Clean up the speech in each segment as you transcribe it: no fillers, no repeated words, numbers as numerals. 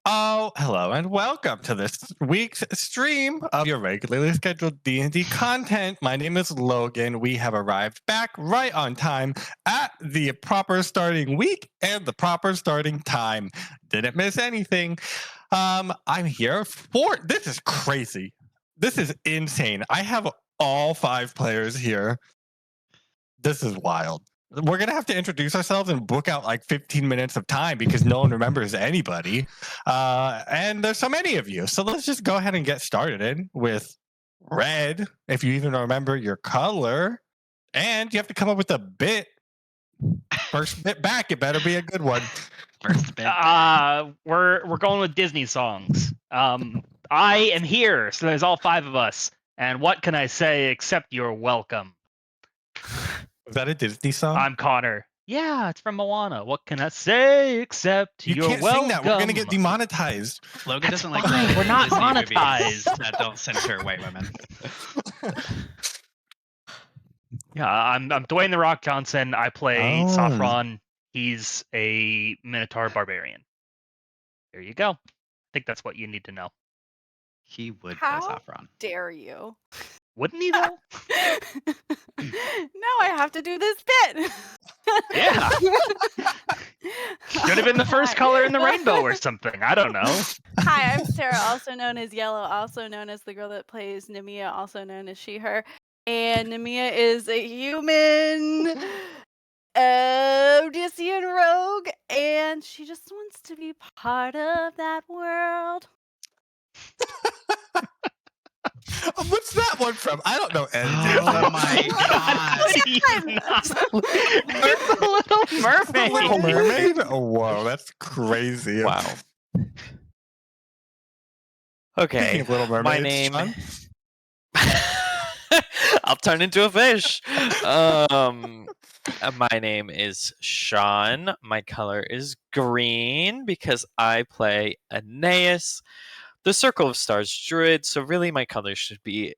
Oh, hello and welcome to this week's stream of your regularly scheduled D&D content. My name is Logan. We have arrived back right on time at the proper starting week and the proper starting time. Didn't miss anything. I'm here for this is crazy. This is insane. I have all 5 players here. This is wild. We're going to have to introduce ourselves and book out like 15 minutes of time because no one remembers anybody. And there's so many of you. So let's just go ahead and get started with red, if you even remember your color. And you have to come up with a bit. First bit back, it better be a good one. First bit. We're going with Disney songs. I am here, so there's all 5 of us. And what can I say except you're welcome? Is that a Disney song? I'm Connor. Yeah, it's from Moana. What can I say except you you're can't welcome? sing that. We're going to get demonetized. Logan doesn't like fine. the We're not Disney movies monetized. that don't censor white women. Yeah, I'm Dwayne the Rock Johnson. I play Oh. Sophron. He's a minotaur barbarian. There you go. I think that's what you need to know. He would How? play Sophron. Dare you? Wouldn't he though? Now I have to do this bit. Yeah. Should have been the first color in the rainbow or something. I don't know. Hi, I'm Sarah, also known as Yellow, also known as the girl that plays Nemea, also known as she, her. And Nemea is a human Odyssean rogue, and she just wants to be part of that world. What's that one from? I don't know anything. Oh my god. It's a Little Mermaid. Little Mermaid? Oh, whoa, that's crazy. Wow. Speaking Okay, of Little Mermaid, my name. Sean? I'll turn into a fish. My name is Sean. My color is green because I play Aeneas, the Circle of Stars druid. So really, my color should be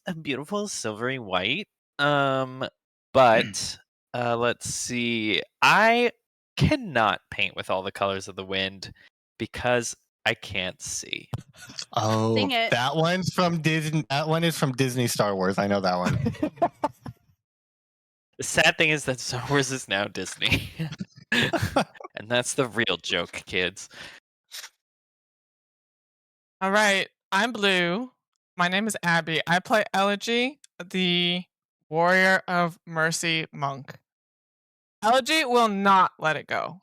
a beautiful silvery white. But let's see. I cannot paint with all the colors of the wind because I can't see. Oh, Sing it. that one's from Disney. That one is from Disney Star Wars. I know that one. The sad thing is that Star Wars is now Disney. And that's the real joke, kids. All right, I'm Blue. My name is Abby. I play Elegy, the Warrior of Mercy monk. Elegy will not let it go.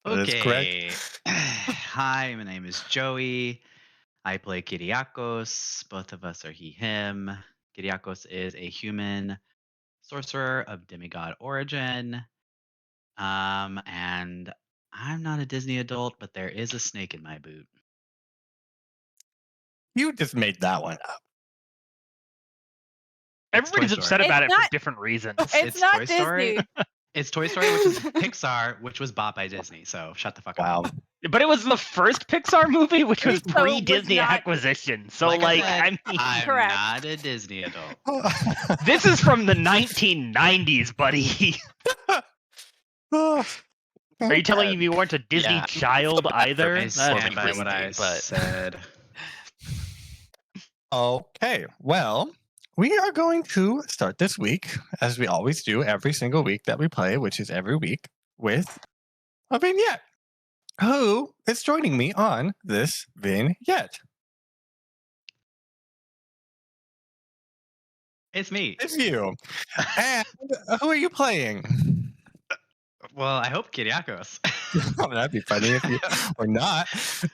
That is Okay. correct. Hi, my name is Joey. I play Kyriakos. Both of us are he, him. Kyriakos is a human sorcerer of demi-god origin. And I'm not a Disney adult, but there is a snake in my boot. You just made that one up. Everybody's Toy upset Story. about It's it for not- different reasons. It's not Toy Story. Disney. It's Toy Story, which is Pixar, which was bought by Disney. So shut the fuck Wow. up. But it was the first Pixar movie, which was So it was pre-Disney not- acquisition. So, Like I like, said, I mean, I'm Correct. not a Disney adult. this is from the 1990s, buddy. Are you telling me you weren't a Disney Yeah. child either? I That's stand by crazy. what I but- said. Okay, well, we are going to start this week, as we always do every single week that we play, which is every week, with a vignette. Who is joining me on this vignette? It's me. It's you. And who are you playing? Well, I hope Kyriakos. Oh, that'd be funny if you were not.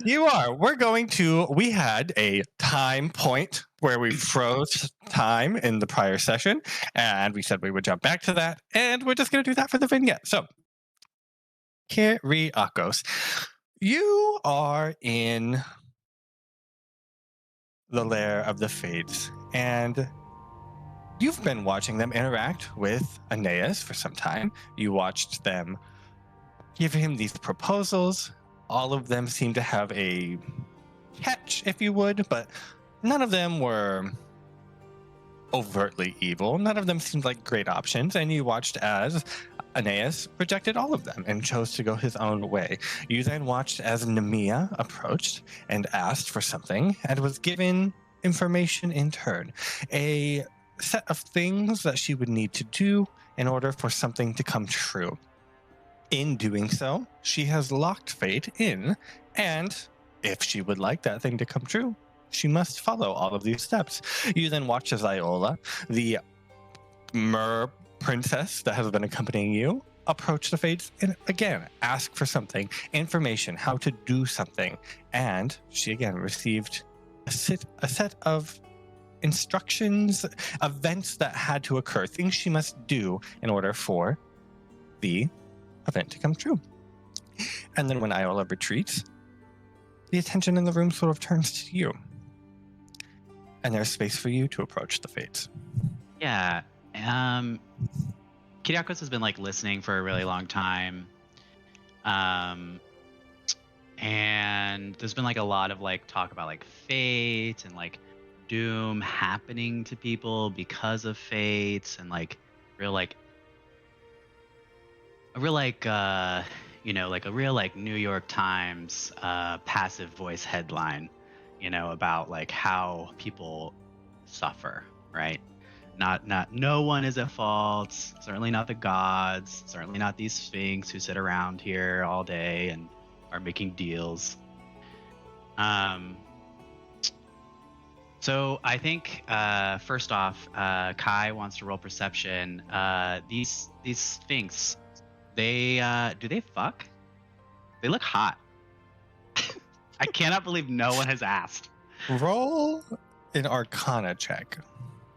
You are. We had a time point where we froze time in the prior session, and we said we would jump back to that, and we're just going to do that for the vignette. So, Kyriakos, you are in the lair of the Fates, and you've been watching them interact with Aeneas for some time. You watched them give him these proposals. All of them seem to have a catch, if you would, but none of them were overtly evil. None of them seemed like great options. And you watched as Aeneas rejected all of them and chose to go his own way. You then watched as Nemea approached and asked for something and was given information in turn. A set of things that she would need to do in order for something to come true. In doing so, she has locked fate in, and if she would like that thing to come true, she must follow all of these steps. You then watch as Iola, the mer princess that has been accompanying you, approach the fates and again ask for something, information, how to do something. And she again received a set of instructions, events that had to occur, things she must do in order for the event to come true. And then when Iola retreats, the attention in the room sort of turns to you. And there's space for you to approach the fates. Yeah. Kyriakos has been like listening for a really long time. And there's been like a lot of like talk about like fate and like doom happening to people because of fate, and like real like a real like like a real like New York Times passive voice headline, about like how people suffer, right? Not no one is at fault, certainly not the gods, certainly not these sphinx who sit around here all day and are making deals. So I think first off, Kai wants to roll perception. These sphinx, they do they fuck? They look hot. I cannot believe no one has asked. Roll an Arcana check.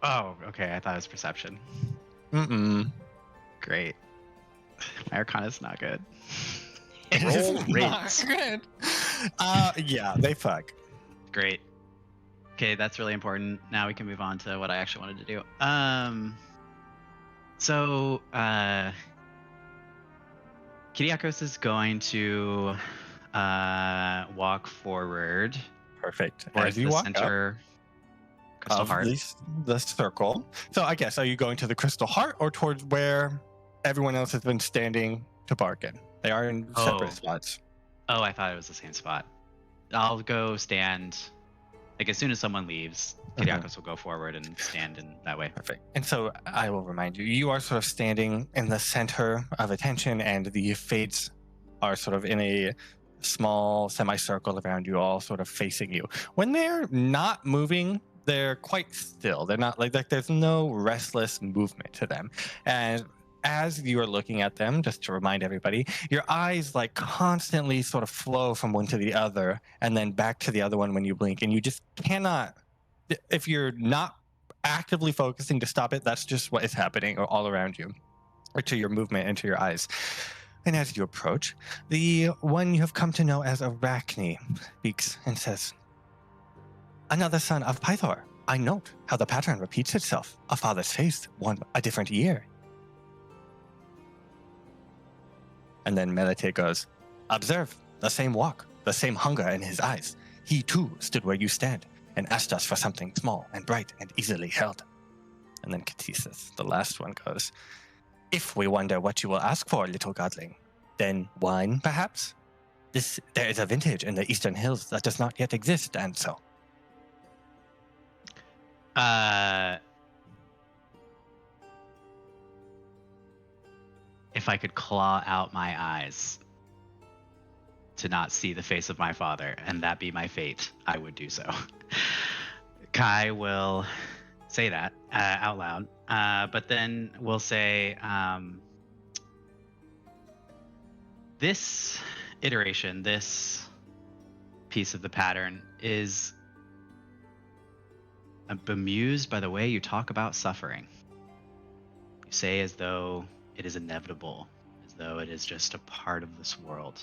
Oh, okay. I thought it was perception. Mm-mm. Great. My Arcana's not good. It's Roll not rates. good. Yeah, they fuck. Great. Okay, that's really important. Now we can move on to what I actually wanted to do. So Kyriakos is going to walk forward Perfect. towards As you the walk center crystal up heart. of the circle. So I guess, are you going to the crystal heart or towards where everyone else has been standing to bargain? They are in separate spots. Oh, I thought it was the same spot. I'll go stand. Like as soon as someone leaves, Kyriakos will go forward and stand in that way. Perfect. And so I will remind you, you are sort of standing in the center of attention, and the fates are sort of in a small semicircle around you, all sort of facing you. When they're not moving, they're quite still. They're not like there's no restless movement to them. And as you are looking at them, just to remind everybody, your eyes like constantly sort of flow from one to the other and then back to the other one when you blink. And you just cannot, if you're not actively focusing to stop it, that's just what is happening all around you, or to your movement and to your eyes. And as you approach, the one you have come to know as Arachne speaks and says, "Another son of Pythor. I note how the pattern repeats itself. A father's face, a different year." And then Melite goes, "Observe, the same walk, the same hunger in his eyes. He too stood where you stand and asked us for something small and bright and easily held." And then Catesis, the last one, goes, "If we wonder what you will ask for, little godling, then wine, perhaps? There is a vintage in the eastern hills that does not yet exist, and so." If I could claw out my eyes to not see the face of my father, and that be my fate, I would do so. Kai will say that out loud, but then we'll say, this iteration, this piece of the pattern is bemused by the way you talk about suffering. You say as though it is inevitable, as though it is just a part of this world.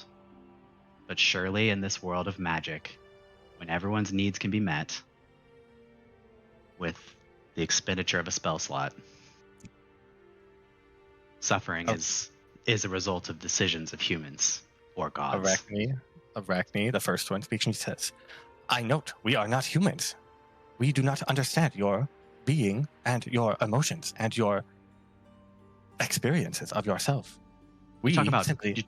But surely in this world of magic, when everyone's needs can be met with the expenditure of a spell slot, suffering is a result of decisions of humans or gods. Arachne, the first one speaking, says, "I note we are not humans. We do not understand your being and your emotions and your experiences of yourself. We talk about simply.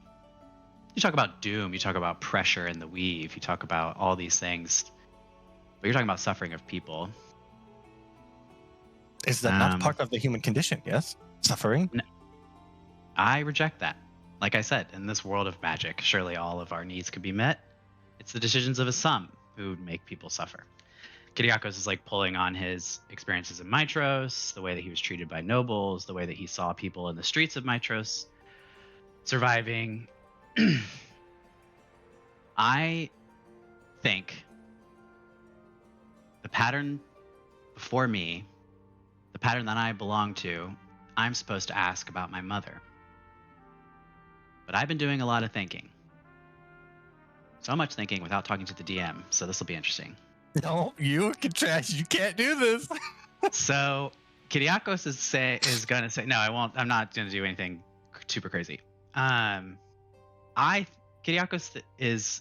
you talk about doom, you talk about pressure in the weave, you talk about all these things, but you're talking about suffering of people. Is that not part of the human condition? Yes, suffering. I reject that. Like I said, in this world of magic, surely all of our needs could be met. It's the decisions of a some who make people suffer. Kyriakos is like pulling on his experiences in Mytros, the way that he was treated by nobles, the way that he saw people in the streets of Mytros surviving. I think the pattern before me, the pattern that I belong to, I'm supposed to ask about my mother. But I've been doing a lot of thinking. So much thinking without talking to the DM, so this will be interesting. No, you can trash. You can't do this. So Kyriakos is gonna say, no, I won't. I'm not gonna do anything super crazy. Kyriakos is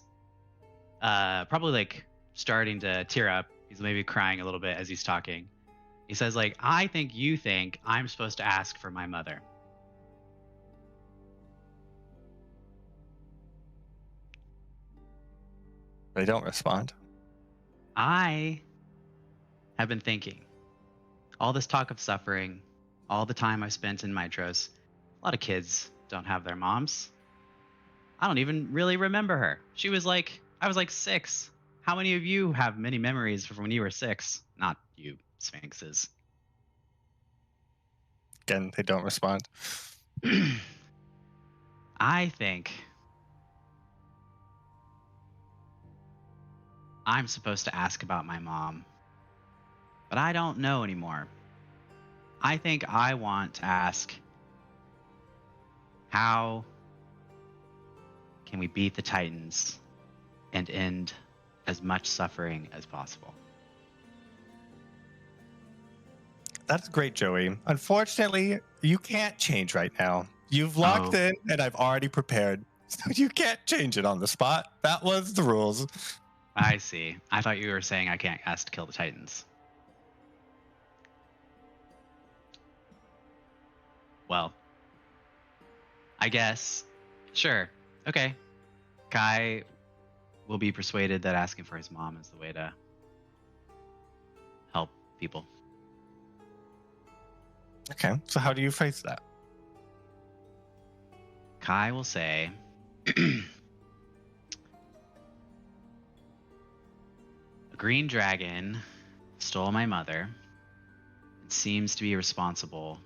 probably like starting to tear up. He's maybe crying a little bit as he's talking. He says, like, I think you think I'm supposed to ask for my mother. They don't respond. I have been thinking, all this talk of suffering, all the time I spent in Mytros, a lot of kids don't have their moms. I don't even really remember her. I was like 6. How many of you have many memories from when you were 6? Not you, Sphinxes. Again, they don't respond. I think I'm supposed to ask about my mom, but I don't know anymore. I think I want to ask, how can we beat the Titans and end as much suffering as possible? That's great, Joey. Unfortunately, you can't change right now. You've locked in, and I've already prepared. So you can't change it on the spot. That was the rules. I see. I thought you were saying I can't ask to kill the Titans. Well, I guess. Sure. Okay. Kai will be persuaded that asking for his mom is the way to help people. Okay, so how do you phrase that? Kai will say, a green dragon stole my mother and seems to be responsible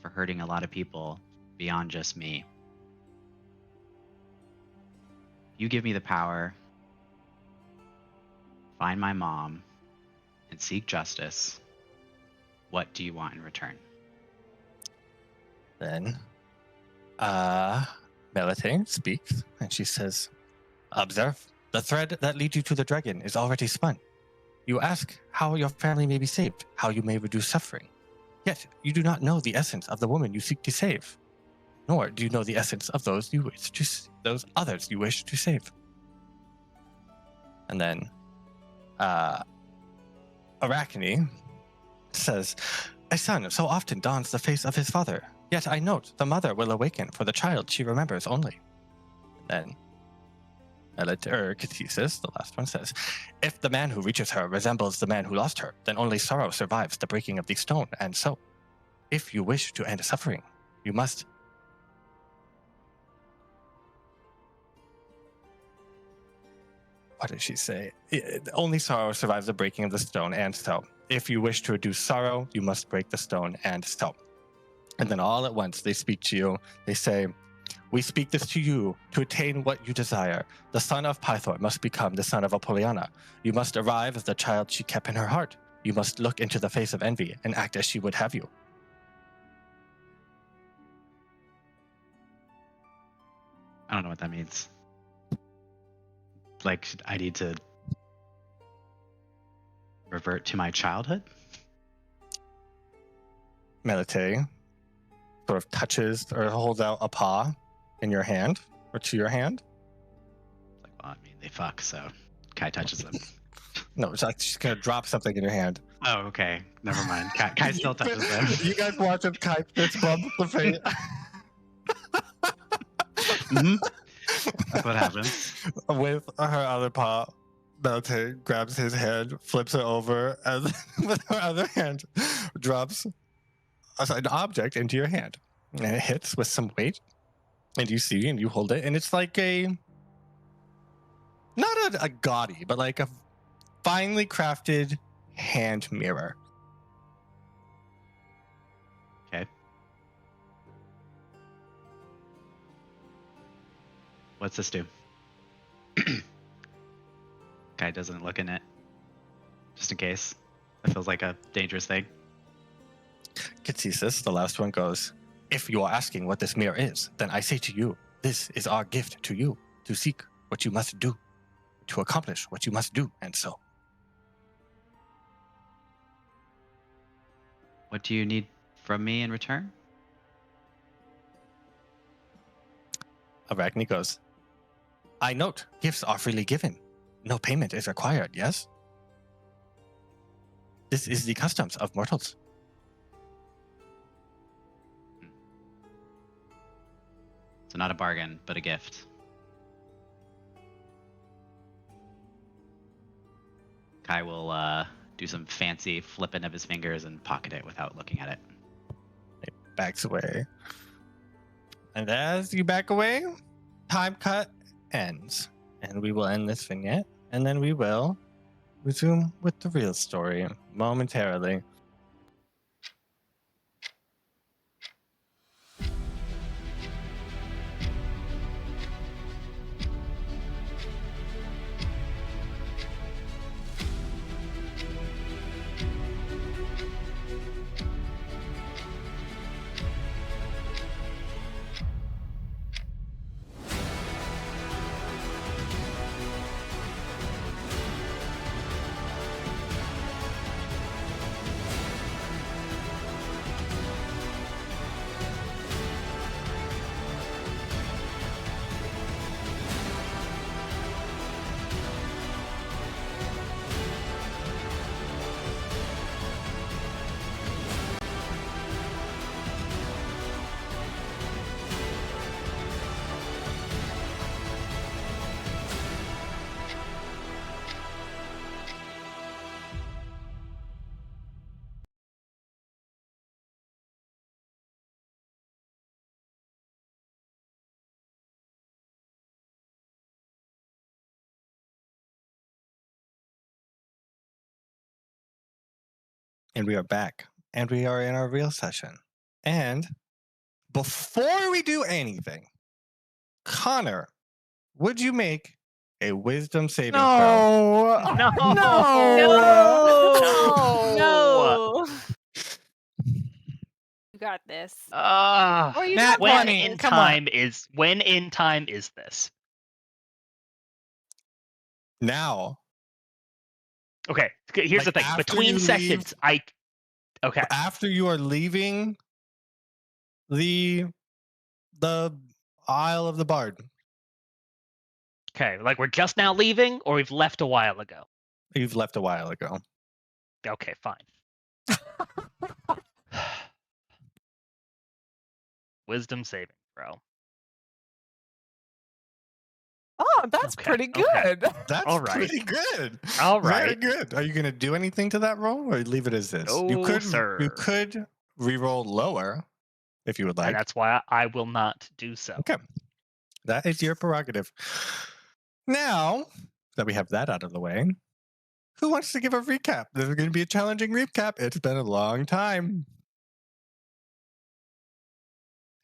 for hurting a lot of people beyond just me. You give me the power, find my mom, and seek justice. What do you want in return? Then, Melite speaks, and she says, observe, the thread that leads you to the dragon is already spun. You ask how your family may be saved, how you may reduce suffering. Yet, you do not know the essence of the woman you seek to save, nor do you know the essence of those others you wish to save. And then, Arachne says, a son so often dons the face of his father, yet I note the mother will awaken for the child she remembers only. And then, Cathesis, the last one, says, if the man who reaches her resembles the man who lost her, then only sorrow survives the breaking of the stone, and so, if you wish to end suffering, you must... What did she say? Only sorrow survives the breaking of the stone, and so, if you wish to reduce sorrow, you must break the stone, and so. And then all at once they speak to you. They say, we speak this to you to attain what you desire. The son of Pythor must become the son of Apolloniana. You must arrive as the child she kept in her heart. You must look into the face of envy and act as she would have you. I don't know what that means. Like, I need to revert to my childhood? Melite sort of touches or holds out a paw in your hand, or to your hand. Like, well, I mean, they fuck, so Kai touches them. No, it's like she's gonna drop something in your hand. Oh, okay. Never mind. Kai still touches them. You guys watch as Kai fist bumps the face. That's what happens. With her other paw, Melton grabs his hand, flips it over, and with her other hand drops an object into your hand. And it hits with some weight. And you see, and you hold it, and it's like not a gaudy, but like a finely crafted hand mirror. Okay. What's this do? Guy doesn't look in it. Just in case. That feels like a dangerous thing. Katesis, the last one, goes, if you are asking what this mirror is, then I say to you, this is our gift to you, to seek what you must do, to accomplish what you must do, and so. What do you need from me in return? Arachne goes, I note gifts are freely given. No payment is required, yes? This is the customs of mortals. So not a bargain, but a gift. Kai will do some fancy flipping of his fingers and pocket it without looking at it. It backs away. And as you back away, time cut ends. And we will end this vignette, and then we will resume with the real story momentarily. And we are back. And we are in our real session. And before we do anything, Connor, would you make a wisdom saving throw? No. No. No. No. No. No. You got this. Ah. Or you Nat don't when got 20, in this. come on. time is when in time is this? Now, Okay, here's Like the thing. after Between you sessions, okay. after you are leaving the Isle of the Bard, Okay, like we're just now leaving, or we've left a while ago. you've left a while ago. Okay, fine. Wisdom saving throw. Oh, that's Okay, pretty okay. good. That's All right. pretty good. All Very right. good. Are you going to do anything to that roll, or leave it as this? You No, could sir. you could re-roll lower if you would like. And that's why I will not do so. Okay, that is your prerogative. Now that we have that out of the way, who wants to give a recap? This is going to be a challenging recap. It's been a long time.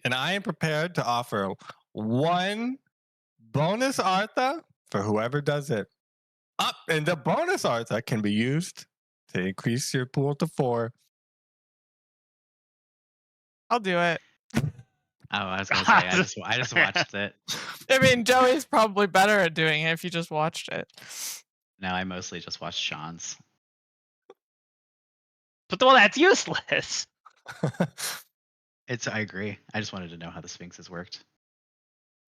And I am prepared to offer one bonus Artha for whoever does it. And the bonus Artha can be used to increase your pool to 4. I'll do it. Oh, I was gonna say I just watched it. I mean, Joey's probably better at doing it if you just watched it. No, I mostly just watched Sean's. But well, that's useless. I agree. I just wanted to know how the Sphinxes worked.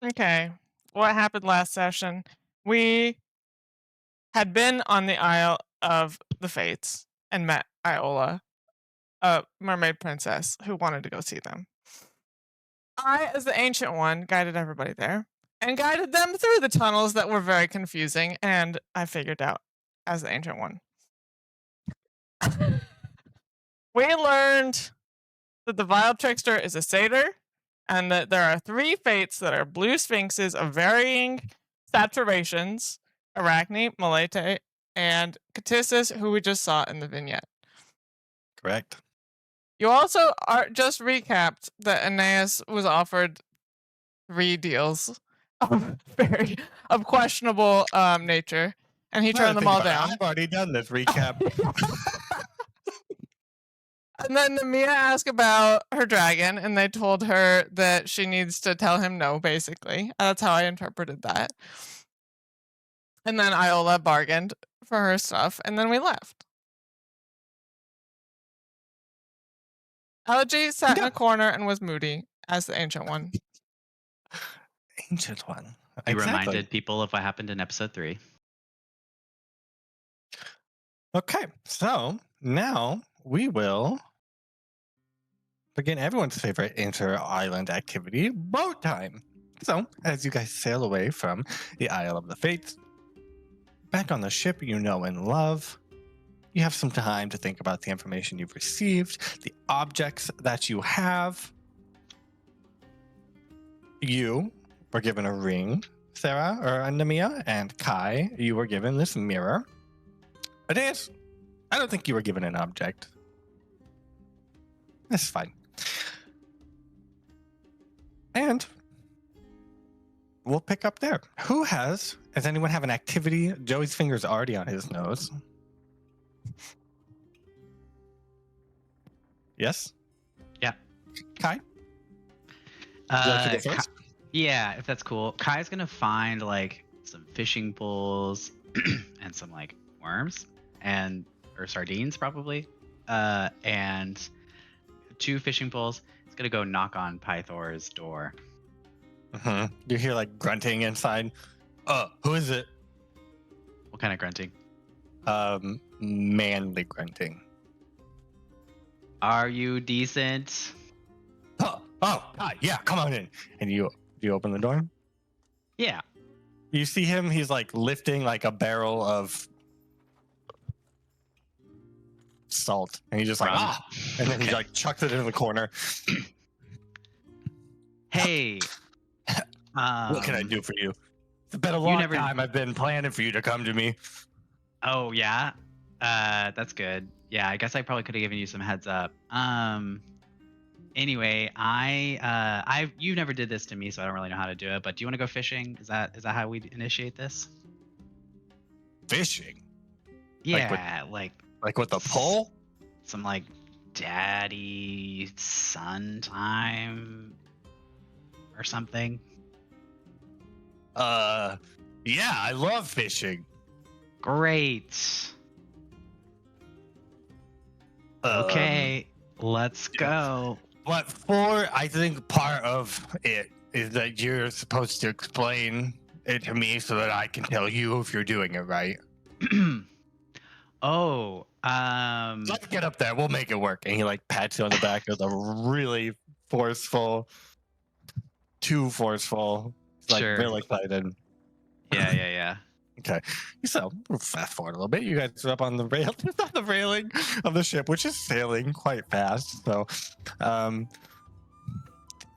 Okay. What happened last session? We had been on the Isle of the Fates and met Iola, a mermaid princess who wanted to go see them. I, as the Ancient One, guided everybody there. and guided them through the tunnels that were very confusing, and I figured out as the Ancient One. We learned that the Vile Trickster is a satyr, and that there are 3 fates that are blue sphinxes of varying saturations: Arachne, Melete, and Catissus, who we just saw in the vignette. Correct. You also just recapped that Aeneas was offered 3 deals of questionable nature, and he turned them all down. I've already done this recap. And then Nemea asked about her dragon, and they told her that she needs to tell him no, basically. That's how I interpreted that. And then Iola bargained for her stuff, and then we left. Elegy sat in a corner and was moody as the Ancient One. Ancient One. You reminded people of what happened in episode 3. Okay, so now we will begin everyone's favorite inter-island activity, boat time. So, as you guys sail away from the Isle of the Fates, back on the ship you know and love, you have some time to think about the information you've received, the objects that you have. You were given a ring, Sarah, or Nemea, and Kai, you were given this mirror. Aeneas, I don't think you were given an object. That's fine. And we'll pick up there. Does anyone have an activity? Joey's finger's already on his nose. Yes? Yeah. Kai? Would you like to go first? Yeah, if that's cool. Kai's gonna find like some fishing poles and some like worms or sardines probably, and 2 fishing poles. He's gonna go knock on Pythor's door. Mm-hmm. You hear like grunting inside. Who is it? What kind of grunting? Manly grunting. Are you decent? Kai, yeah, come on in. And you open the door? Yeah. You see him, he's like lifting like a barrel of salt. And he just like, and then he like chucks it into the corner. Hey. What can I do for you? It's been a long time I've been planning for you to come to me. Oh, yeah? That's good. Yeah, I guess I probably could have given you some heads up. Anyway, you never did this to me, so I don't really know how to do it. But do you want to go fishing? Is that how we initiate this? Fishing? Yeah, like with a pole? Some like daddy son time or something. Yeah, I love fishing. Great. Okay, let's go. But I think part of it is that you're supposed to explain it to me so that I can tell you if you're doing it right. Let's get up there. We'll make it work. And he like pats you on the back with a really too forceful. He's like really excited. Yeah. Okay, so we'll fast forward a little bit. You guys are up on the railing of the ship, which is sailing quite fast. So,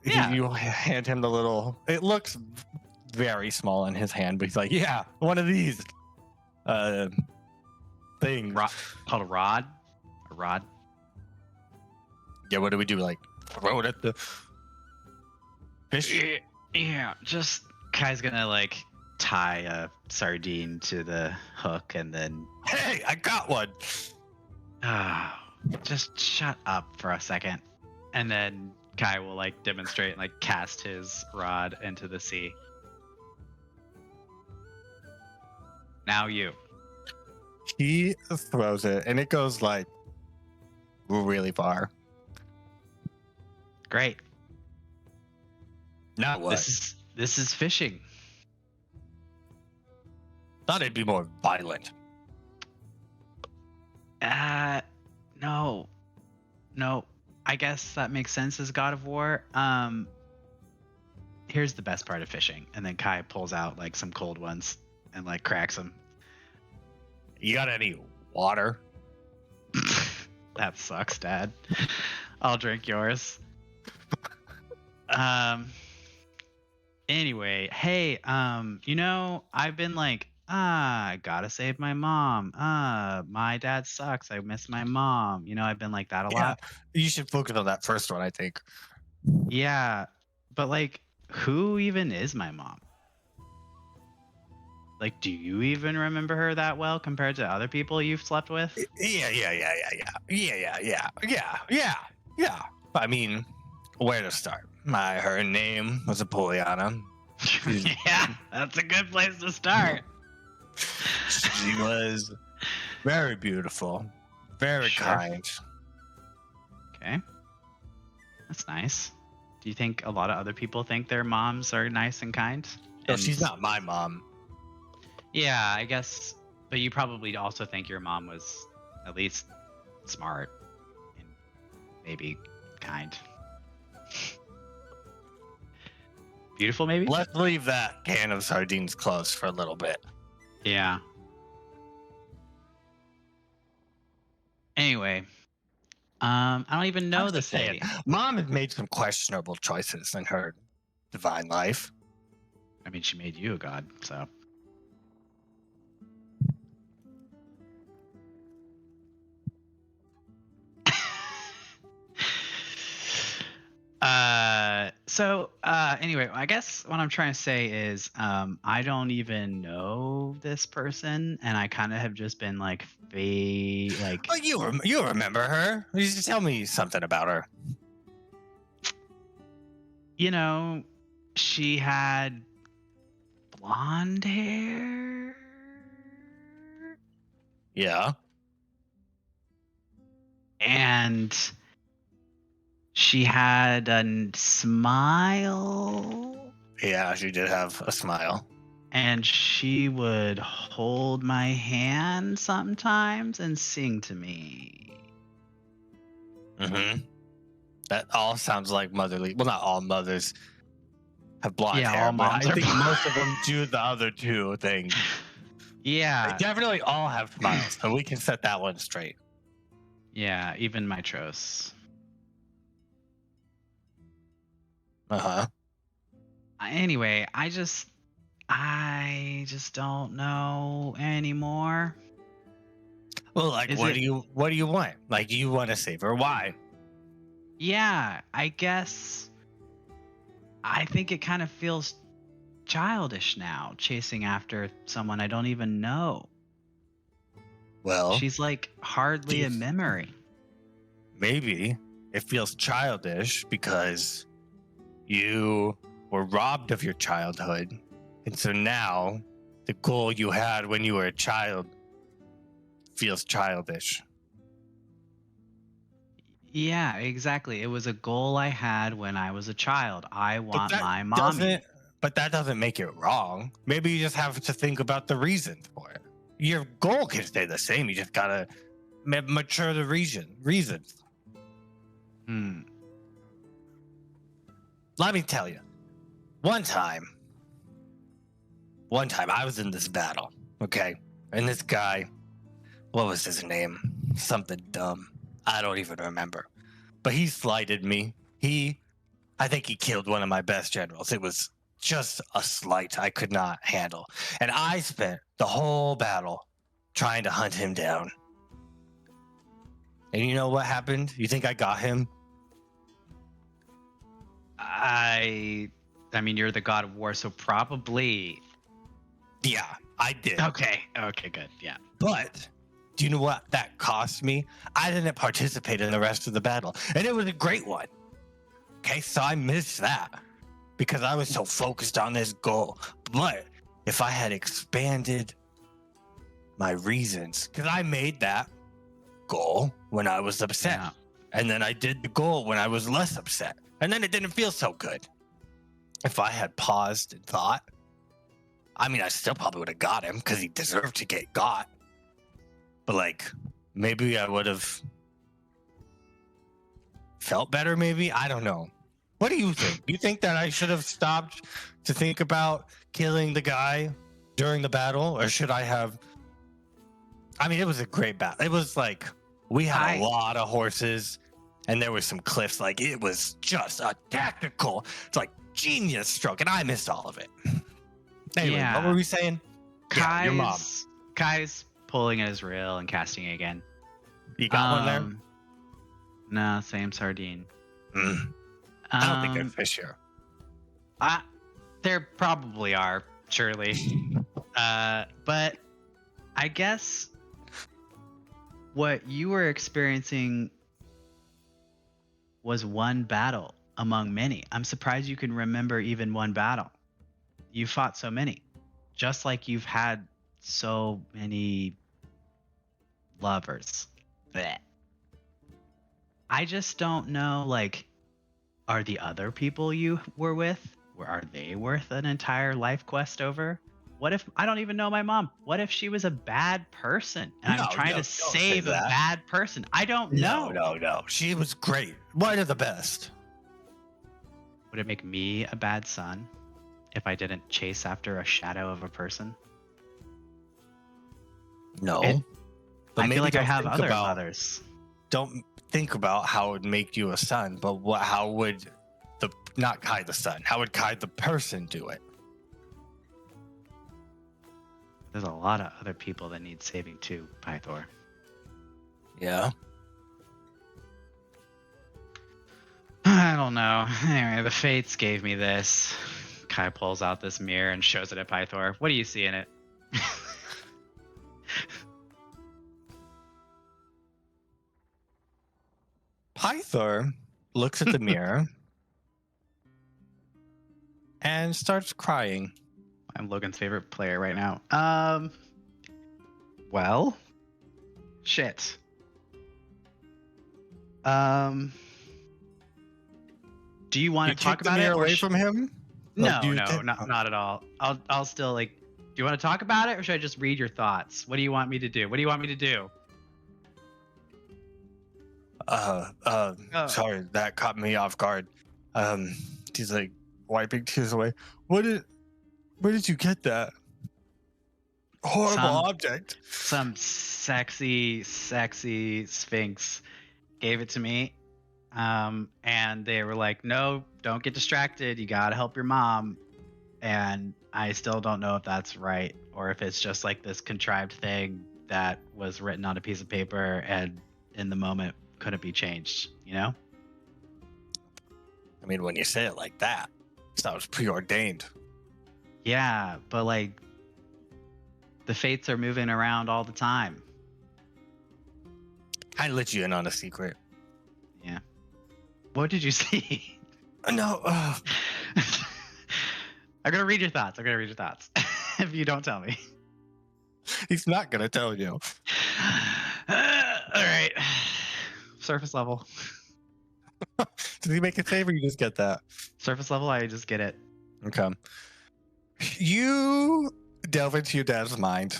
you hand him the little. It looks very small in his hand, but he's like, "Yeah, one of these things called a rod. A rod. Yeah. What do we do? Like throw it at the fish? Yeah. Just Kai's gonna like tie a sardine to the hook and then hey, I got one. Just shut up for a second. And then Kai will like demonstrate and like cast his rod into the sea. Now you. He throws it and it goes like really far. Great. Now what? This is fishing. Thought it'd be more violent. No. I guess that makes sense as God of War. here's the best part of fishing. And then Kai pulls out like some cold ones and like cracks them. You got any water? That sucks, Dad. I'll drink yours. Anyway, hey, I've been like, I gotta save my mom. My dad sucks. I miss my mom. I've been like that a lot. You should focus on that first one, I think. Yeah, but like, who even is my mom? Like, do you even remember her that well compared to other people you've slept with? Yeah. I mean, where to start? Her name was Apolloniana. Yeah, that's a good place to start. She was very beautiful, very Sure. kind. Okay, that's nice. Do you think a lot of other people think their moms are nice and kind? No, she's not my mom. Yeah, I guess. But you probably also think your mom was at least smart and maybe kind. Beautiful, maybe? Let's leave that can of sardines closed for a little bit. Yeah. Anyway, I don't even know I'm this just saying, lady. Mom has made some questionable choices in her divine life. I mean, she made you a god, so. Anyway, I guess what I'm trying to say is I don't even know this person, and I kind of have just been like Oh, you remember her? You just tell me something about her. She had blonde hair. Yeah. And she had a smile. Yeah, she did have a smile. And she would hold my hand sometimes and sing to me. Mm-hmm. That all sounds like motherly. Well, not all mothers have blonde Yeah, hair, all but moms I are think blonde. most of them do the other two things. Yeah. They definitely all have smiles, so we can set that one straight. Yeah, even Mytros. Uh-huh. Anyway, I just don't know anymore. Well, like, Is what it- do you want? Like, you want to save her? Why? Yeah, I guess I think it kind of feels childish now, chasing after someone I don't even know. Well, She's like hardly a Jeez. memory. maybe it feels childish because you were robbed of your childhood. And so now the goal you had when you were a child feels childish. Yeah, exactly. It was a goal I had when I was a child. I want that my mommy. But that doesn't make it wrong. Maybe you just have to think about the reasons for it. Your goal can stay the same. You just gotta mature the reasons. Hmm. Let me tell you. One time I was in this battle, okay? And this guy, what was his name? Something dumb. I don't even remember. But he slighted me. I think he killed one of my best generals. It was just a slight I could not handle. And I spent the whole battle trying to hunt him down. And you know what happened? You think I got him? I mean, you're the god of war, so probably. Yeah, I did. Okay, good. Yeah. But do you know what that cost me? I didn't participate in the rest of the battle. And it was a great one. Okay, so I missed that because I was so focused on this goal. But if I had expanded my reasons, because I made that goal when I was upset. Yeah. And then I did the goal when I was less upset. And then it didn't feel so good. If I had paused and thought, I mean, I still probably would have got him because he deserved to get got. But like, maybe I would have felt better, maybe? I don't know. What do you think? You think that I should have stopped to think about killing the guy during the battle, or should I have? I mean, it was a great battle. It was like we had a lot of horses, and there was some cliffs. Like it was just a tactical, it's like genius stroke, and I missed all of it. Anyway, Yeah. what were we saying? Yeah, your mom. Kai's pulling at his reel and casting it again. You got one there? No, same sardine. I don't think there's fish here. There probably are, surely. But I guess what you were experiencing was one battle among many. I'm surprised you can remember even one battle. You fought so many. Just like you've had so many lovers. Blech. I just don't know, like, are the other people you were with, are they worth an entire life quest over? What if I don't even know my mom? What if she was a bad person and I'm trying to save a bad person? I don't know. No. She was great. One of the best. Would it make me a bad son if I didn't chase after a shadow of a person? No. I feel like I have other mothers. Don't think about how it would make you a son, but how would not Kai the son, how would Kai the person do it? There's a lot of other people that need saving too, Pythor. Yeah. I don't know. Anyway, the fates gave me this. Kai pulls out this mirror and shows it at Pythor. What do you see in it? Pythor looks at the mirror and starts crying. I'm Logan's favorite player right now. Well, shit. Do you want to talk about it? Away from him? No, not at all. I'll still like. Do you want to talk about it, or should I just read your thoughts? What do you want me to do? What do you want me to do? Sorry, that caught me off guard. He's like wiping tears away. Where did you get that horrible object? Some sexy sphinx gave it to me. And they were like, no, don't get distracted. You gotta help your mom. And I still don't know if that's right, or if it's just like this contrived thing that was written on a piece of paper and in the moment couldn't be changed, you know? I mean, when you say it like that, it sounds preordained. Yeah, but like the fates are moving around all the time. I let you in on a secret. Yeah. What did you see? No. I'm gonna read your thoughts. If you don't tell me. He's not gonna tell you. All right. Surface level. Did he make a favor? You just get that. Surface level. I just get it. Okay. You delve into your dad's mind,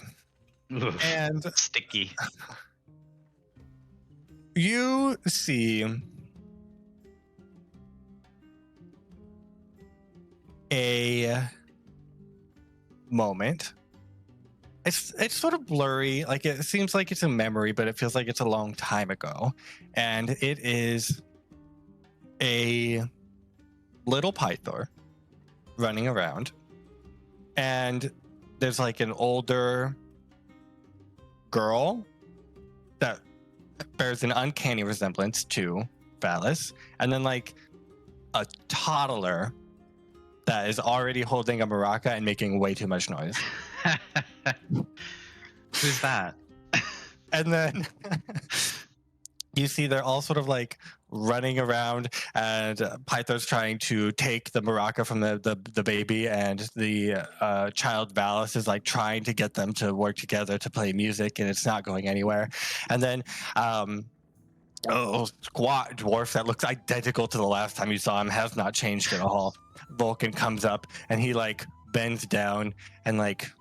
Oof, and sticky. You see a moment. It's sort of blurry, like it seems like it's a memory, but it feels like it's a long time ago. And it is a little Pythor running around. And there's like an older girl that bears an uncanny resemblance to Phallus. And then like a toddler that is already holding a maraca and making way too much noise. Who's that? And then you see they're all sort of like running around, and Pythor's trying to take the maraca from the baby, and the child Phallus is like trying to get them to work together to play music, and it's not going anywhere. And then squat dwarf that looks identical to the last time you saw him, has not changed at all. Vulcan comes up and he like bends down and like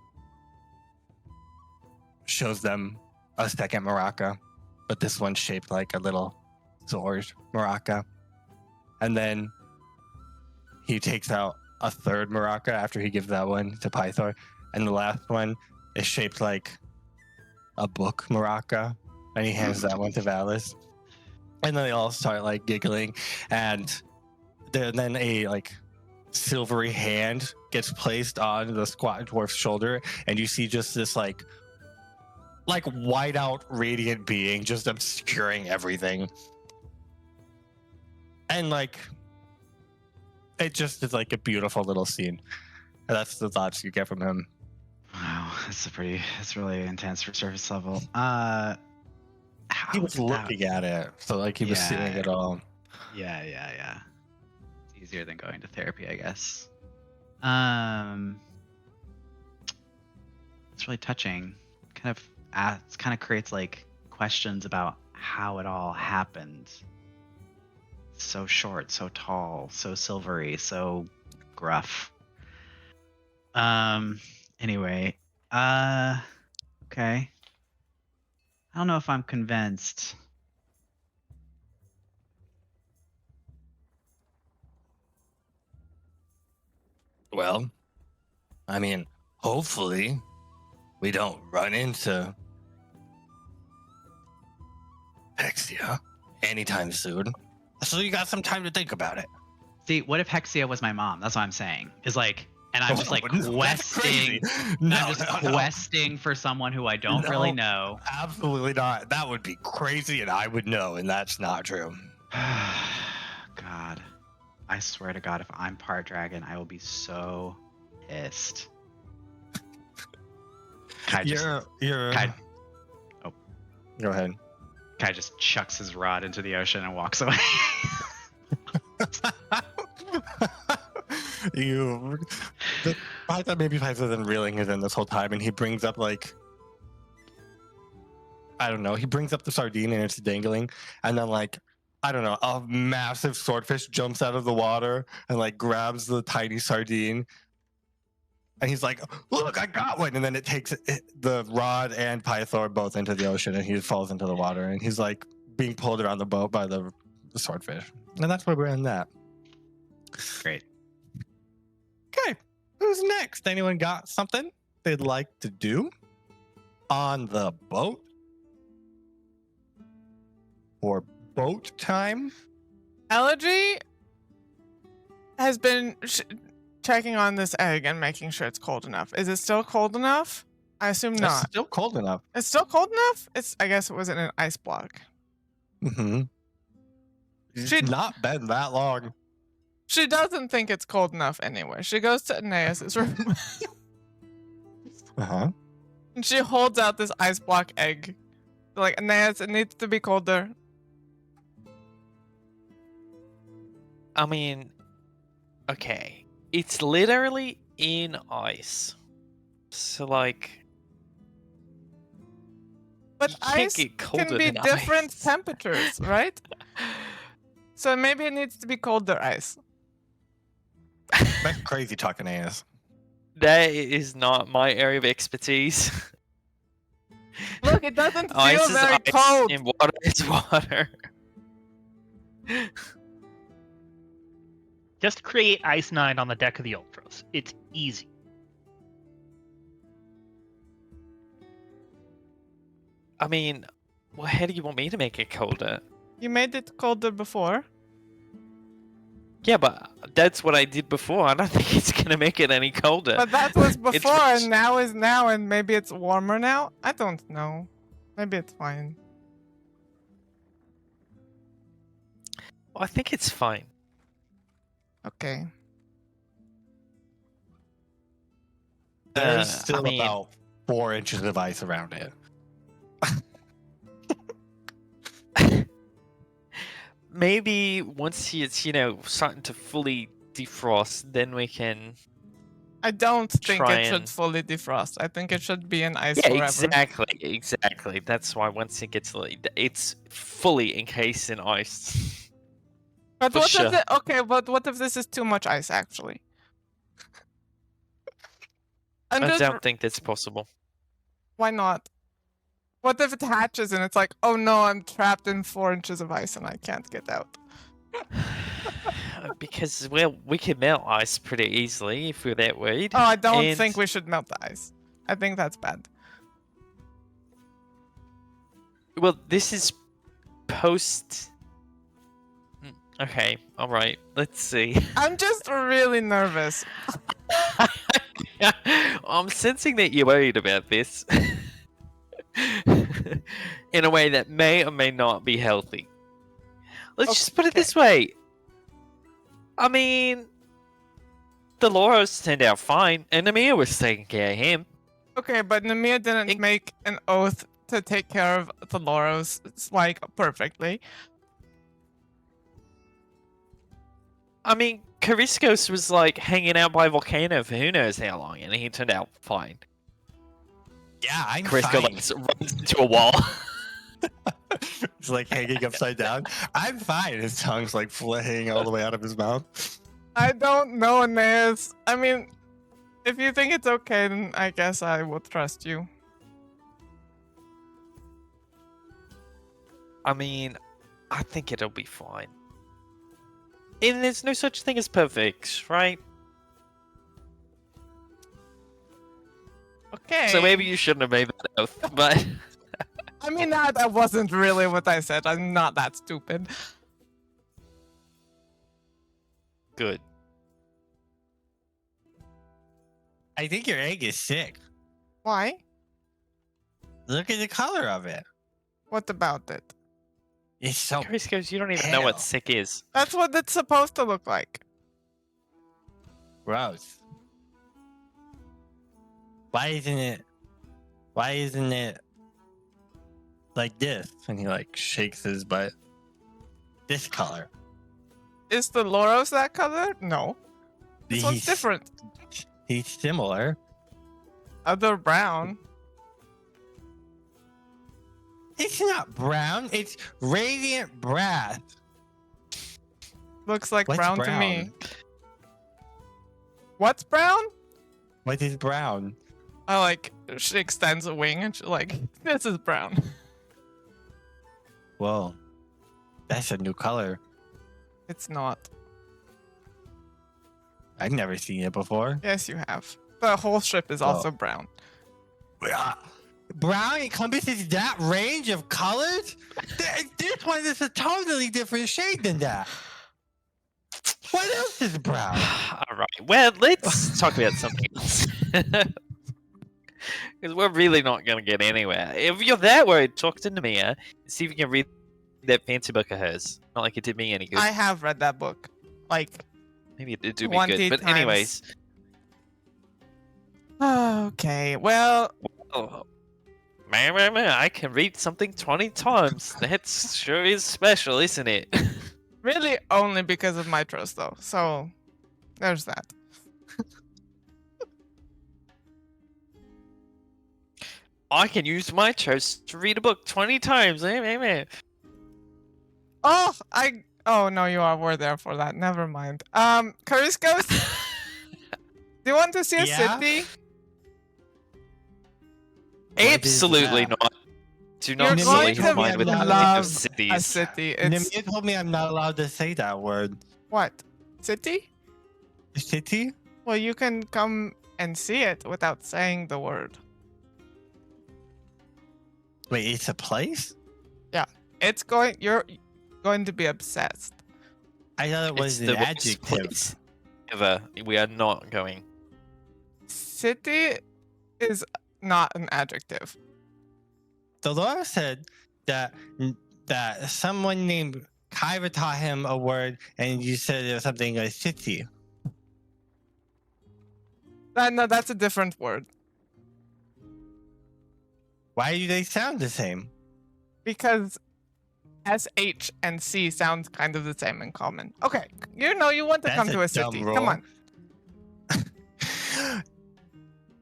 shows them a second maraca, but this one's shaped like a little sword maraca. And then he takes out a third maraca after he gives that one to Pythor, and the last one is shaped like a book maraca, and he hands that one to Valis. And then they all start like giggling, and then a like silvery hand gets placed on the squat dwarf's shoulder, and you see just this like white out radiant being just obscuring everything. And like it just is like a beautiful little scene. And that's the thoughts you get from him. Wow, that's really intense for surface level. He was looking at it, so like he was seeing it all. Yeah. It's easier than going to therapy, I guess. It's really touching. Kind of creates like questions about how it all happened. So short, so tall, so silvery, so gruff. Anyway, okay. I don't know if I'm convinced. Well, I mean, hopefully we don't run into Hexia anytime soon. So you got some time to think about it. See, what if Hexia was my mom? That's what I'm saying. Is like, and I'm just like questing. I'm just questing for someone who I don't really know. Absolutely not. That would be crazy, and I would know, and that's not true. God, I swear to God, if I'm part dragon, I will be so pissed. Go ahead. Kai just chucks his rod into the ocean and walks away. I thought maybe Pythor's been reeling it in this whole time, and he brings up like, I don't know, he brings up the sardine and it's dangling, and then like, I don't know, a massive swordfish jumps out of the water and like grabs the tiny sardine, and he's like, look, I got one, and then it takes the rod and Pythor both into the ocean, and he falls into the water, and he's like being pulled around the boat by the swordfish, and that's where we're in that. Great. Okay, who's next? Anyone got something they'd like to do on the boat? Or boat time? Elegy has been checking on this egg and making sure it's cold enough. Is it still cold enough? I assume not. It's still cold enough. It's still cold enough? I guess it wasn't an ice block. Mm-hmm. It's not been that long. She doesn't think it's cold enough anyway. She goes to Aeneas' room. Uh-huh. And she holds out this ice block egg. Like, Aeneas, it needs to be colder. I mean, okay. It's literally in ice. So, like... But you can't ice get colder can be than different ice. temperatures, right? So maybe it needs to be colder ice. That's crazy talk, Aeneas. That is not my area of expertise. Look, it doesn't feel Ice is very ice, cold. and water is water. Just create Ice 9 on the deck of the Ultros. It's easy. I mean, well, how do you want me to make it colder? You made it colder before. Yeah, but that's what I did before. I don't think it's gonna make it any colder. But that was before, It's- and now is now, and maybe it's warmer now? I don't know. Maybe it's fine. Well, I think it's fine. Okay. There's I still mean- about 4 inches of ice around it. Maybe once it's, starting to fully defrost, then we can... I don't think Try it should and- fully defrost. I think it should be in ice Yeah, forever. exactly. That's why once it gets... It's fully encased in ice. But For what sure. but what if this is too much ice, actually? And I just, don't think that's possible. why not? What if it hatches and it's like, oh no, I'm trapped in 4 inches of ice and I can't get out? Because, well, we can melt ice pretty easily if we're that worried. Oh, I don't And- think we should melt the ice. I think that's bad. Well, this is post. Okay, all right. Let's see. I'm just really nervous. I'm sensing that you're worried about this in a way that may or may not be healthy. Let's just put it this way. I mean, the Loros turned out fine, and Nemea was taking care of him. Okay, but Nemea didn't make an oath to take care of the Loros, like, perfectly. I mean, Kyriakos was like hanging out by a volcano for who knows how long, and he turned out fine. Yeah, I'm Kyriakos fine. like runs into a wall. It's like hanging upside down. I'm fine. His tongue's like hanging all the way out of his mouth. I don't know, Aeneas. I mean, if you think it's okay, then I guess I will trust you. I mean, I think it'll be fine. And there's no such thing as perfect, right? Okay. So maybe you shouldn't have made that oath, but I mean, that wasn't really what I said. I'm not that stupid. good. I think your egg is sick. Why? Look at the color of it. What about it? It's so Chris goes, you don't even know pale. what sick is. That's what it's supposed to look like. gross. Why isn't it like this? And he like shakes his butt. This color. Is the Loros that color? No. This one's He's- different. He's similar. Other brown. It's not brown. It's radiant brass. Looks like What's brown to me. What's brown? What is brown? I like, she extends a wing and she's like, this is brown. Whoa. That's a new color. It's not. I've never seen it before. Yes, you have. The whole ship is also brown. Brown encompasses that range of colors? This one is a totally different shade than that. What else is brown? All right. Well, let's talk about something else. Because we're really not going to get anywhere. If you're that worried, talk to Nemea and see if you can read that fancy book of hers. Not like it did me any good. I have read that book. Like, Maybe it did do me 20 good. But times. anyways, okay, well, oh, man, I can read something 20 times. That sure is special, isn't it? really only because of Mytros, though. So, there's that. I can use my choice to read a book 20 times. Oh, no, were there for that. Never mind. Kyriakos, do you want to see a Yeah? city? is Absolutely that? not. Do You're not Nemea going sully to his mind with the love idea a of cities. city. It's Nemea told me I'm not allowed to say that word. what? City? City? Well, you can come and see it without saying the word. Wait, it's a place? You're going to be obsessed. I thought it was It's an the worst adjective. place ever. We are not going. City is not an adjective. The Laura said that someone named Kyra taught him a word, and you said it was something like city. No, that's a different word. Why do they sound the same? Because SH and C sound kind of the same in common. Okay, you want to That's come a to a dumb city. rule. Come on.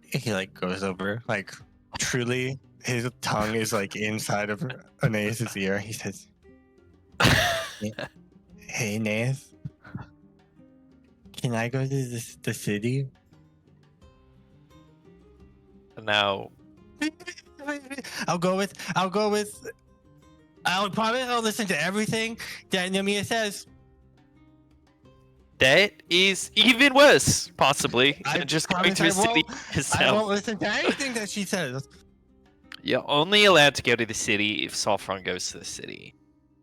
He like goes over, like truly, his tongue is like inside of Aeneas' ear. He says, "Hey, Aeneas, can I go to the city?" No. I'll promise I'll listen to everything that Nemea says. that is even worse, possibly, I than just going promise to a I city won't- I yourself. won't listen to anything that she says. You're only allowed to go to the city if Sophron goes to the city.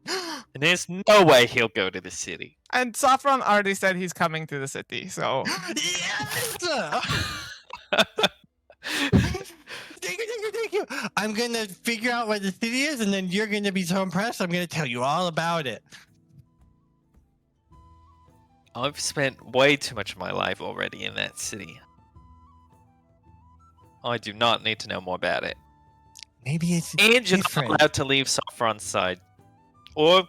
And there's no way he'll go to the city. And Sophron already said he's coming to the city, so Yes! Thank you. I'm gonna figure out what the city is, and then you're gonna be so impressed. I'm gonna tell you all about it. I've spent way too much of my life already in that city. I do not need to know more about it. Maybe it's And you're not different. allowed to leave Sophron's side. Or...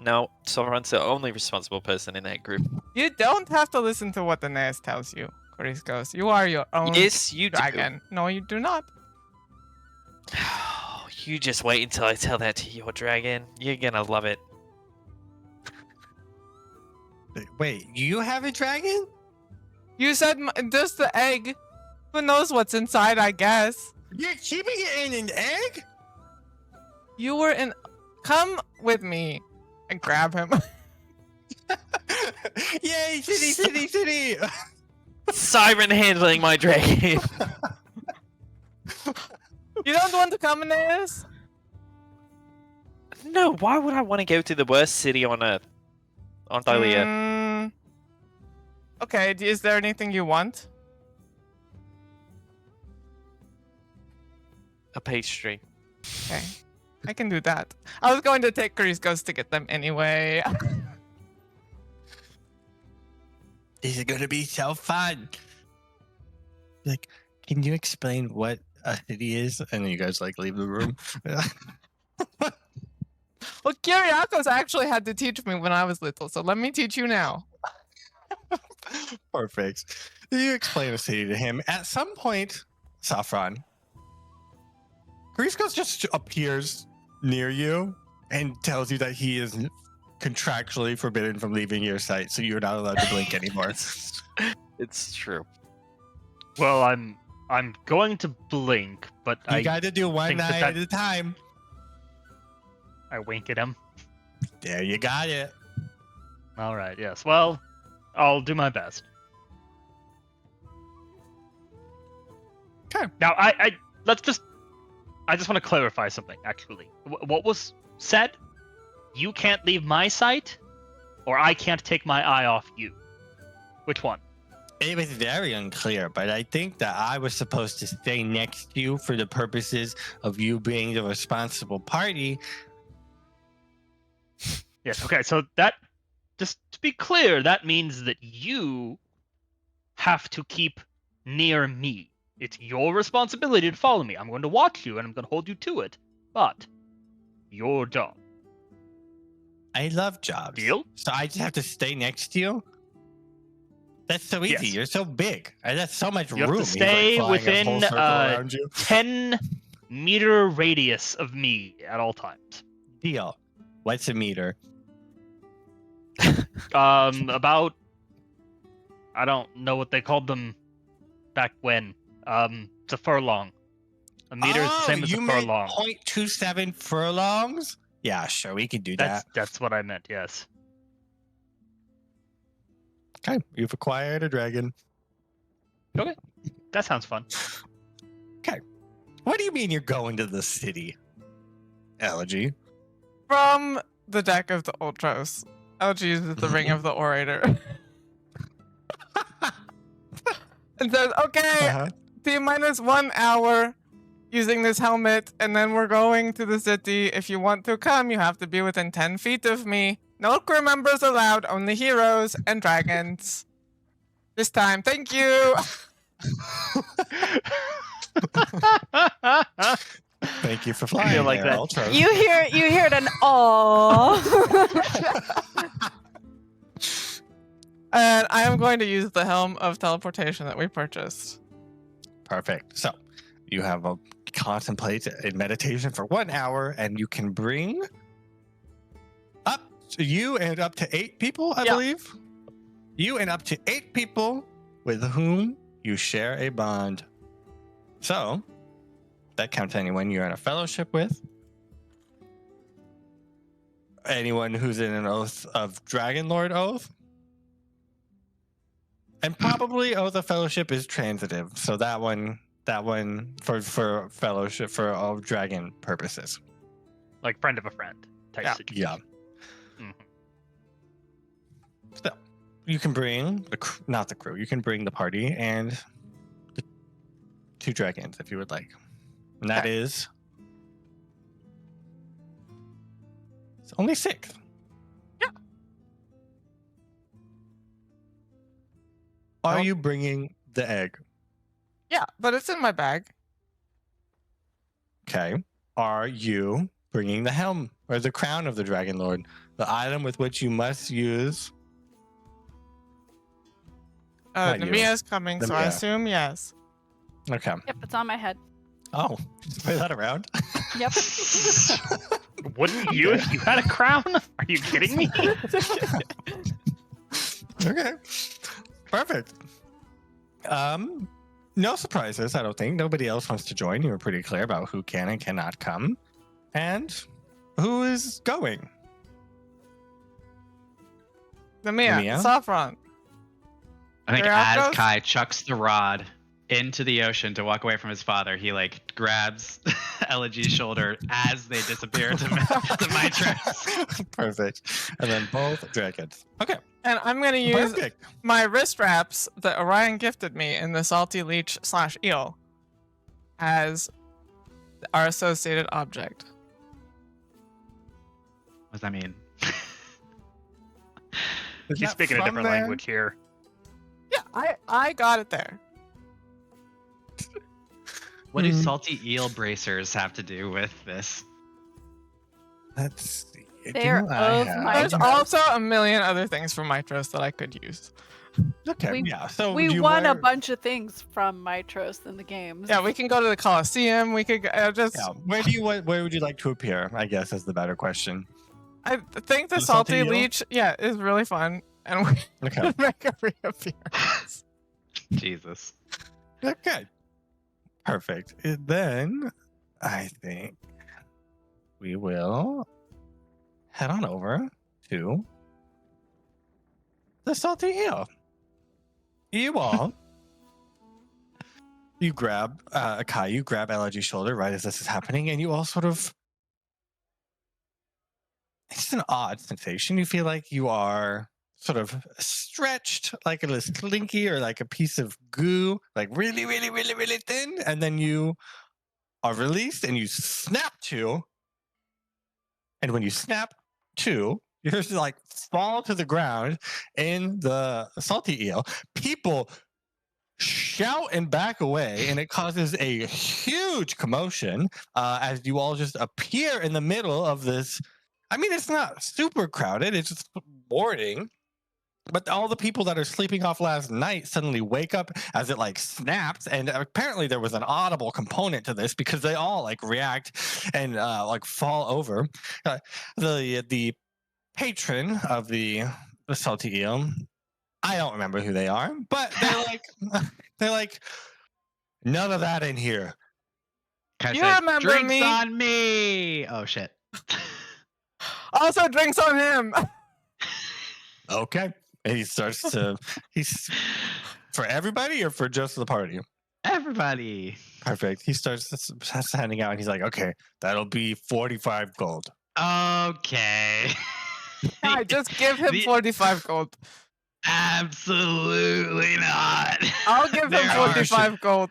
no, Sophron's the only responsible person in that group. you don't have to listen to what Aeneas tells you, Kyriakos. You are your own Yes, you do. dragon. No, you do not. You just wait until I tell that to your dragon. You're gonna love it. Wait, you have a dragon? You said just the egg. Who knows what's inside, I guess. You're keeping it in an egg? You were in... Come with me. And grab him. Yay, city! Siren handling my dragon. You don't want to come, Aeneas? No, why would I want to go to the worst city on Earth? On Thylea. Okay, is there anything you want? A pastry. Okay. I can do that. I was going to take Kyriakos to get them anyway. This is gonna be so fun. Like, can you explain what a city is? And then you guys like leave the room. Well, Kyriakos actually had to teach me when I was little, so let me teach you now. Perfect. You explain a city to him. At some point, Sophron, Kyriakos just appears near you and tells you that he is contractually forbidden from leaving your sight, so you're not allowed to blink anymore. It's true. Well, I'm going to blink, but You I got to do one think eye that- at a time. wink at him. There, you got it. All right. Yes. Well, I'll do my best. 'Kay. Now, I just want to clarify something. Actually, what was said? You can't leave my sight, or I can't take my eye off you. Which one? It was very unclear, but I think that I was supposed to stay next to you for the purposes of you being the responsible party. Yes. Okay. So that, just to be clear, that means that you have to keep near me. It's your responsibility to follow me. I'm going to watch you, and I'm going to hold you to it. But your job. I love jobs. Deal? So I just have to stay next to you? That's so easy. Yes. You're so big. That's so much You have room. to He's, like, stay flying a within, whole circle around you. 10-meter radius of me at all times. Deal. What's a meter? About, I don't know what they called them back when. It's a furlong. A meter is the same as a you meant furlong. 0.27 furlongs? Yeah, sure, we can do that. That's what I meant. Yes. Okay, you've acquired a dragon. That sounds fun. What do you mean you're going to the city? Elegy. From the deck of the Ultros. Elegy uses the Ring of the Orator. And says, okay, Uh-huh. T-minus 1 hour using this helmet, and then we're going to the city. If you want to come, you have to be within 10 feet of me. No crew members allowed, only heroes and dragons. This time, thank you! Thank you for flying. like there, that. Ultros. You heard an aww. And I am going to use the Helm of Teleportation that we purchased. Perfect. So you have a contemplate in meditation for 1 hour, and you can bring up to you and up to 8 people, I Yeah. believe. You and up to 8 people with whom you share a bond. So that counts anyone you're in a fellowship with, anyone who's in an oath of Dragonlord oath, And probably the fellowship is transitive, so that one for fellowship for all dragon purposes. Like friend of a friend type Yeah. situation. Yeah. Mhm. So you can bring not the crew. You can bring the party and the 2 dragons if you would like, and that is it's only 6. Yeah. Are Oh. you bringing the egg? Yeah, but it's in my bag. Okay. Are you bringing the helm or the crown of the Dragonlord, the item with which you must use? Not you. Nemea's coming, so I Nemea. assume yes. Okay. Yep, it's on my head. Oh, just play that around. Yep. Wouldn't you if you had a crown? Are you kidding me? Okay. Perfect. No surprises, I don't think. Nobody else wants to join. You were pretty clear about who can and cannot come. And who is going? Nemea, Nemea? Sophron. I think Kyriakos? as Kai chucks the rod into the ocean to walk away from his father, he like grabs Elegy's shoulder as they disappear to Mytros. Perfect. And then both dragons. Okay. And I'm going to use Perfect. my wrist wraps that Orion gifted me in the Salty Leech / eel as our associated object. What does that mean? Is He's that speaking a from different there? language here. Yeah, I got it there. What do Hmm. salty eel bracers have to do with this? Let's see. They're Do I of have- my- There's also a million other things from Mytros that I could use. Okay, We- yeah. So We do you won a wear- bunch of things from Mytros in the games. Yeah, we can go to the Coliseum. We could just. Yeah. Where would you like to appear? I guess is the better question. I think the The Salty Salty Eel? Leech, yeah, is really fun, and we Okay. can make a reappearance. Jesus. Okay. Perfect. And then I think we will head on over to the Salty Eel. You all, you grab Kai, you grab Elegy's shoulder right as this is happening, and you all sort of. It's an odd sensation. You feel like you are sort of stretched like a slinky or like a piece of goo, like really, really, really, really thin. And then you are released and you snap to. And when you snap to, you just like fall to the ground in the salty eel. People shout and back away, and it causes a huge commotion as you all just appear in the middle of this. I mean, it's not super crowded, it's just morning. But all the people that are sleeping off last night suddenly wake up as it like snaps, and apparently there was an audible component to this because they all like react and like fall over. The patron of the salty eel, I don't remember who they are, but they're like none of that in here. Kai You says, remember "Drinks me?" on me." Oh shit. Also, drinks on him. Okay. And he starts to he's for everybody or for just the party? Everybody. Perfect. He starts handing out and he's like, okay, that'll be 45 gold. Okay. I just give him The- 45 gold. Absolutely not. I'll give him There are- 45 gold.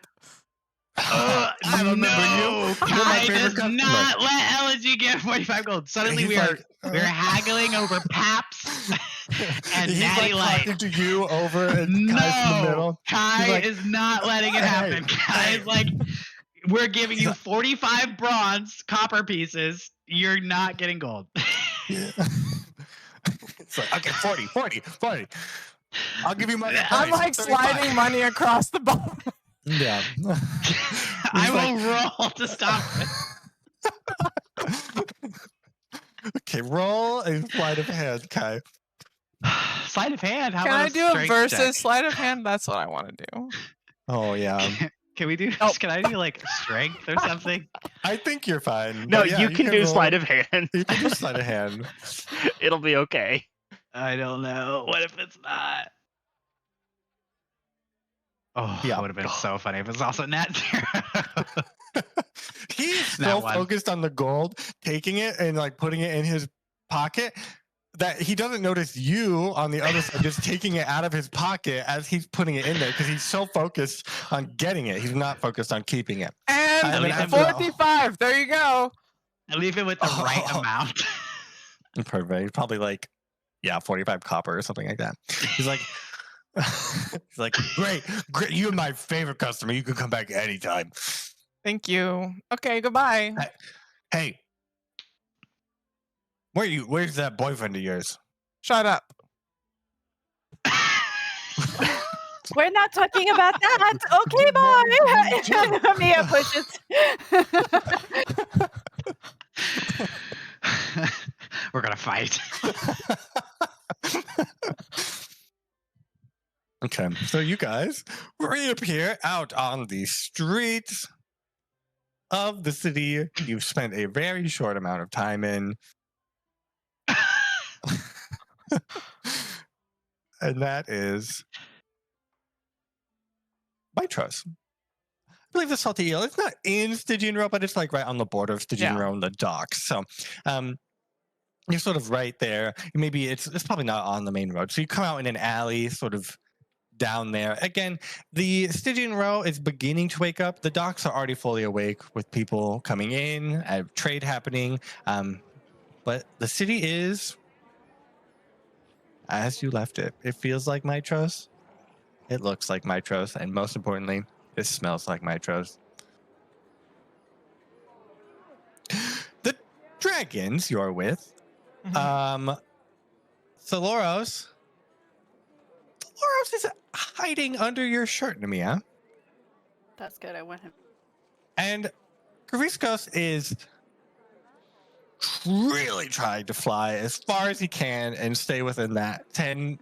I remember no, you. You're my Kai favorite does customer. not let Elegy get 45 gold. Suddenly He's we're like, haggling over paps and he's Natty like Light. talking to you over and Kai's in the No, middle. Kai He's like, is not letting it happen. "Hey, Kai hey." is like, we're giving you 45 bronze copper pieces. You're not getting gold. Yeah. It's like, okay, 40. I'll give you money. I'm like sliding money across the bar. Yeah. I He's will roll to stop it. Okay, roll a sleight of hand, Kai. Sleight of hand. How Can about I do a strength versus check? sleight of hand? That's what I want to do. Oh yeah. Can we do? Oh. Can I do like strength or something? I think you're fine. No, but yeah, you can do roll- sleight of hand. You can do sleight of hand. It'll be okay. I don't know. What if it's not? Oh, Yeah. that would have been so funny if it was also Nat 0. He's That so one. focused on the gold, taking it and like putting it in his pocket that he doesn't notice you on the other side just taking it out of his pocket as he's putting it in there because he's so focused on getting it. He's not focused on keeping it. And then after that- 45. There you go. I leave it with the right Oh. amount. Perfect. Probably like, 45 copper or something like that. He's like, he's like, great. You're my favorite customer. You can come back anytime. Thank you. Okay, goodbye. Hey, where's that boyfriend of yours? Shut up. We're not talking about that. Okay, bye. Nemea pushes. We're gonna fight. Okay, so you guys reappear out on the streets of the city you've spent a very short amount of time in. And that is Mytros. I believe the Salty Eel, it's not in Stygian Row, but it's like right on the border of Stygian Yeah. Row and the docks. So you're sort of right there. Maybe it's probably not on the main road. So you come out in an alley sort of down there. Again, the Stygian Row is beginning to wake up. The docks are already fully awake with people coming in, trade happening. But the city is as you left it. It feels like Mytros. It looks like Mytros. And most importantly, it smells like Mytros. The dragons you're with, Soloros is hiding under your shirt, Nemea. That's good. I want him. And Kyriakos is really trying to fly as far as he can and stay within that 10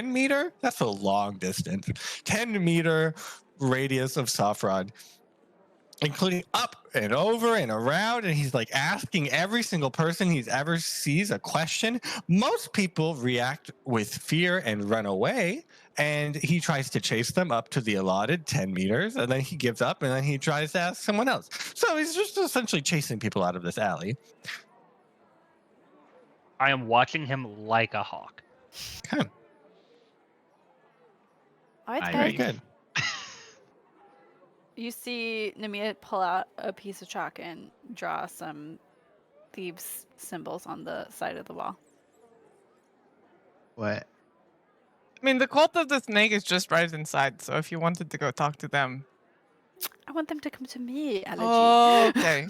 meter? That's a long distance. 10-meter radius of Sophron, including up and over and around. And he's like asking every single person he's ever sees a question. Most people react with fear and run away. And he tries to chase them up to the allotted 10 meters. And then he gives up and then he tries to ask someone else. So he's just essentially chasing people out of this alley. I am watching him like a hawk. Okay. All right, I Very guys. good. You see Nemea pull out a piece of chalk and draw some thieves' symbols on the side of the wall. What? I mean, the cult of the snake is just right inside, so if you wanted to go talk to them. I want them to come to me, Elegy. Oh, okay.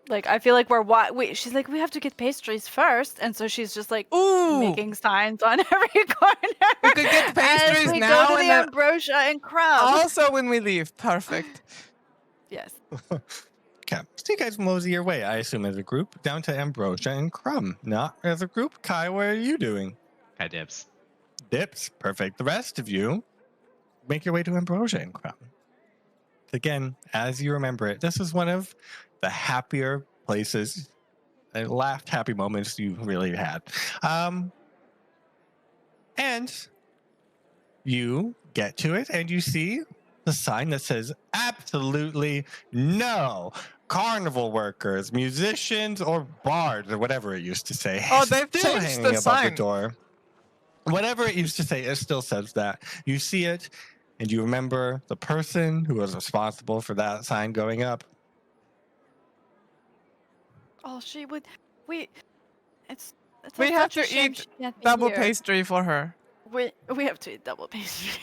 Like, I feel like wait, she's like, we have to get pastries first. And so she's just like Ooh, making signs on every corner. we could get as pastries we now go to and the then ambrosia and crumb. also when we leave. Perfect. Yes. Okay. So you guys mosey your way, I assume, as a group, down to Ambrosia and Crumb. Not as a group. Kai, what are you doing? Kai dips. Dips. Perfect. The rest of you make your way to Ambrosia and Crumb. Again, as you remember it, this is one of the happier places and laughed happy moments you really had. And you get to it and you see the sign that says absolutely no carnival workers, musicians, or bards, or whatever it used to say. Oh, It's they've still changed hanging the above sign. the door. Whatever it used to say, it still says that. You see it, and you remember the person who was responsible for that sign going up. Oh, she would. It's We such have a to shame eat she can't be Double here. pastry for her. We have to eat double pastry.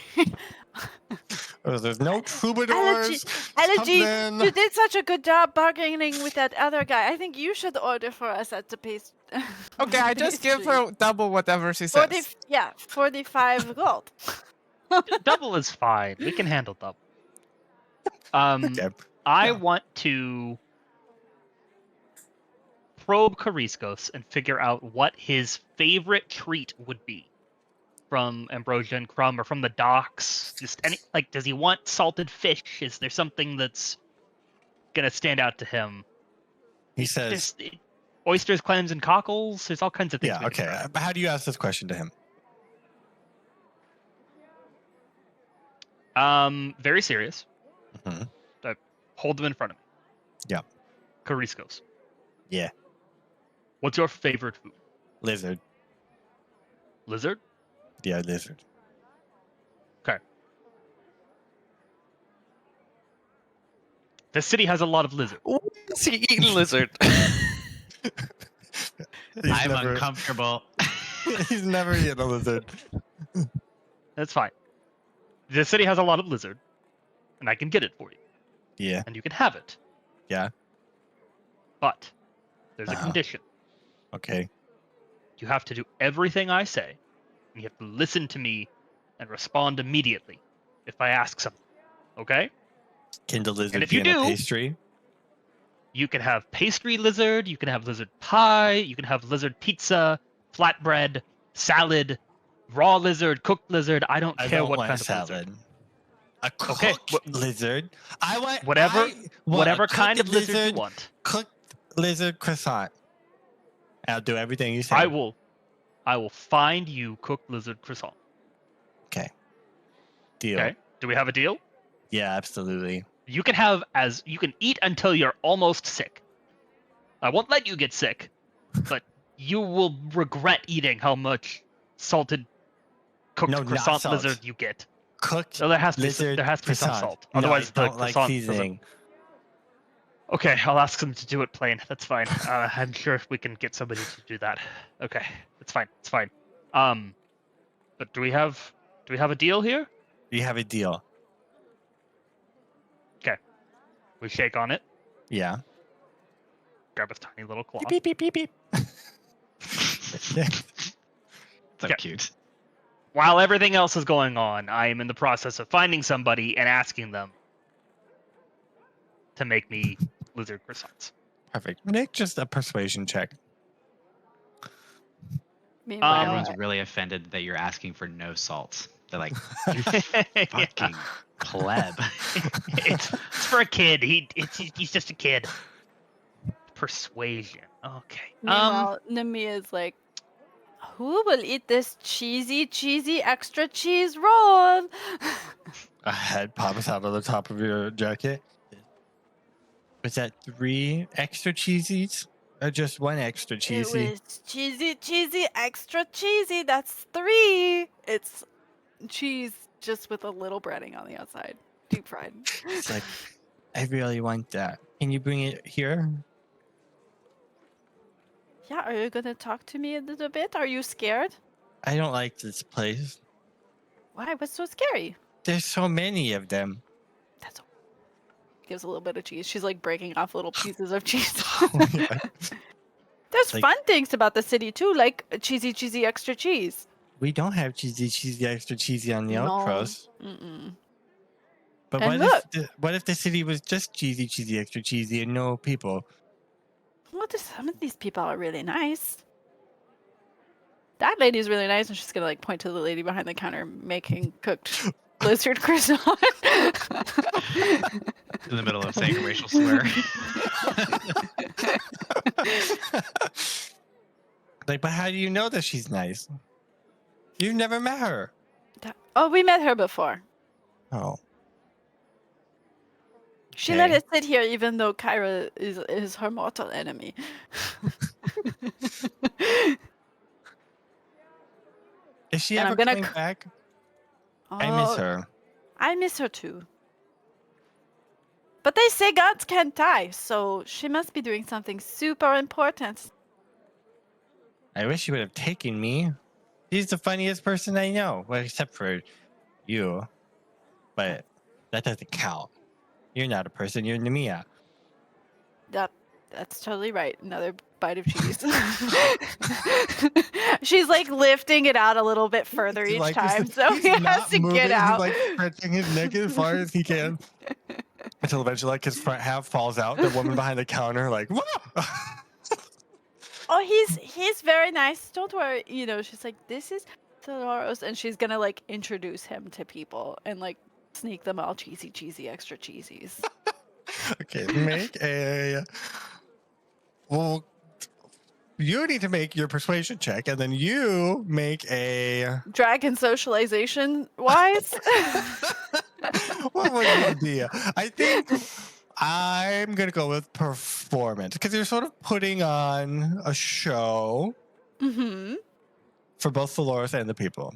There's no troubadours. Elegy, something. you did such a good job bargaining with that other guy. I think you should order for us at the paste. Okay, I just give her double whatever she says. 45 gold. Double is fine. We can handle double. Okay. I Yeah. want to probe Kyriakos and figure out what his favorite treat would be from Ambrosia and Crumb or from the docks. Just any does he want salted fish? Is there something that's gonna stand out to him? He says, Oysters, clams, and cockles. There's all kinds of things. yeah, we can okay. try. But how do you ask this question to him? Very serious. Mhm. Hold them in front of me. Yep. Kyriakos. Yeah. What's your favorite food? Lizard. Lizard? Yeah, lizard. Okay. The city has a lot of lizards. Is he eating lizard? I'm uncomfortable. He's never eaten a lizard. That's fine. The city has a lot of lizard, and I can get it for you, Yeah. and you can have it. Yeah. But there's a Uh-huh. condition. Okay. You have to do everything I say, and you have to listen to me and respond immediately if I ask something. Okay? Can the lizard if be you in a do- pastry? You can have pastry lizard, you can have lizard pie, you can have lizard pizza, flatbread, salad, raw lizard, cooked lizard. I don't I care don't what want kind a of salad. lizard. A Okay, cooked lizard. I want Whatever- I want Whatever a kind of cooked lizard you want. Cooked lizard croissant. I'll do everything you say. I will find you cooked lizard croissant. Okay. Deal. Okay? Do we have a deal? Yeah, absolutely. You can eat until you're almost sick. I won't let you get sick, but you will regret eating how much salted cooked No, not croissant salt. lizard you get. Cooked So there has to be lizard some croissant. salt. Otherwise, no, I the don't like croissant doesn't. seasoning. Okay, I'll ask them to do it plain. That's fine. I'm sure we can get somebody to do that. Okay, it's fine. It's fine. But do we have a deal here? You have a deal. We shake on it. Yeah. Grab a tiny little claw. Beep beep beep beep. Yeah. So Okay. cute. While everything else is going on, I am in the process of finding somebody and asking them to make me lizard croissants. Perfect. Make just a persuasion check. Meanwhile, Everyone's really offended that you're asking for no salt. They're like, you Yeah. fucking pleb. it's for a kid. He's just a kid. Persuasion. Okay. meanwhile, Nemea is like, who will eat this cheesy extra cheese roll? A head pops out of the top of your jacket. Was that 3 extra cheesies? Or just 1 extra cheesy? It was cheesy, extra cheesy. That's 3. It's cheese just with a little breading on the outside. Deep fried. It's like, I really want that. Can you bring it here? Yeah, are you gonna talk to me a little bit? Are you scared? I don't like this place. Why? What's so scary? There's so many of them. That's gives a little bit of cheese. She's like breaking off little pieces of cheese. Yeah. There's Like- fun things about the city too, like cheesy extra cheese. We don't have cheesy, extra cheesy on the No. Mytros. Mm-mm. But And what if the city was just cheesy, extra cheesy, and no people? Well, some of these people are really nice. That lady's really nice, and she's gonna like point to the lady behind the counter making cooked lizard croissant. In the middle of saying a racial slur. Like, but how do you know that she's nice? You've never met her. Oh, we met her before. Oh. She let Okay. us sit here even though Kyra is her mortal enemy. Is she And ever I'm gonna coming back? I miss Oh, her. I miss her too. But they say gods can't die, so she must be doing something super important. I wish she would have taken me. She's the funniest person I know. Well, except for you. But that doesn't count. You're not a person, you're Nemea. That's totally right. Another bite of cheese. She's like lifting it out a little bit further He's each like- time, so he's he has not to moving, get out. He's like stretching his neck as far as he can. Until eventually like his front half falls out. The woman behind the counter like, whoa! Oh, he's very nice. Don't worry. You know, she's like, this is Dolores, and she's gonna like introduce him to people and like sneak them all cheesy, extra cheesies. Okay, make a. Well, you need to make your persuasion check, and then you make a. Dragon socialization wise. what would it be? I think I'm gonna go with performance because you're sort of putting on a show Mm-hmm. for both Dolores and the people.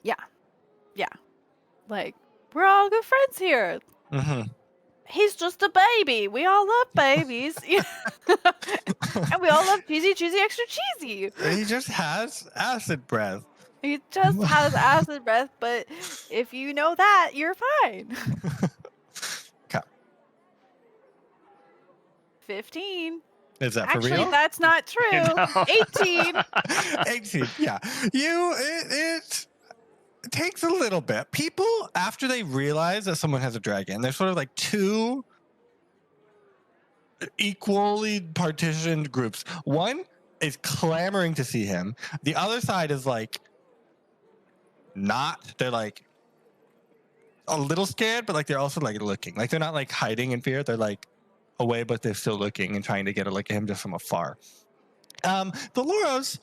Yeah. Like, we're all good friends here. Mm-hmm. He's just a baby. We all love babies. And we all love cheesy, cheesy, extra cheesy. He just has acid breath. He just has acid breath, but if you know that, you're fine. Okay. 15. Is that for Actually, real? that's not true. know. 18. 18. Yeah. It takes a little bit. People, after they realize that someone has a dragon, they're sort of like two equally partitioned groups. One is clamoring to see him. The other side is like not. They're like a little scared, but like they're also like looking. Like they're not like hiding in fear. They're like away, but they're still looking and trying to get a look at him just from afar. Dolores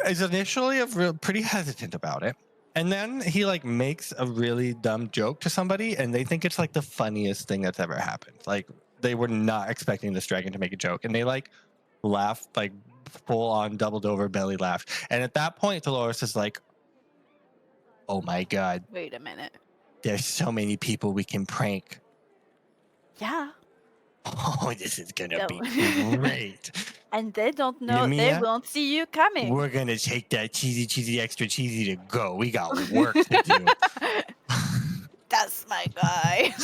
is initially pretty hesitant about it, and then he like makes a really dumb joke to somebody, and they think it's like the funniest thing that's ever happened. Like they were not expecting this dragon to make a joke, and they like laugh, like full on doubled over belly laugh. And at that point, Dolores is like, "Oh my god, Wait a minute. there's so many people we can prank. Yeah. Oh, this is gonna be No. great. And they don't know. They Nemea, won't see you coming. We're gonna take that cheesy, extra cheesy to go. We got work to do." That's my guy.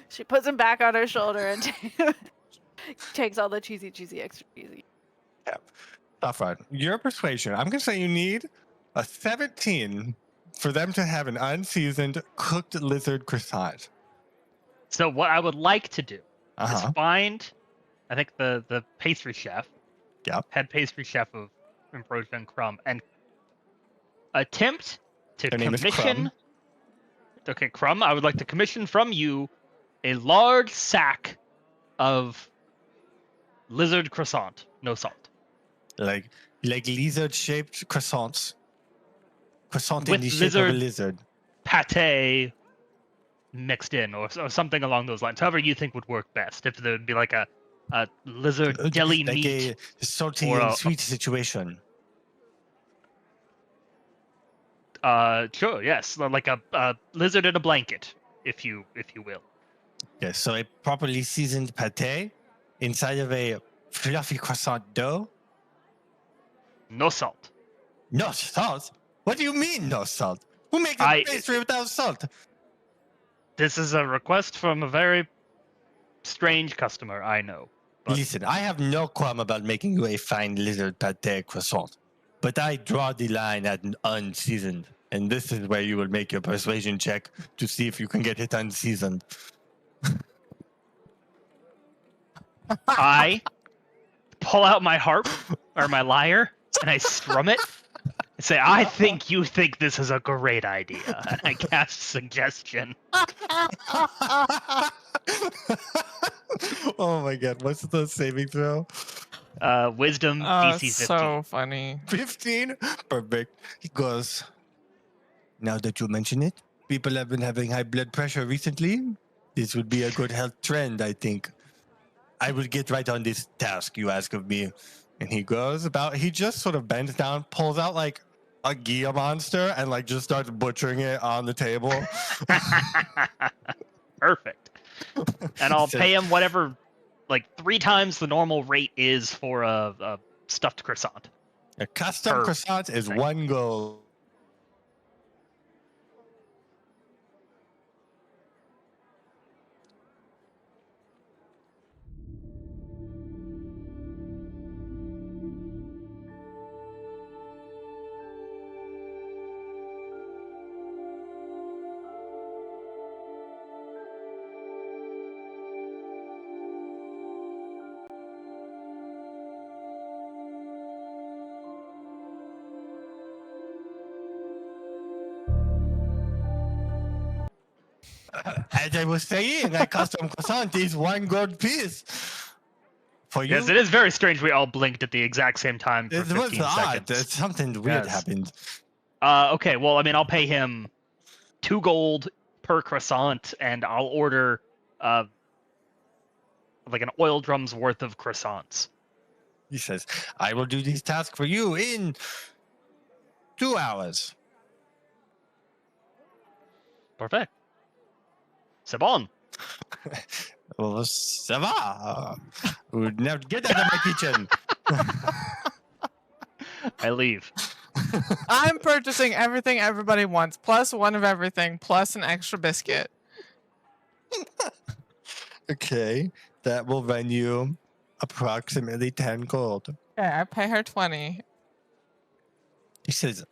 She puts him back on her shoulder and takes all the cheesy, extra cheesy. Sophron, your persuasion. I'm gonna say you need a 17 for them to have an unseasoned cooked lizard croissant. So what I would like to do is Uh-huh. find, I think the pastry chef, Yep. head pastry chef of Ambrosia and Crumb, and attempt to Their name is commission. Crumb. Okay, Crumb, I would like to commission from you a large sack of lizard croissant, no salt, Like lizard-shaped croissants. Croissant in With the shape of a lizard- lizard. pate mixed in, or something along those lines. However you think would work best. If there would be like a lizard deli Like meat. a salty or and a- sweet situation. Sure, yes, like a lizard in a blanket, if you will. Yes, so a properly seasoned pate inside of a fluffy croissant dough. No salt. No salt? What do you mean no salt? Who makes a pastry without salt? This is a request from a very strange customer, I know. But Listen, I have no qualm about making you a fine lizard pate croissant, but I draw the line at an unseasoned, and this is where you will make your persuasion check to see if you can get it unseasoned. I pull out my harp or my lyre and I strum it and say, I think you think this is a great idea. And I cast suggestion. Oh my god, what's the saving throw? Wisdom Oh, DC 15. it's so funny. 15? Perfect. He goes, now that you mention it, people have been having high blood pressure recently. This would be a good health trend, I think. I will get right on this task you ask of me. And he goes about, he just sort of bends down, pulls out like a Gia monster and like just starts butchering it on the table. Perfect. And I'll So- pay him whatever, like 3 times the normal rate is for a stuffed croissant. A custom Per- croissant is thing. 1 gold. As I was saying, a custom croissant is 1 gold piece. For you, Yes, it is very strange we all blinked at the exact same time for it 15 was odd. seconds. Something weird Yes. happened. Okay, well, I mean, I'll pay him 2 gold per croissant, and I'll order like an oil drum's worth of croissants. He says, I will do this task for you in 2 hours. Perfect. C'est bon. Well, ça va. Would never get out of my kitchen. I leave. I'm purchasing everything everybody wants, plus one of everything, plus an extra biscuit. Okay, that will run you approximately 10 gold. Okay, I pay her 20. He says,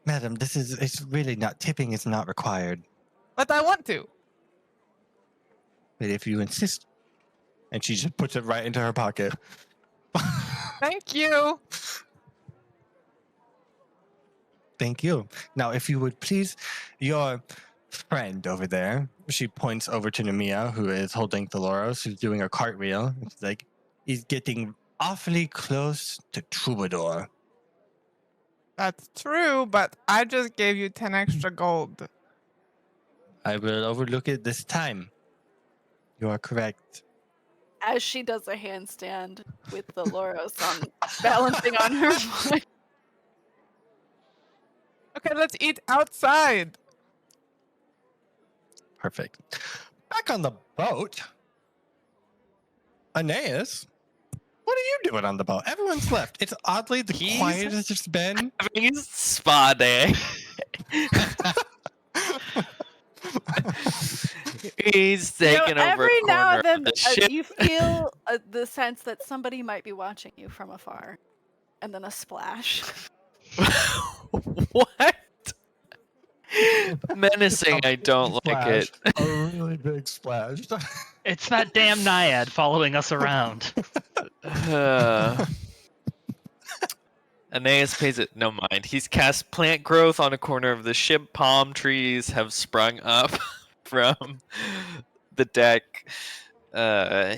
Madam, it's really not, tipping is not required. But I want to. But if you insist. And she just puts it right into her pocket. Thank you. Thank you. Now, if you would please, your friend over there, she points over to Nemea, who is holding Thyloros, who's doing a cartwheel. It's like, he's getting awfully close to Troubadour. That's true, but I just gave you 10 extra gold. I will overlook it this time. You are correct. As she does a handstand with the Loros on balancing on her foot. Okay, let's eat outside. Perfect. Back on the boat. Aeneas, what are you doing on the boat? Everyone's left. It's oddly the He's- quietest it's been. Having his spa day. He's taking over every a now corner and then of the ship. you feel the sense that somebody might be watching you from afar. And then a splash. What? Menacing. I don't like it. A really big splash. It's that damn naiad following us around. Aeneas pays it no mind. He's cast plant growth on a corner of the ship. Palm trees have sprung up from the deck.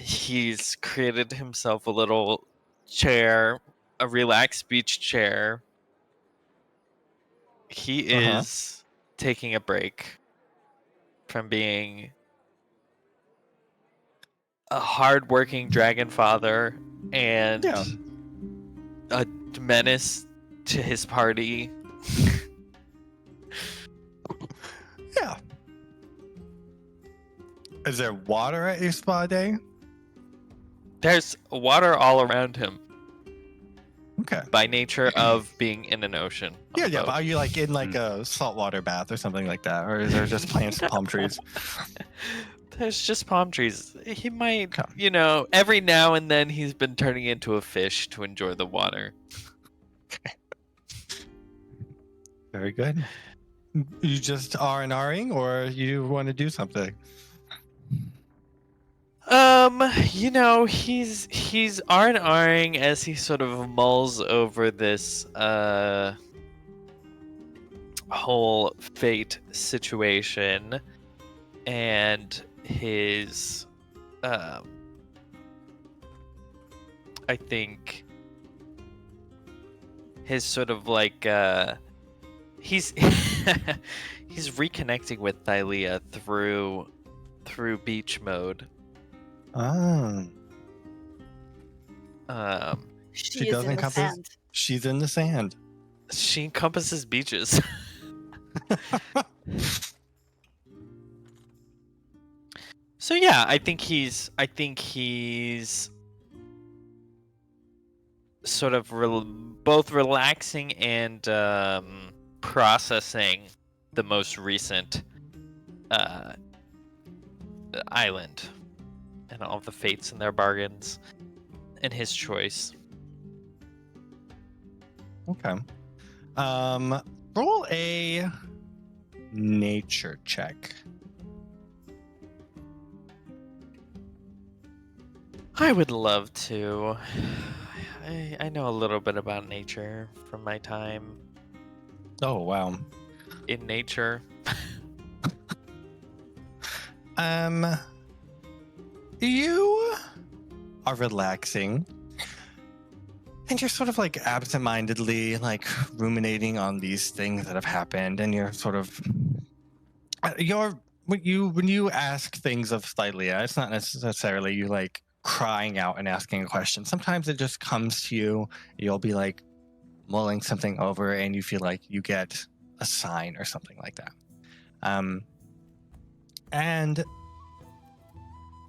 He's created himself a little chair, a relaxed beach chair. He is taking a break from being a hardworking dragon father and Yeah. a menace to his party. Yeah. Is there water at your spa day? There's water all around him Okay. by nature of being in an ocean. on Yeah, a yeah. boat. But are you like in like a saltwater bath or something like that? Or is there just plants and palm trees? There's just palm trees. He might, Okay. every now and then he's been turning into a fish to enjoy the water. Very good. You just R&Ring or you want to do something? He's R&Ring as he sort of mulls over this whole fate situation and his I think his sort of like he's he's reconnecting with Thylea through beach mode. Ah. She is does in the encompass- sand. She's in the sand. She encompasses beaches. So yeah, I think he's sort of both relaxing and processing the most recent island and all the fates and their bargains and his choice. Okay. Roll a nature check. I would love to. I know a little bit about nature from my time Oh, wow. in nature. You are relaxing. And you're sort of like absentmindedly like ruminating on these things that have happened, and you're sort of when you ask things of Thylea, it's not necessarily you like crying out and asking a question. Sometimes it just comes to you. You'll be like mulling something over, and you feel like you get a sign or something like that. And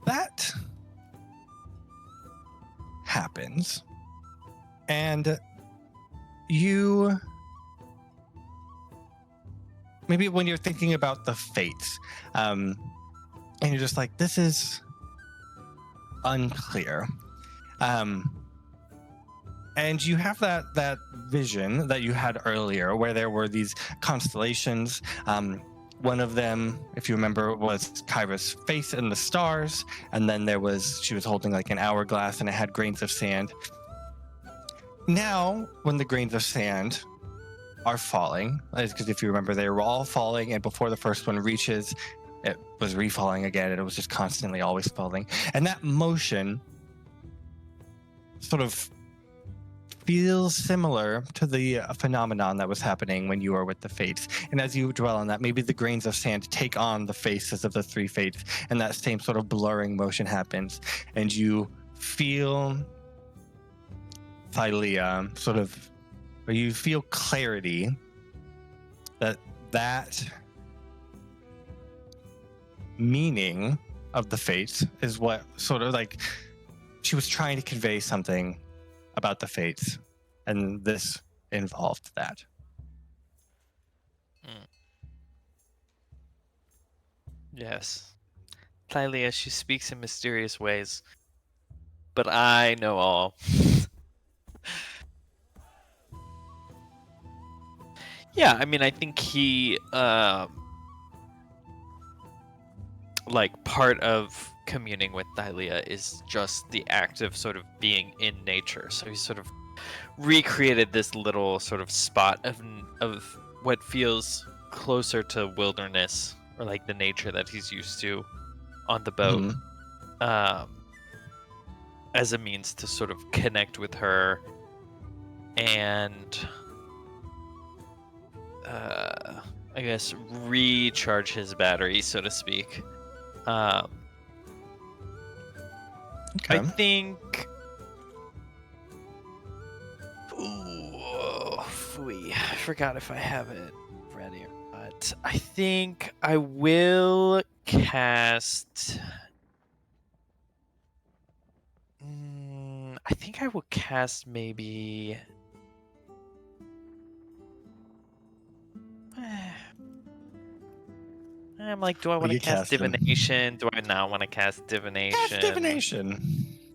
that happens, and you maybe when you're thinking about the fates, and you're just like, this is unclear, and you have that vision that you had earlier where there were these constellations. One of them, if you remember, was Kyra's face in the stars, and then she was holding like an hourglass and it had grains of sand. Now, when the grains of sand are falling, because if you remember, they were all falling, and before the first one reaches, it was refalling again, and it was just constantly always falling. And that motion sort of feels similar to the phenomenon that was happening when you were with the fates. And as you dwell on that, maybe the grains of sand take on the faces of the three fates, and that same sort of blurring motion happens, and you feel Thylea sort of, or you feel clarity that meaning of the fates is what sort of like she was trying to convey something about the fates, and this involved that. Yes. Thylea, she speaks in mysterious ways, but I know all. Yeah, I mean, I think he, like, part of communing with Thylea is just the act of sort of being in nature. So he sort of recreated this little sort of spot of what feels closer to wilderness, or like the nature that he's used to on the boat, as a means to sort of connect with her and I guess recharge his battery, so to speak. Okay. I think. Ooh, I forgot if I have it ready or not. I think I will cast. I think I will cast maybe. I'm like, do I want to cast divination? Do I not want to cast divination? Cast divination.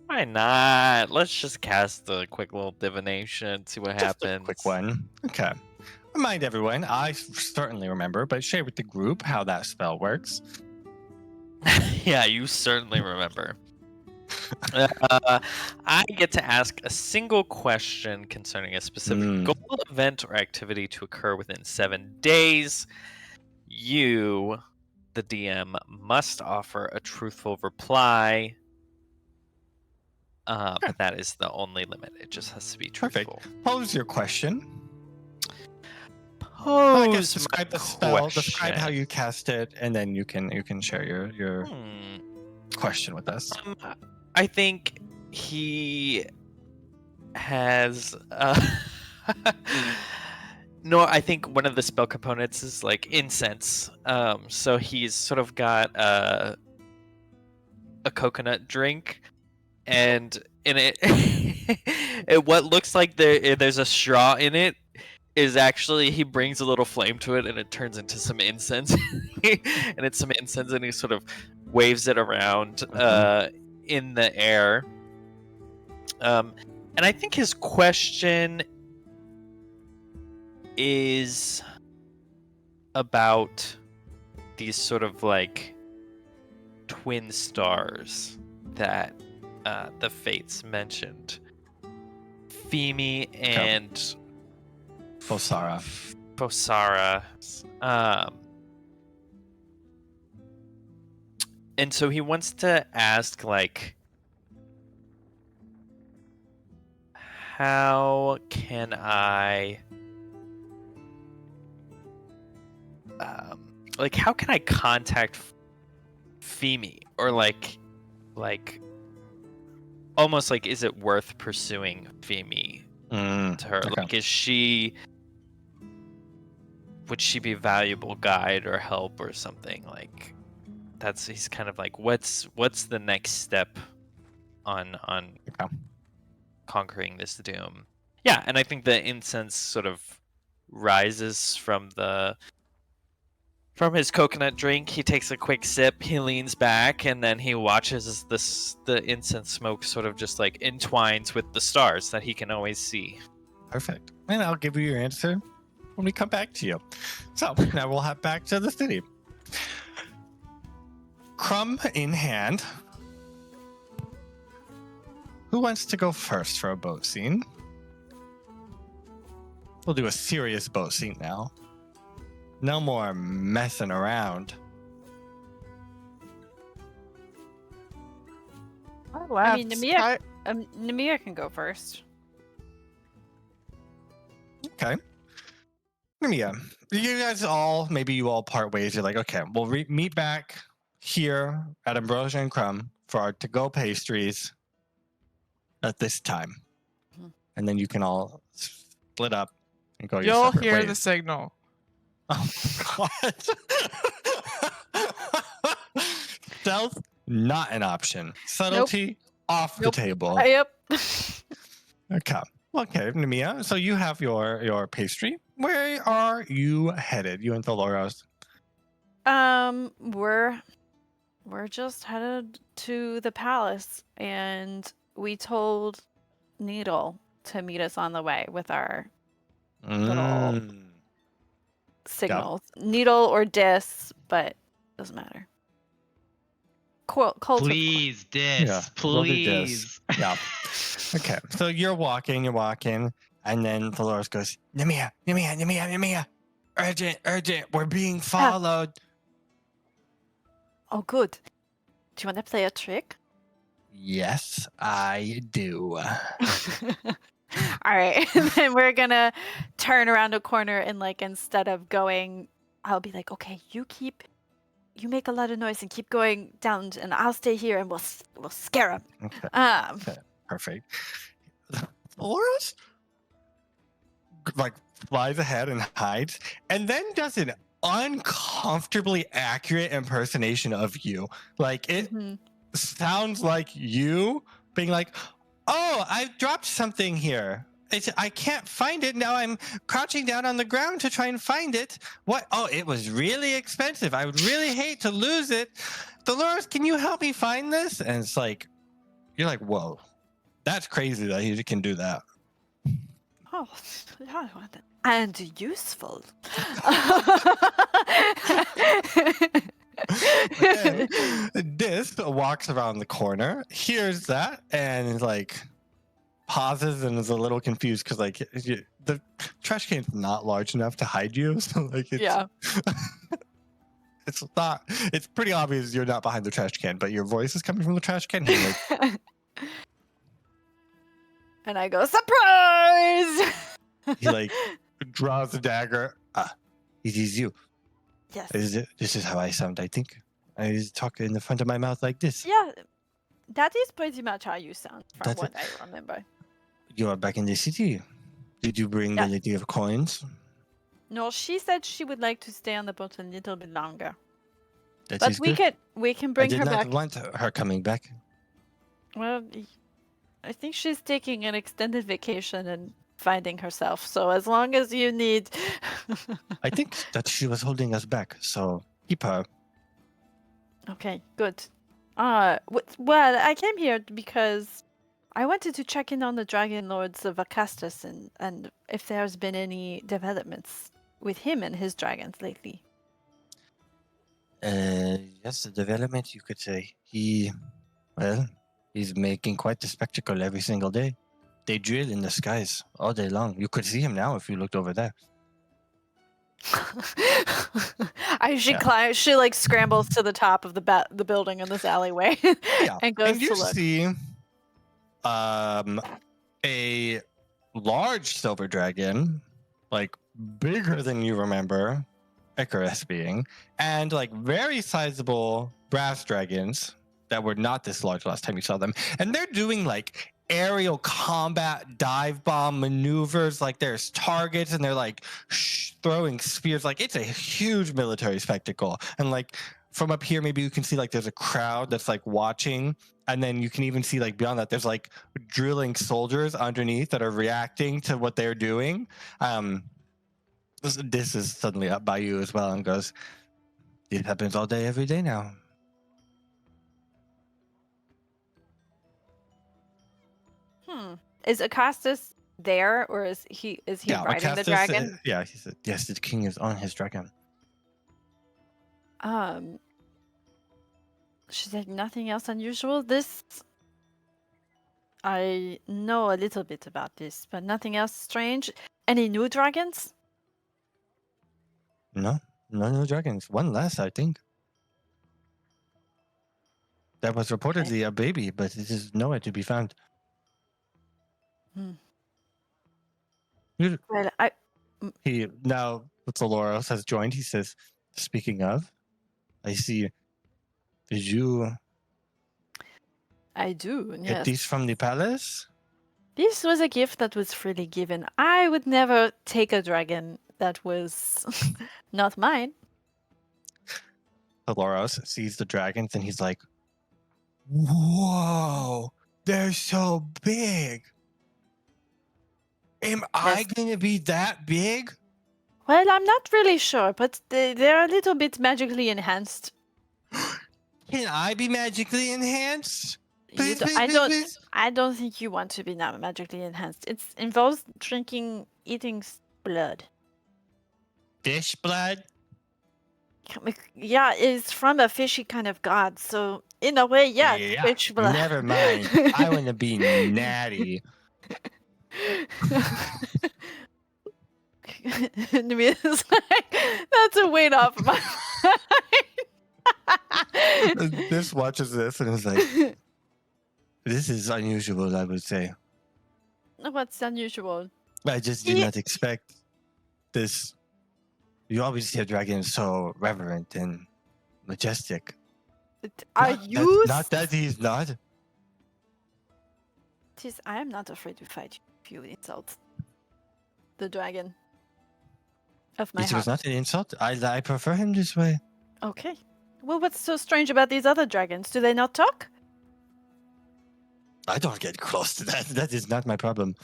Why not? Let's just cast a quick little divination, see what happens. A quick one. Okay. Remind everyone, I certainly remember, but share with the group how that spell works. Yeah, you certainly remember. I get to ask a single question concerning a specific goal, event, or activity to occur within 7 days. You, the DM, must offer a truthful reply. But that is the only limit. It just has to be truthful. Perfect. Pose your question. Pose I guess describe the spell, question. describe how you cast it, and then you can share your question with us. I think he has. No, I think one of the spell components is like incense. So he's sort of got a coconut drink, and in it, what looks like there's a straw in it is actually he brings a little flame to it, and it turns into some incense, and it's some incense, and he sort of waves it around in the air. And I think his question is about these sort of like twin stars that the Fates mentioned, Femi and Fosara. And so he wants to ask, like, how can I like how can I contact Femi, or like almost like, is it worth pursuing Femi to her? Okay. Like, would she be a valuable guide or help or something? Like, he's kind of like, what's the next step on Okay. conquering this doom? Yeah, and I think the incense sort of rises from his coconut drink. He takes a quick sip, he leans back, and then he watches as the incense smoke sort of just like entwines with the stars that he can always see. Perfect. And I'll give you your answer when we come back to you. So now we'll head back to the city. Crumb in hand. Who wants to go first for a boat scene? We'll do a serious boat scene now. No more messing around. I mean, Nemea can go first. Okay. Nemea, you guys maybe you all part ways. You're like, okay, we'll meet back here at Ambrosia and Crumb for our to-go pastries at this time. Mhm. And then you can all split up and go your You'll separate hear ways. the signal. Oh, God. Stealth, not an option. Subtlety, off the Nope. table. Yep. Okay. Okay, Nemea. So you have your pastry. Where are you headed? You and Tholoros. We're just headed to the palace, and we told Needle to meet us on the way with our little signals. Needle or dis, but doesn't matter. Cult Please, Dis. Yeah, we'll do Please. Dis. Yeah. Okay. So you're walking, and then Tholoros goes, Nemea. Urgent. We're being followed. Oh, good. Do you want to play a trick? Yes, I do. All right. And then we're going to turn around a corner and instead of going, I'll be like, okay, you make a lot of noise and keep going down and I'll stay here and we'll scare him. Okay. Okay. Perfect. Tholoros flies ahead and hides, and then does an uncomfortably accurate impersonation of you. It sounds like you being like, "Oh, I dropped something here. I can't find it now. I'm crouching down on the ground to try and find it. What? Oh, it was really expensive. I would really hate to lose it. Dolores, can you help me find this?" And it's like, you're like, "Whoa, that's crazy that he can do that." Oh, and useful. Dis walks around the corner, hears that, and pauses and is a little confused because the trash can's not large enough to hide you. So it's, Yeah. it's pretty obvious you're not behind the trash can, but your voice is coming from the trash can. And And I go, surprise! he draws a dagger. It is you. Yes. This is how I sound, I think. I talk in the front of my mouth like this. Yeah, that is pretty much how you sound from That's what I remember. You are back in the city. Did you bring Yeah. the lady of coins? No, she said she would like to stay on the boat a little bit longer. That But is we good. can I bring did her not back. want her coming back. Well, I think she's taking an extended vacation and finding herself. So as long as you need I think that she was holding us back, so keep her. Okay, good. Well, I came here because I wanted to check in on the Dragonlords of Acastus and if there's been any developments with him and his dragons lately. Yes, the development, you could say. He's making quite the spectacle every single day. They drill in the skies all day long. You could see him now if you looked over there. She scrambles to the top of the building in this alleyway and goes And you to look. see a large silver dragon, bigger than you remember, Icarus being, and like very sizable brass dragons that were not this large last time you saw them. And they're doing like aerial combat dive bomb maneuvers. Like there's targets and they're like throwing spears. Like it's a huge military spectacle. And like from up here, maybe you can see like there's a crowd that's like watching. And then you can even see like beyond that, there's like drilling soldiers underneath that are reacting to what they're doing. This is suddenly up by you as well and goes, it happens all day, every day now. Is Acastus there, or is he riding the Acastus, dragon? yeah, he said, yes, the king is on his dragon. She said nothing else unusual. I know a little bit about this, but nothing else strange. Any new dragons? No new dragons. One less, I think. That was reportedly a baby, but it is nowhere to be found. Well, He now Thylea has joined. He says, speaking of, I see. Did you I do. get Yes. these from the palace? This was a gift that was freely given. I would never take a dragon that was not mine. Thylea sees the dragons and he's like, whoa, they're so big. Am I going to be that big? Well, I'm not really sure, but they're a little bit magically enhanced. Can I be magically enhanced? Please, please, I please, don't. please. I don't think you want to be magically enhanced. It involves eating blood. Fish blood? Yeah, it's from a fishy kind of god. So in a way, yeah, it's fish blood. Never mind. I want to be natty. Nemea's like, that's a weight off of my mind. This watches this and is like, this is unusual, I would say. What's unusual? I just did not expect this. You always hear dragons so reverent and majestic. Not that he's not. I am not afraid to fight if you insult the dragon of my It heart. was not an insult. I prefer him this way. Okay. Well, what's so strange about these other dragons? Do they not talk? I don't get close to that. That is not my problem.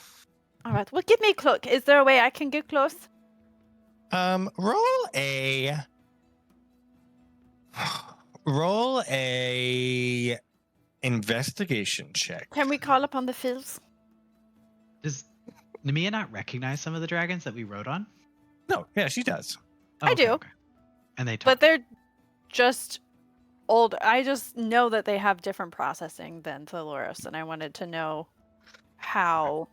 All right. Well, give me a cloak. Is there a way I can get close? Roll a investigation check. Can we call upon the Phils? Does Nemea not recognize some of the dragons that we rode on? No, yeah, she does. Oh, I do. Okay. And they talk. But they're just old. I just know that they have different processing than Thylea, and I wanted to know how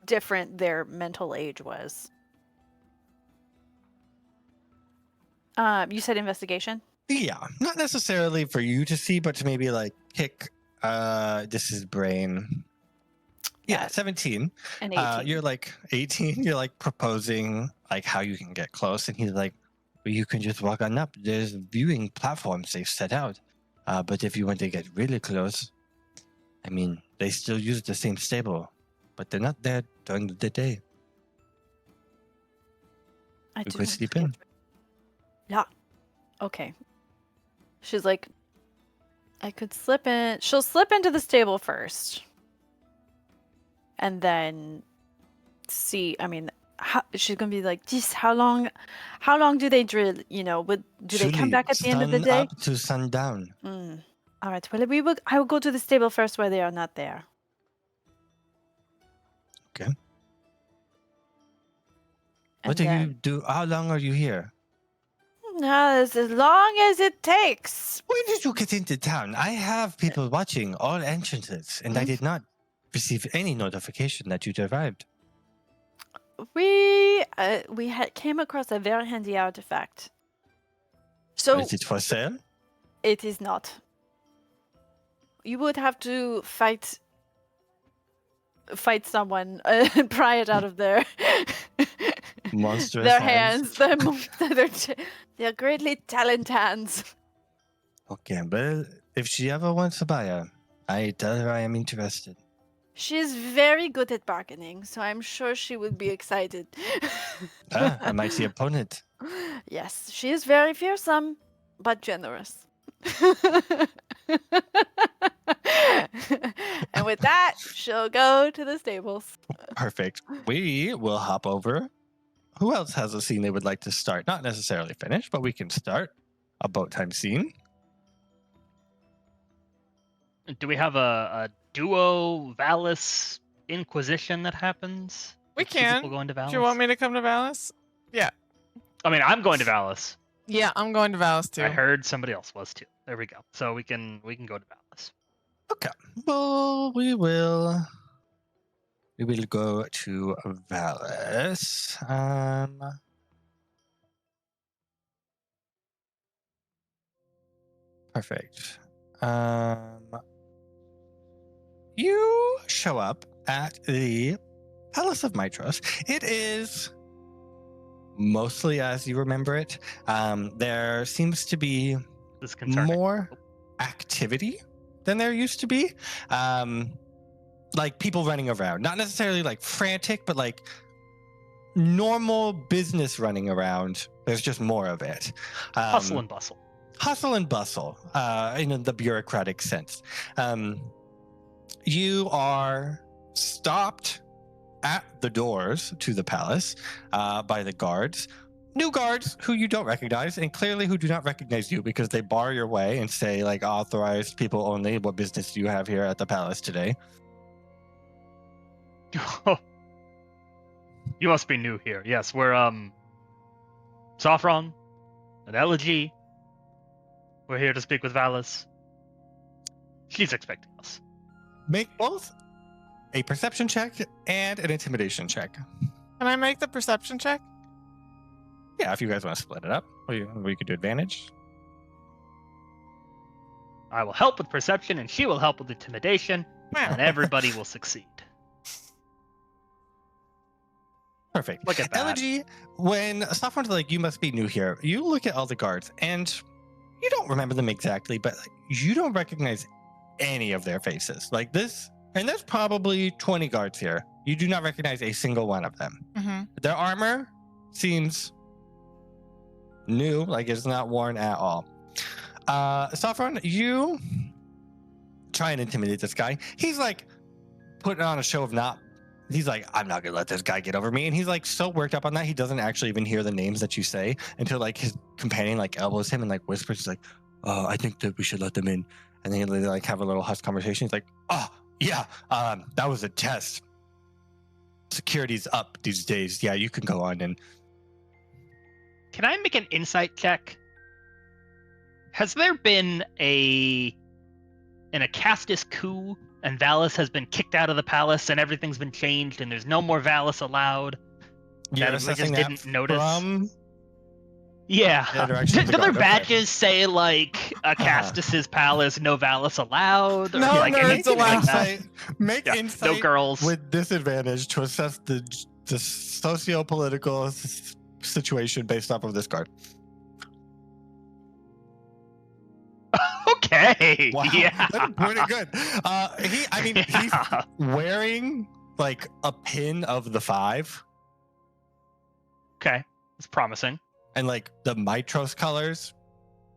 different their mental age was. You said investigation? Yeah, not necessarily for you to see, but to maybe like pick this is brain. Yeah, 17. And 18. You're like 18. You're like proposing like how you can get close, and he's like, well, you can just walk on up. There's viewing platforms they've set out. But if you want to get really close, I mean, they still use the same stable, but they're not there during the day. I We do could sleep in. Yeah. Okay. She's like, I could slip in. She'll slip into the stable first. And then see, I mean, she's going to be like, geez, how long do they drill? You know, do they come back at the end of the day? Up to sundown. All right. Well, I will go to the stable first where they are not there. Okay. What do you do? How long are you here? As long as it takes. When did you get into town? I have people watching all entrances, and I did not receive any notification that you'd arrived. We came across a very handy artifact. So Is it for sale? it is not. You would have to fight someone and pry it out of there. Monstrous Their hands. they're greatly talented hands. Okay, but if she ever wants to buy her, I tell her I am interested. She's very good at bargaining, so I'm sure she would be excited. I might see opponent. Yes, she is very fearsome, but generous. And with that, she'll go to the stables. Perfect. We will hop over. Who else has a scene they would like to start? Not necessarily finish, but we can start a boat time scene. Do we have a duo Valis Inquisition that happens? We With two people can. going to Valis? Do you want me to come to Valis? I mean, I'm going to Valis. Yeah, I'm going to Valis too. I heard somebody else was too. There we go. So we can go to Valis. Okay. Well, we will go to Valis. Perfect. You show up at the Palace of Mytros. It is mostly as you remember it. There seems to be This is concerning. more activity than there used to be. Like people running around, not necessarily like frantic, but like normal business running around. There's just more of it. Hustle and bustle. Hustle and bustle, in the bureaucratic sense. You are stopped at the doors to the palace by the guards. New guards who you don't recognize, and clearly who do not recognize you because they bar your way and say, like, authorized people only. What business do you have here at the palace today? You must be new here. Yes, we're Sophron and Elegy. We're here to speak with Valis. She's expecting us. Make both a perception check and an intimidation check. Can I make the perception check? Yeah, if you guys want to split it up, we could do advantage. I will help with perception, and she will help with intimidation, and everybody will succeed. Perfect. Look at that. Elegy, when Sophron's like, you must be new here, you look at all the guards, and you don't remember them exactly, but you don't recognize any of their faces. Like this, and there's probably 20 guards here. You do not recognize a single one of them. Mm-hmm. Their armor seems new, like it's not worn at all. Sophron, you try and intimidate this guy. He's like putting on a show of not. He's like, I'm not gonna let this guy get over me, and he's like so worked up on that he doesn't actually even hear the names that you say until like his companion like elbows him and like whispers, he's like, I think that we should let them in, and then they like have a little hush conversation. He's like, oh yeah, that was a test. Security's up these days. Yeah, you can go on. And Can I make an insight check? Has there been an Acastus coup and Valis has been kicked out of the palace and everything's been changed and there's no more Valis allowed? you're we assessing just that didn't notice? from Yeah. the direction of Do the their guard, okay. badges say like Acastus's palace, no Valis allowed? Or, No, like, no, anything it's allowed. like that? Make Yeah, insight no girls. with disadvantage to assess the socio-political situation based off of this card. Okay. Wow, Yeah. that's pretty good. He's Yeah. wearing like a pin of the 5 Okay. It's promising. and like the Mytros colors.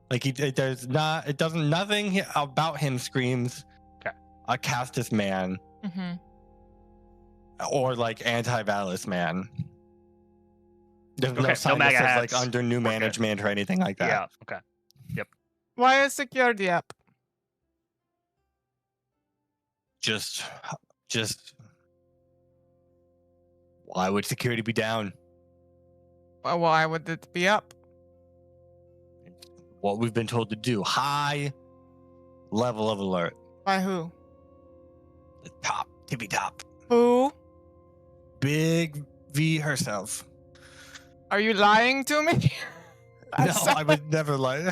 Like nothing about him screams Okay. a Castus man Mm-hmm. or like anti-Valis man. There's Okay, no no sign that MAGA says like hats. under new We're good. management or anything like that. Yeah. Okay. Why is security up? Just why would security be down? Well, why would it be up? What we've been told to do. High level of alert. By who? The top, tippy top. Who? Big V herself. Are you lying to me? No, I would never lie.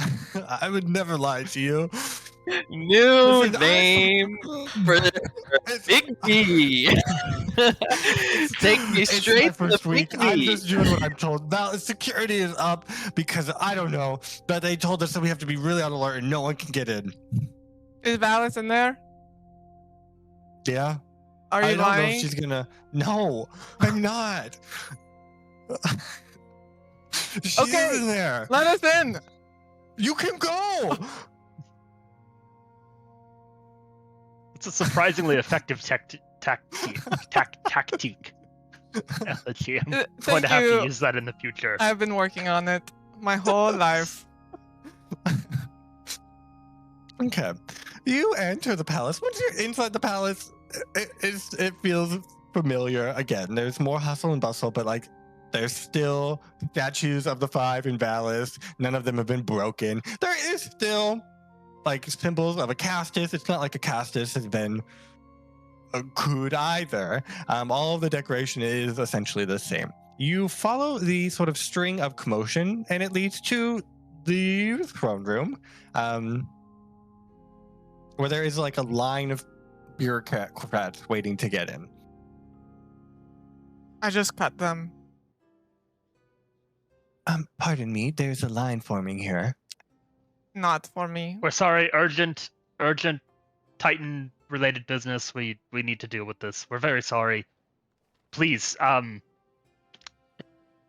I would never lie to you. New Listen, name for It's- Big B. Take me It's my straight to the first week. Big I'm B. just doing what I'm told. Now security is up because I don't know, but they told us that we have to be really on alert and no one can get in. Is Valis in there? Yeah. Are I you don't know if lying? she's gonna. No, I'm not. She's Okay. in there. Let us in. You can go. It's a surprisingly effective tactique. Elegy. I'm going Thank to have you. to use that in the future. I've been working on it my whole life. Okay. You enter the palace. Once you're inside the palace, it feels familiar again. There's more hustle and bustle, but like there's still statues of the five in Valis. None of them have been broken. There is still like symbols of a castus. It's not like a castus has been could either. All of the decoration is essentially the same. You follow the sort of string of commotion, and it leads to the throne room, where there is like a line of bureaucrats waiting to get in. I just cut them. Pardon me, there's a line forming here. Not for me. We're sorry, urgent Titan-related business. We need to deal with this. We're very sorry. Please,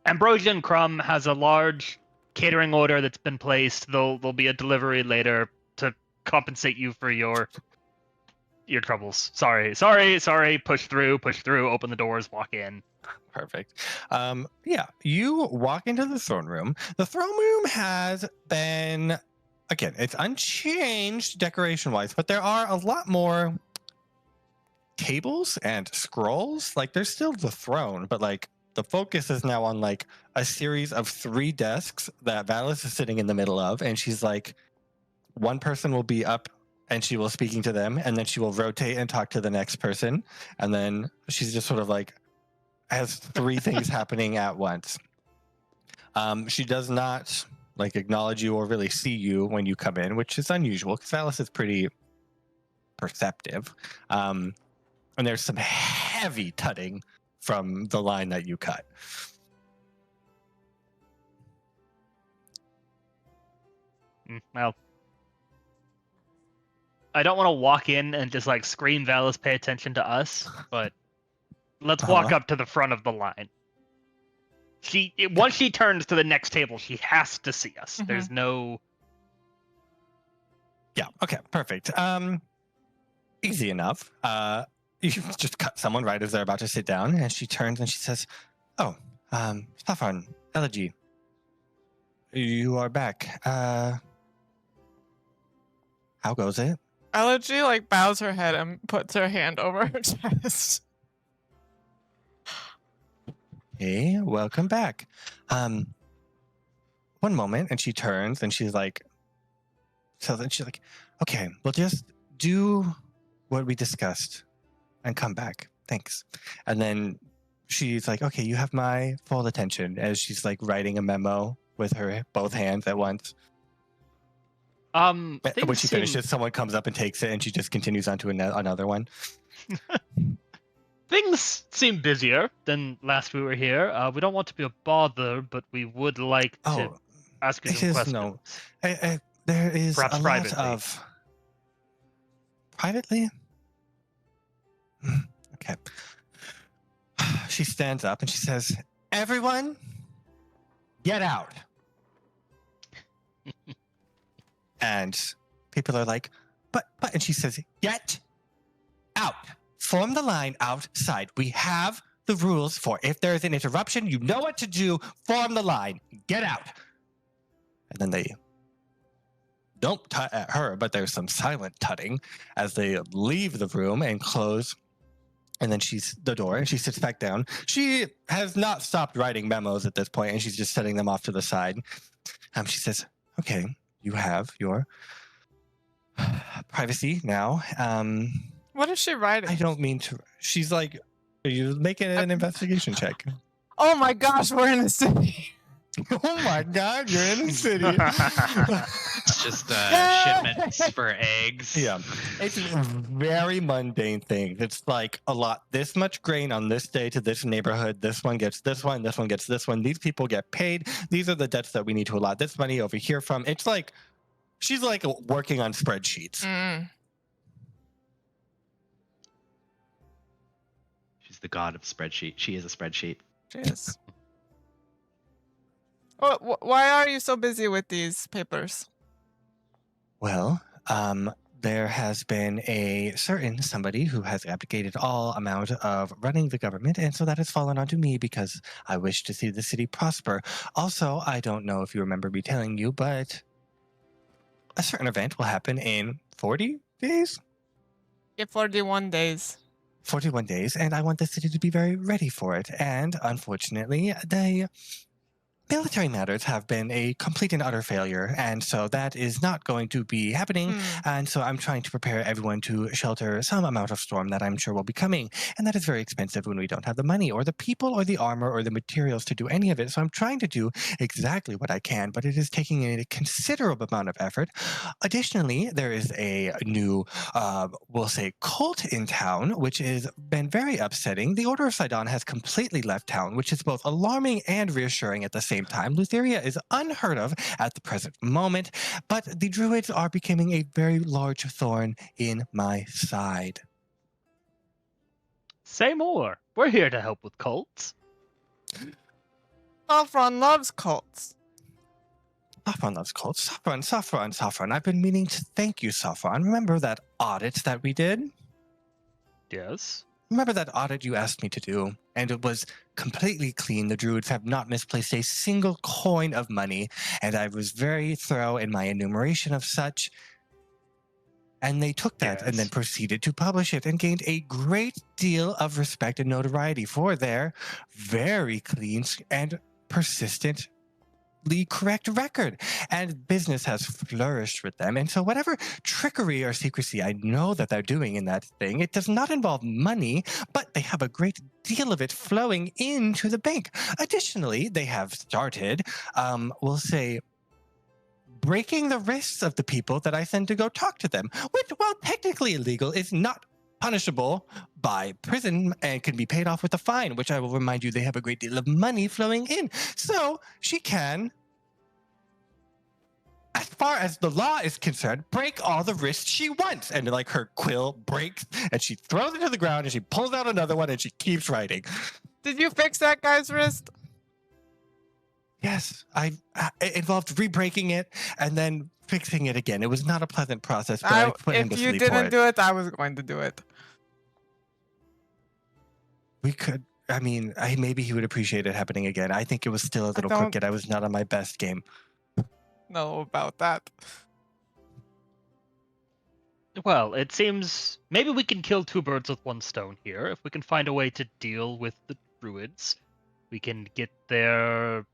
Ambrosian Crumb has a large catering order that's been placed. There'll be a delivery later to compensate you for your troubles. Sorry. Push through. Open the doors. Walk in. Perfect. Yeah, you walk into the throne room. The throne room has been, again, it's unchanged decoration-wise, but there are a lot more tables and scrolls. Like, there's still the throne, but like the focus is now on like a series of 3 desks that Valis is sitting in the middle of, and she's like, one person will be up and she will speaking to them, and then she will rotate and talk to the next person, and then she's just sort of like has 3 things happening at once. She does not like acknowledge you or really see you when you come in, which is unusual because Valis is pretty perceptive. And there's some heavy tutting from the line that you cut. Well, I don't want to walk in and just like scream, Valis, pay attention to us, but let's walk up to the front of the line. Once she turns to the next table, she has to see us. Mhm. There's no. Yeah. Okay. Perfect. Easy enough. You just cut someone right as they're about to sit down, and she turns and she says, "Oh, Sophron, Elegy, you are back. How goes it?" Elegy like bows her head and puts her hand over her chest. Hey, welcome back. One moment, and she turns and she's like, so then she's like, okay, we'll just do what we discussed and come back. Thanks. And then she's like, okay, you have my full attention, as she's like writing a memo with her both hands at once. When things she seem- finishes, someone comes up and takes it, and she just continues on to another one. Things seem busier than last we were here. We don't want to be a bother, but we would like to ask you it some is questions. there is Perhaps a privately. lot of privately. Okay. She stands up and she says, "Everyone, get out." And people are like, but, and she says, "Get out. Form the line outside. We have the rules for if there is an interruption, you know what to do. Form the line. Get out." And then they don't tut at her, but there's some silent tutting as they leave the room and close. And then she's the door and she sits back down. She has not stopped writing memos at this point, and she's just setting them off to the side. She says, "Okay, you have your privacy now. What is she writing? I don't mean to." She's like, "Are you making an investigation check?" Oh my gosh, we're in the city. Oh my God, you're in the city. It's just Yay! shipments for eggs. Yeah, it's a very mundane thing. It's like a lot. This much grain on this day to this neighborhood. This one gets this one. This one gets this one. These people get paid. These are the debts that we need to allot this money over here from. It's like she's like working on spreadsheets. She's the god of spreadsheet. She is a spreadsheet. Jeez. Why are you so busy with these papers? Well, there has been a certain somebody who has abdicated all amount of running the government, and so that has fallen onto me because I wish to see the city prosper. Also, I don't know if you remember me telling you, but a certain event will happen in 40 days? Yeah, 41 days. 41 days, and I want the city to be very ready for it. And unfortunately, the military matters have been a complete and utter failure, and so that is not going to be happening. And so I'm trying to prepare everyone to shelter some amount of storm that I'm sure will be coming, and that is very expensive when we don't have the money or the people or the armor or the materials to do any of it. So I'm trying to do exactly what I can, but it is taking a considerable amount of effort. Additionally, there is a new, we'll say, cult in town, which has been very upsetting. The Order of Sidon has completely left town, which is both alarming and reassuring at the same time. Lutheria is unheard of at the present moment, but the druids are becoming a very large thorn in my side. Say more. We're here to help with cults. Sophron loves cults. Sophron loves cults. Sophron. I've been meaning to thank you, Sophron. Remember that audit that we did? Yes. Remember that audit you asked me to do? And it was completely clean. The druids have not misplaced a single coin of money. And I was very thorough in my enumeration of such. And they took that and then proceeded to publish it and gained a great deal of respect and notoriety for their very clean and persistently correct record. And business has flourished with them. And so whatever trickery or secrecy I know that they're doing in that thing, it does not involve money, but they have a great deal of it flowing into the bank. Additionally, they have started, we'll say, breaking the wrists of the people that I send to go talk to them, which, while technically illegal, is not punishable by prison and can be paid off with a fine, which I will remind you they have a great deal of money flowing in. So she can, as far as the law is concerned, break all the wrists she wants. And like her quill breaks and she throws it to the ground and she pulls out another one and she keeps writing. Did you fix that guy's wrist? Yes, it involved re-breaking it and then fixing it again. It was not a pleasant process, but I put him to If you sleep for didn't it. do it, I was going to do it. We could, I mean, maybe he would appreciate it happening again. I think it was still a little don't- crooked. I was not on my best game. Know about that. Well, it seems maybe we can kill two birds with one stone here. If we can find a way to deal with the druids, we can get their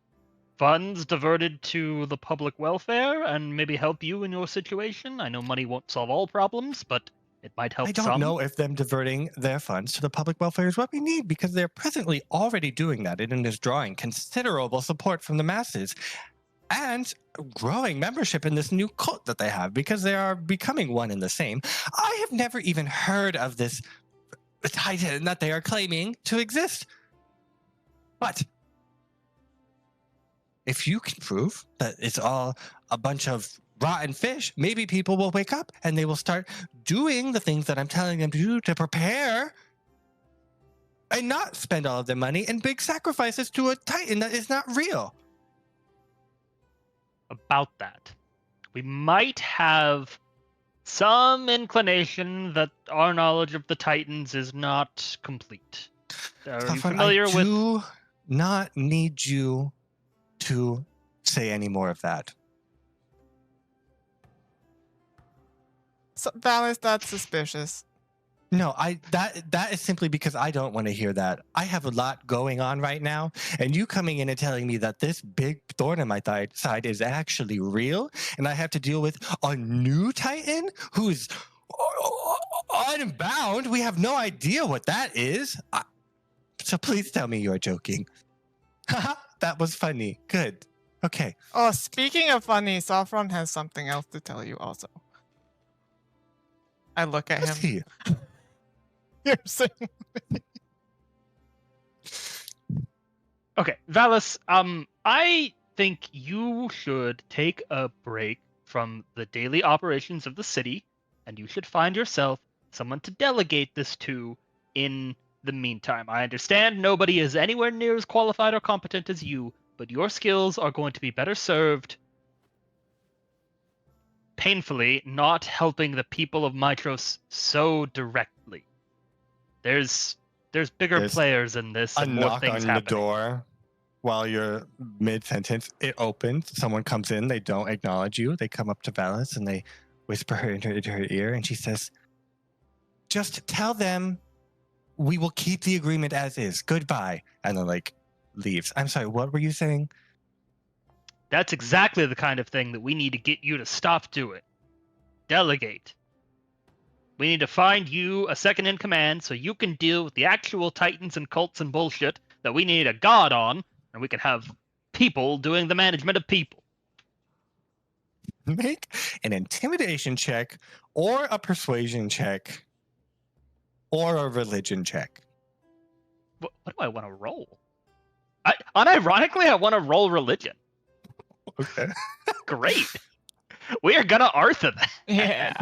funds diverted to the public welfare and maybe help you in your situation. I know money won't solve all problems, but it might help I don't some. know if them diverting their funds to the public welfare is what we need, because they're presently already doing that and is drawing considerable support from the masses and growing membership in this new cult that they have, because they are becoming one and the same. I have never even heard of this titan that they are claiming to exist. But if you can prove that it's all a bunch of rotten fish, maybe people will wake up and they will start doing the things that I'm telling them to do to prepare and not spend all of their money in big sacrifices to a titan that is not real. About that, we might have some inclination that our knowledge of the Titans is not complete. Are you Sophron, familiar I with? do not need you to say any more of that. So, Valis, that's suspicious. No, that is simply because I don't want to hear that. I have a lot going on right now, and you coming in and telling me that this big thorn in my side is actually real, and I have to deal with a new Titan who's unbound. We have no idea what that is. So please tell me you're joking. Haha, that was funny. Good. Okay. Oh, speaking of funny, Sophron has something else to tell you also. I look at Let's him. see. You're saying Okay, Valis, I think you should take a break from the daily operations of the city, and you should find yourself someone to delegate this to in the meantime. I understand nobody is anywhere near as qualified or competent as you, but your skills are going to be better served painfully not helping the people of Mytros so directly. There's bigger There's players in this A and more knock things on happening. the door while you're mid-sentence. It opens. Someone comes in. They don't acknowledge you. They come up to Valis and they whisper into her ear, and she says, "Just tell them we will keep the agreement as is. Goodbye." And then leaves. I'm sorry, what were you saying? That's exactly the kind of thing that we need to get you to stop doing. Delegate. We need to find you a second in command so you can deal with the actual titans and cults and bullshit that we need a god on, and we can have people doing the management of people. Make an intimidation check or a persuasion check or a religion check. What do I want to roll? Unironically, I want to roll religion. Okay. Great. We are gonna Arthur that. yeah.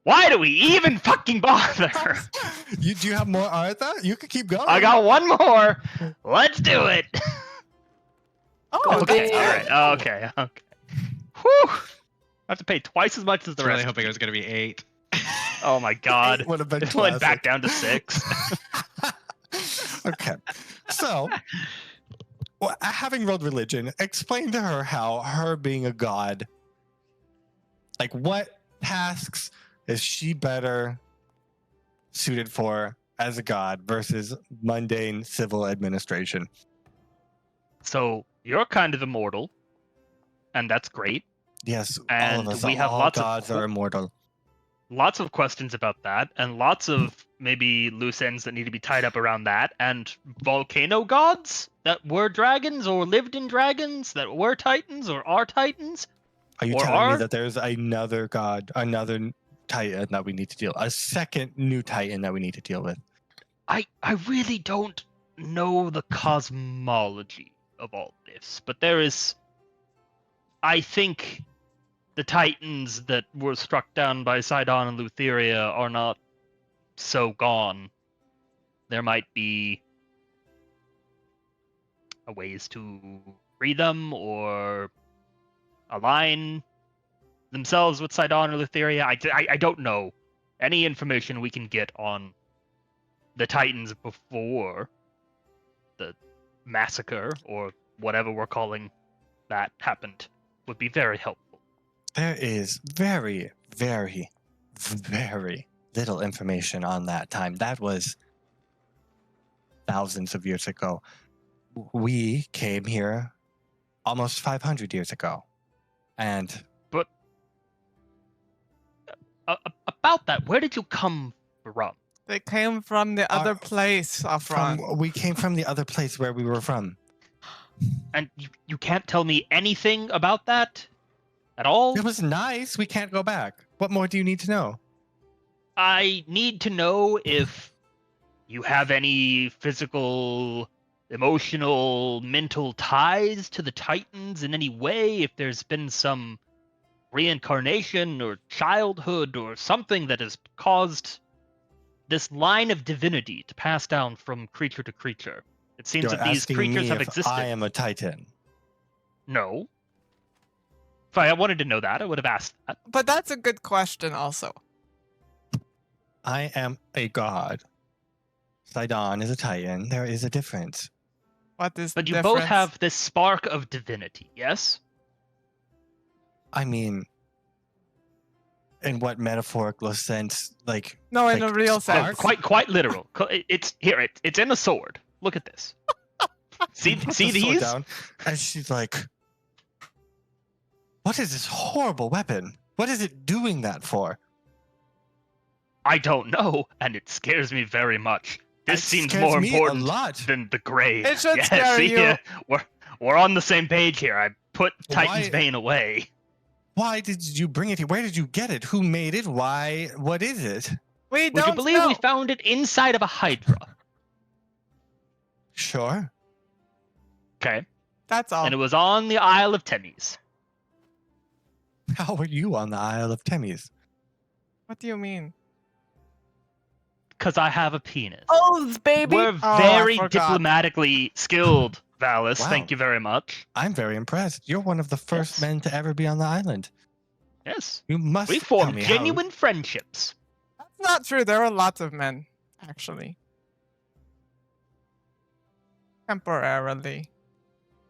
Why do we even fucking bother? Do you have more Artha? You could keep going. I got one more. Let's do it. Oh, Okay. that's All good. right. Okay. Okay. Whew. I have to pay twice as much as I the was really rest. hoping it was going to be 8. Oh my god. It would have been It went back classic. down to 6. Okay. So, having rolled religion, explain to her how her being a god, what tasks is she better suited for as a god versus mundane civil administration? So you're kind of immortal, and that's great. Yes, all And of us, we have all lots of gods are immortal. Lots of questions about that, and lots of maybe loose ends that need to be tied up around that, and volcano gods that were dragons or lived in dragons that were titans or are titans. Are you Or telling me are- that there's another god, another titan that we need to deal, a second new titan that we need to deal with? I really don't know the cosmology of all this, but there is, I think, the titans that were struck down by Sidon and Lutheria are not so gone. There might be ways to free them or align themselves with Sidon or Lutheria. I don't know any information we can get on the titans before the massacre or whatever we're calling that happened would be very helpful. There is very, very, very little information on that time. That was thousands of years ago. We came here almost 500 years ago. And But about that, where did you come from? They came from the other place, Sophron. we came from the other place where we were from. And you can't tell me anything about that at all? It was nice. We can't go back. What more do you need to know? I need to know if you have any physical, emotional, mental ties to the Titans in any way, if there's been some reincarnation or childhood or something that has caused this line of divinity to pass down from creature to creature. It seems You're that these asking creatures me have if existed. I am a titan. No. If I wanted to know that, I would have asked that. But that's a good question also. I am a god. Sidon is a titan. There is a difference. What is But the you both difference? have this spark of divinity, yes? I mean, in what metaphorical sense? No, in like a real No, sense. quite literal. It's here. It's in a sword. Look at this. See puts the sword these? down, and she's like, "What is this horrible weapon? What is it doing that for?" I don't know, and it scares me very much. This It seems scares more me a important lot. than the grave. It should Yeah, scare see, you. we're on the same page here. I put Titan's Why- Bane away. Why did you bring it here? Where did you get it? Who made it? Why? What is it? We Would you don't believe know. we found it inside of a Hydra? Sure. Okay. That's all. And it was on the Isle of Themis. How are you on the Isle of Themis? What do you mean? Because I have a penis. Oaths, baby. We're Oh, I very forgot. diplomatically skilled, Valis. Wow. Thank you very much. I'm very impressed. You're one of the first Yes. men to ever be on the island. Yes. You must We tell formed me genuine friendships. That's not true. There are lots of men, actually. Temporarily.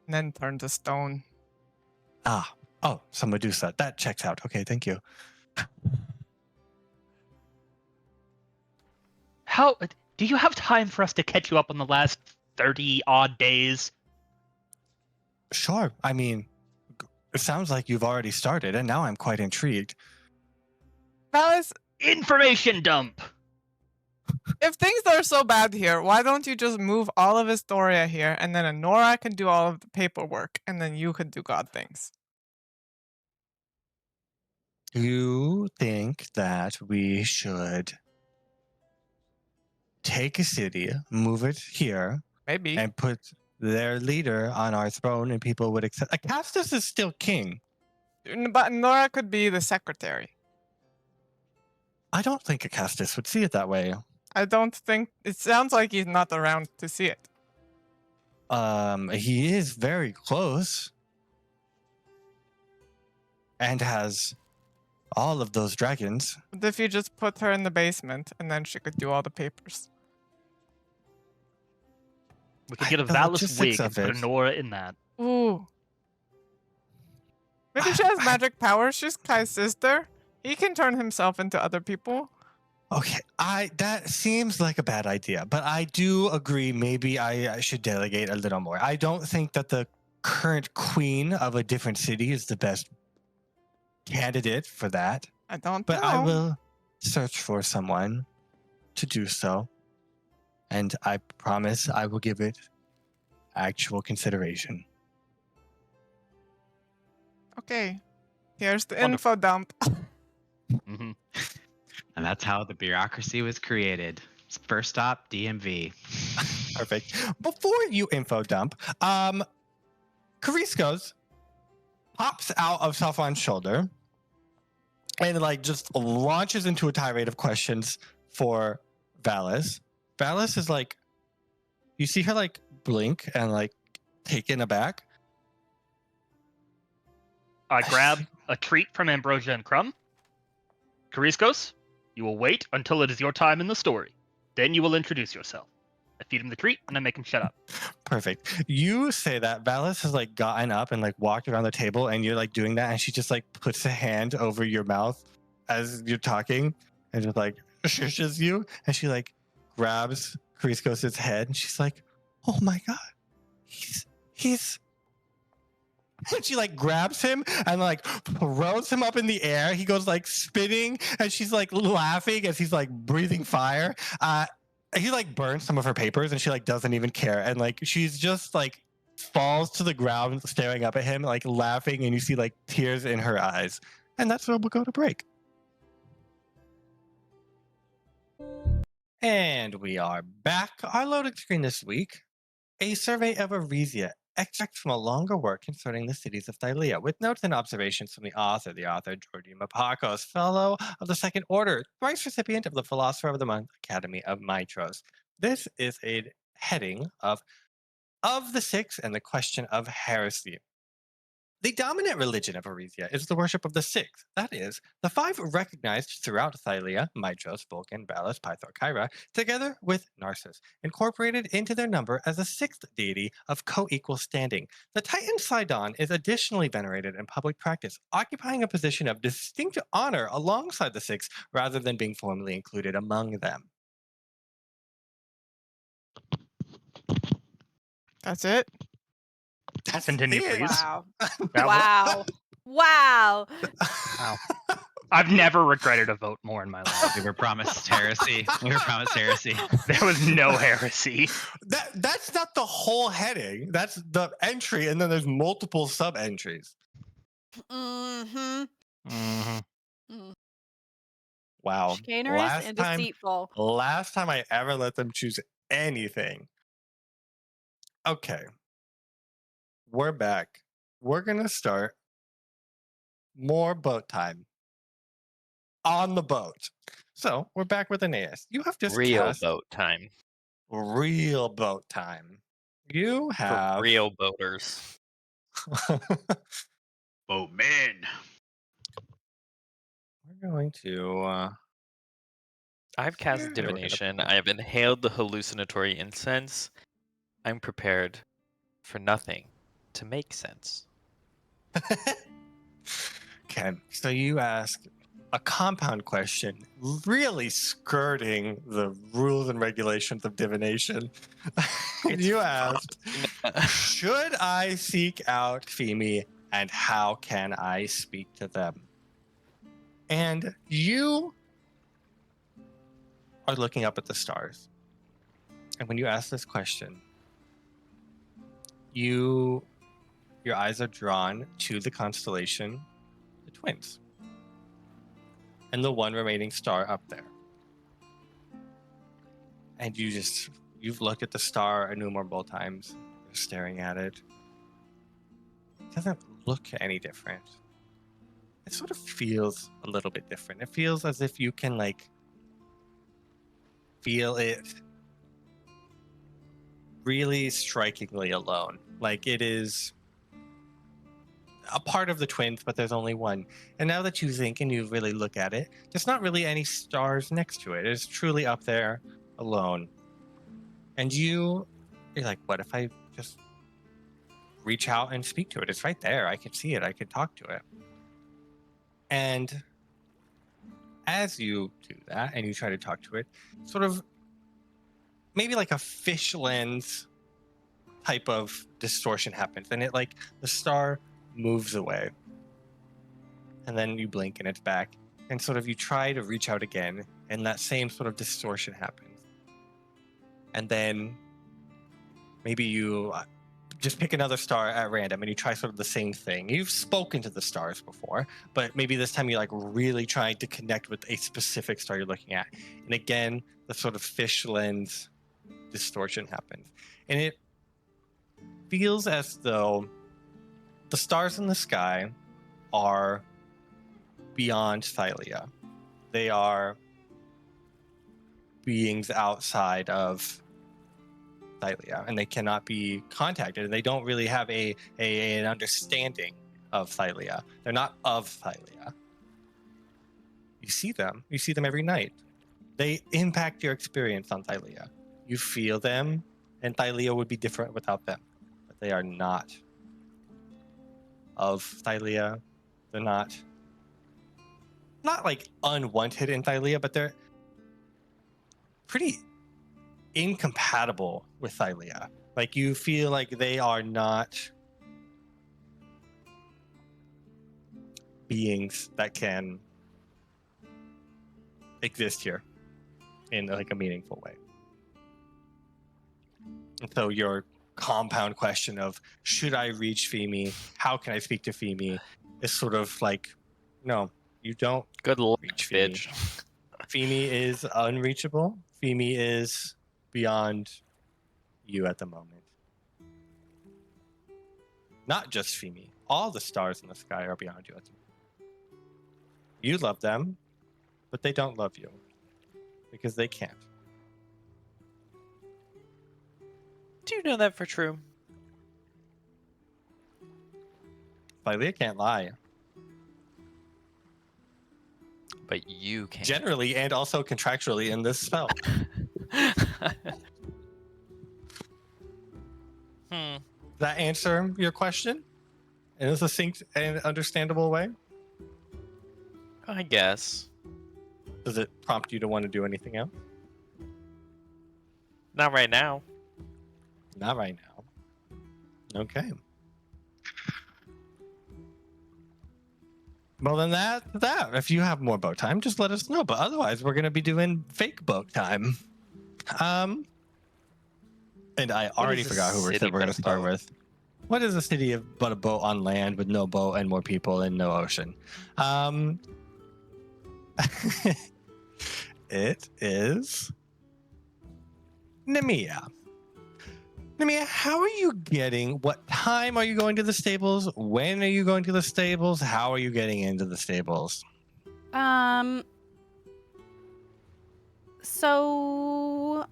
And then turn to stone. Oh, so Medusa. That checks out. Okay, thank you. How do you have time for us to catch you up on the last 30 odd days? Sure. I mean, it sounds like you've already started, and now I'm quite intrigued. Fellas, Information dump. if things are so bad here, why don't you just move all of Astoria here, and then Honora can do all of the paperwork, and then you could do God things? Do you think that we should take a city, move it here, Maybe. and put their leader on our throne, and people would accept? Acastus is still king. But Nora could be the secretary. I don't think Acastus would see it that way. I don't think it sounds like he's not around to see it. He is very close, and has all of those dragons. What if you just put her in the basement and then she could do all the papers? We could get a The Valis logistics wig and of put it. a Nora in that. Ooh. Maybe she has magic powers. She's Kai's sister. He can turn himself into other people. Okay, that seems like a bad idea, but I do agree. Maybe I should delegate a little more. I don't think that the current queen of a different city is the best candidate for that, I don't but know. I will search for someone to do so, and I promise I will give it actual consideration. Okay. Here's the Wonderful. info dump. Mm-hmm. And that's how the bureaucracy was created. First stop, DMV. Perfect. Before you info dump, Kyriakos pops out of Sophron's shoulder and like just launches into a tirade of questions for Valis. Valis is like, you see her like blink and like taken aback. I grab a treat from Ambrosia and Crumb. Kyriakos, you will wait until it is your time in the story. Then you will introduce yourself. I feed him the treat and I make him shut up. Perfect. You say that Valis has like gotten up and like walked around the table, and you're like doing that, and she just like puts a hand over your mouth as you're talking and just like shushes you, and she like grabs Kyriakos' head and she's like, "Oh my god, he's." And she like grabs him and like throws him up in the air. He goes like spinning, and she's like laughing as he's like breathing fire. He like burns some of her papers, and she like doesn't even care, and like she's just like falls to the ground staring up at him, like laughing, and you see like tears in her eyes. And that's where we'll go to break. And we are back. Our loading screen this week: a survey of Aresia, extract from a longer work concerning the cities of Thylea, with notes and observations from the author, Georgi Mapakos, Fellow of the Second Order, thrice recipient of the Philosopher of the Month Academy of Mytros. This is a heading of the Six and the question of heresy. The dominant religion of Aresia is the worship of the Six, that is, the five recognized throughout Thylea, Mytros, Vulcan, Balas, Pythor, Kyra, together with Narcissus, incorporated into their number as a sixth deity of co-equal standing. The Titan Sidon is additionally venerated in public practice, occupying a position of distinct honor alongside the Six rather than being formally included among them. That's it. That's Continue, it. please. Wow. Now, Wow. Wow. Wow. I've never regretted a vote more in my life. We were promised heresy. There was no heresy. That's not the whole heading. That's the entry, and then there's multiple sub entries. Mm-hmm. Mm-hmm. Wow. Chicanerous and deceitful. Last time I ever let them choose anything. Okay. We're back. We're gonna start more boat time. On the boat. So we're back with Aeneas. You have just Real cast boat time. real boat time. You For have real boaters. Boatman. We're going to I've cast Yeah, we're gonna divination. put- I have inhaled the hallucinatory incense. I'm prepared for nothing to make sense. Okay, so you ask a compound question, really skirting the rules and regulations of divination. You asked, should I seek out Femi and how can I speak to them? And you are looking up at the stars. And when you ask this question, your eyes are drawn to the constellation, the twins, and the one remaining star up there. And you've looked at the star innumerable times. You're staring at it. It doesn't look any different. It sort of feels a little bit different. It feels as if you can feel it really strikingly alone. Like it is a part of the twins, but there's only one. And now that you think and you really look at it, there's not really any stars next to it. It's truly up there alone. And you're like, what if I just reach out and speak to it? It's right there. I can see it. I can talk to it. And as you do that and you try to talk to it, sort of maybe like a fish lens type of distortion happens. And the star moves away. And then you blink and it's back. And sort of you try to reach out again and that same sort of distortion happens. And then maybe you just pick another star at random and you try sort of the same thing. You've spoken to the stars before, but maybe this time you really trying to connect with a specific star you're looking at. And again, the sort of fish lens distortion happens. And it feels as though the stars in the sky are beyond Thylea. They are beings outside of Thylea, and they cannot be contacted, and they don't really have an understanding of Thylea. They're not of Thylea. You see them every night. They impact your experience on Thylea. You feel them, and Thylea would be different without them. But they are not of Thylea. They're not unwanted in Thylea, but they're pretty incompatible with Thylea. You feel like they are not beings that can exist here in a meaningful way. And so your compound question of should I reach Femi? How can I speak to Femi? Is sort of no, you don't Good luck, reach Femi. bitch. Femi is unreachable. Femi is beyond you at the moment. Not just Femi. All the stars in the sky are beyond you at the moment. You love them, but they don't love you because they can't. Do you know that for true? Thylea can't lie. But you can. Generally and also contractually in this spell. Does that answer your question in a succinct and understandable way? I guess. Does it prompt you to want to do anything else? Not right now. Not right now. Okay. Well, then that. If you have more boat time, just let us know. But otherwise, we're gonna be doing fake boat time. And I already is a forgot who we city said we're gonna but a start boat? with. What is a city but a boat on land with no boat and more people and no ocean? It is Nemea. Nemea, how are you getting? What time are you going to the stables? When are you going to the stables? How are you getting into the stables? So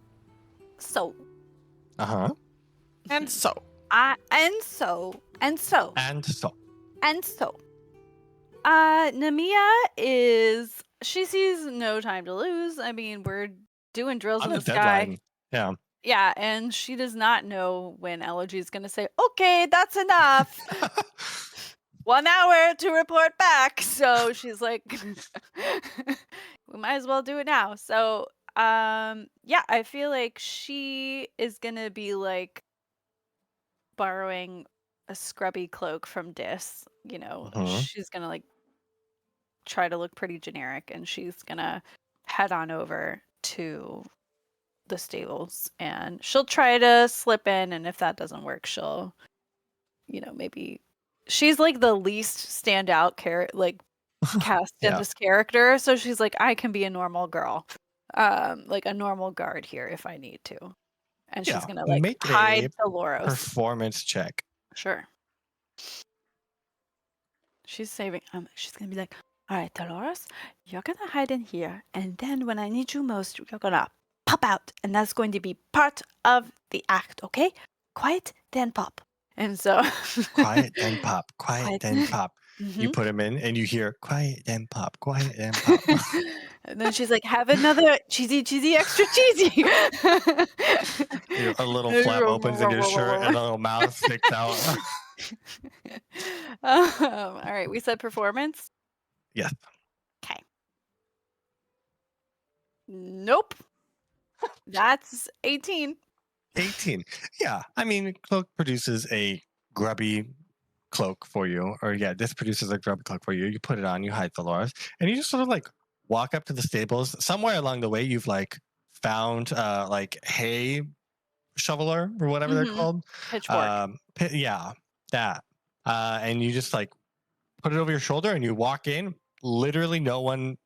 Uh-huh. And so, Nemea she sees no time to lose. I mean, we're doing drills On in the the sky. deadline. Yeah. Yeah, and she does not know when Elegy is going to say, "Okay, that's enough. 1 hour to report back." So she's like, we might as well do it now. So, yeah, I feel like she is going to be like borrowing a scrubby cloak from Dis. Mhm. She's going to like try to look pretty generic, and she's going to head on over to the stables, and she'll try to slip in, and if that doesn't work, she'll maybe she's like the least standout cast in Yeah. this character, so she's like, I can be a normal girl, like a normal guard here if I need to, and she's Yeah. gonna like Make hide a Loros. performance check. Sure. She's saving. She's gonna be like, all right, Dolores, you're gonna hide in here, and then when I need you most, you're gonna pop out, and that's going to be part of the act, okay? Quiet, then pop. And so, Quiet, then pop. Quiet, then pop. You put him in, and you hear quiet, then pop. Quiet, then pop. And then she's like, have another cheesy, extra cheesy. A little flap opens in your shirt, and a little mouth sticks out. All right, we said performance. Yes. Okay. Nope. That's 18. 18. Yeah. I mean, cloak produces a grubby cloak for you. Or, yeah, this produces a grubby cloak for you. You put it on, you hide Dolores, and you just sort of like walk up to the stables. Somewhere along the way, you've like found like hay shoveler or whatever they're called. Pitchfork. Yeah, that. And you just like put it over your shoulder and you walk in. Literally, no one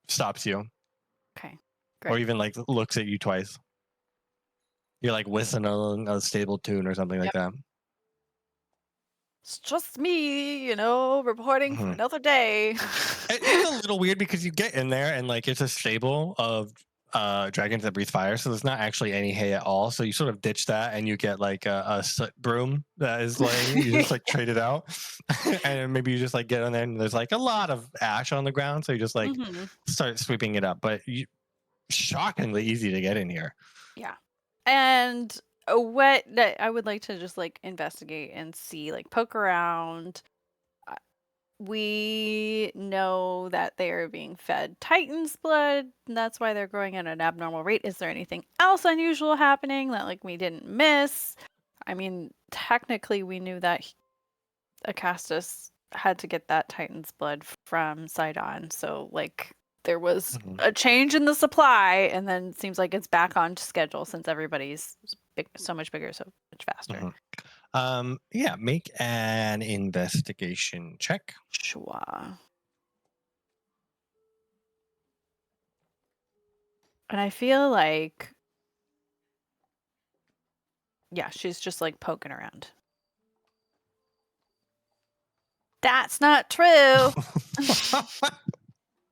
stops you Okay. or Great. even like looks at you twice. You're like whistling a stable tune or something like that. It's just me, reporting for another day. It is a little weird because you get in there and like it's a stable of dragons that breathe fire, so there's not actually any hay at all. So you sort of ditch that and you get like a soot broom that is laying. You just like trade it out, and maybe you just like get in there and there's like a lot of ash on the ground, so you just like start sweeping it up. But shockingly easy to get in here. Yeah. And what that I would like to just like investigate and see, like poke around. We know that they are being fed Titan's blood. And that's why they're growing at an abnormal rate. Is there anything else unusual happening that like we didn't miss? I mean, technically, we knew that Acastus had to get that Titan's blood from Sidon. So like there was a change in the supply, and then it seems like it's back on schedule since everybody's so much bigger, so much faster. Yeah, make an investigation check. Sure. And I feel like, yeah, she's just like poking around. That's not true.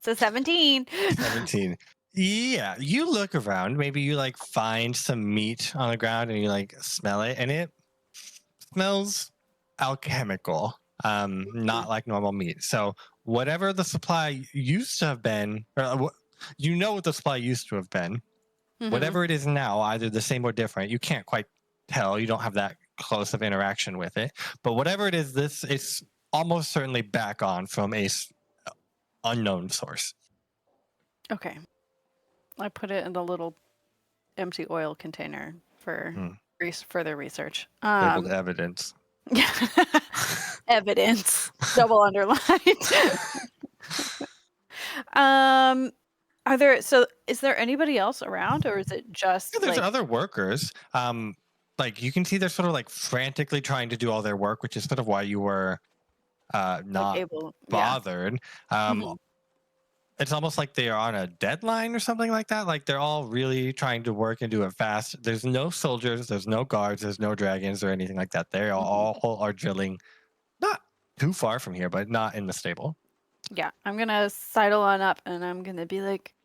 So 17. 17. Yeah, you look around. Maybe you like find some meat on the ground and you like smell it, and it smells alchemical, not like normal meat. So whatever the supply used to have been, or what the supply used to have been, whatever it is now, either the same or different. You can't quite tell. You don't have that close of interaction with it. But whatever it is, this is almost certainly back on from a unknown source. Okay. I put it in a little empty oil container for further research. Labeled evidence. Evidence. Double underlined. Are there is there anybody else around, or is it just There's like other workers. Like you can see they're sort of like frantically trying to do all their work, which is sort of why you were not able? Yeah. bothered. Um, Mhm. It's almost like they are on a deadline or something like that. Like they're all really trying to work and do it fast. There's no soldiers, there's no guards, there's no dragons or anything like that. They all are drilling not too far from here, but not in the stable. Yeah, I'm gonna sidle on up and I'm gonna be like,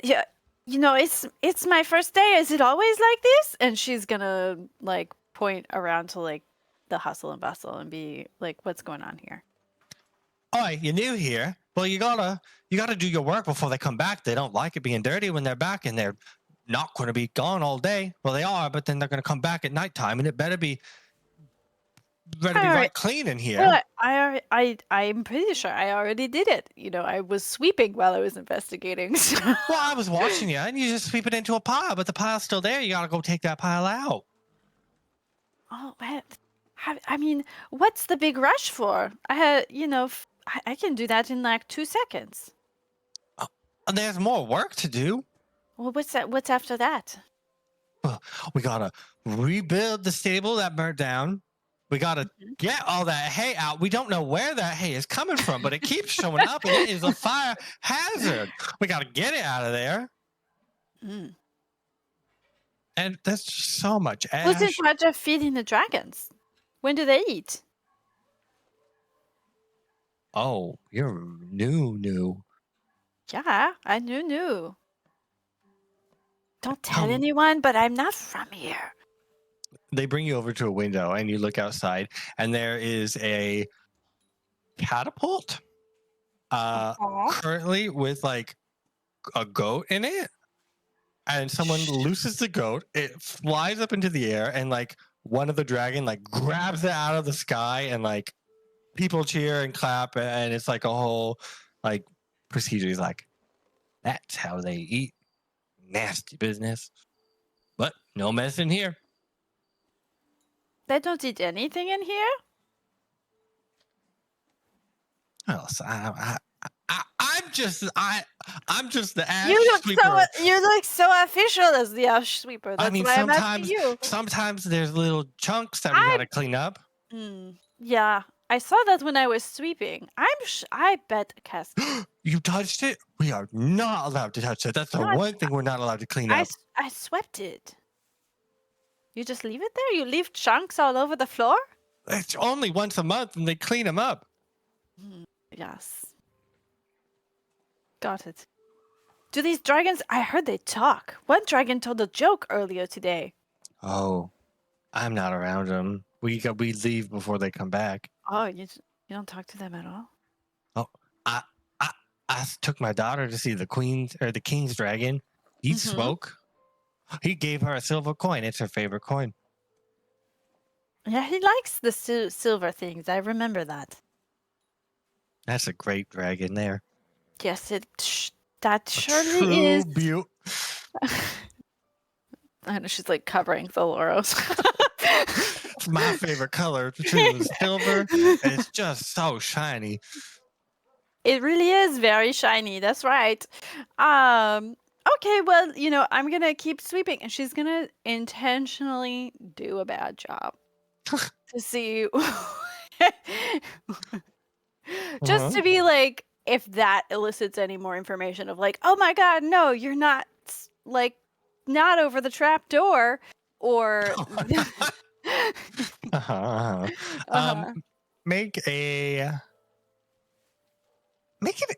yeah, it's my first day. Is it always like this? And she's gonna like point around to like the hustle and bustle and be like, what's going on here? Oh, you're new here. Well, you gotta do your work before they come back. They don't like it being dirty when they're back, and they're not going to be gone all day. Well, they are, but then they're going to come back at nighttime, and it better be right clean in here. Well, I'm pretty sure I already did it. I was sweeping while I was investigating. So. Well, I was watching you, and you just sweep it into a pile, but the pile's still there. You gotta go take that pile out. Oh, I mean, what's the big rush for? I can do that in like 2 seconds. And there's more work to do. Well, what's that? What's after that? We gotta rebuild the stable that burnt down. We gotta get all that hay out. We don't know where that hay is coming from, but it keeps showing up, and it is a fire hazard. We gotta get it out of there. Mm. And there's just so much ash. Who's in charge of feeding the dragons? When do they eat? Oh, you're new. Yeah, I knew. Don't tell anyone, but I'm not from here. They bring you over to a window, and you look outside, and there is a catapult currently with like a goat in it. And someone looses the goat. It flies up into the air, and like one of the dragon like grabs it out of the sky, and like people cheer and clap, and it's like a whole like procedure. He's like, that's how they eat. Nasty business. But no mess in here. They don't eat anything in here? Well, so I'm just the ash You look sweeper. so official as the ash sweeper. That's why I'm asking you. Sometimes there's little chunks that we gotta clean up. Yeah, I saw that when I was sweeping. I bet Cass. You touched it? We are not allowed to touch it. That's the one thing we're not allowed to clean up. I swept it. You just leave it there? You leave chunks all over the floor? It's only once a month, and they clean them up. Yes. Got it. Do these dragons... I heard they talk. One dragon told a joke earlier today. Oh, I'm not around them. We leave before they come back. Oh, you don't talk to them at all? Oh, I took my daughter to see the king's dragon. He spoke. He gave her a silver coin. It's her favorite coin. Yeah, he likes the silver things. I remember that. That's a great dragon there. Yes, that surely is. Beaut. I know she's like covering the laurels. It's my favorite color too. Is silver. It's just so shiny. It really is very shiny. That's right. Okay, well, I'm gonna keep sweeping, and she's gonna intentionally do a bad job to see, just to be like, if that elicits any more information of like, oh my god, no, you're not like not over the trap door, or make an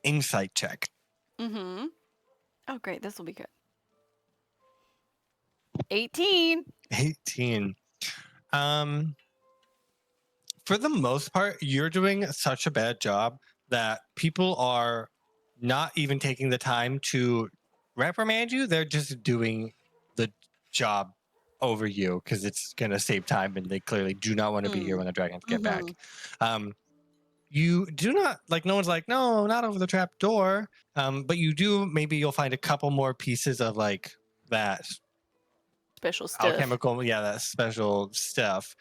insight check. Oh, great. This will be good. 18. 18. For the most part, you're doing such a bad job that people are not even taking the time to reprimand you. They're just doing the job over you because it's going to save time, and they clearly do not want to be here when the dragons get back. You do not, like, no one's like, no, not over the trap door. But you do, maybe you'll find a couple more pieces of like that special stuff. alchemical, that special stuff.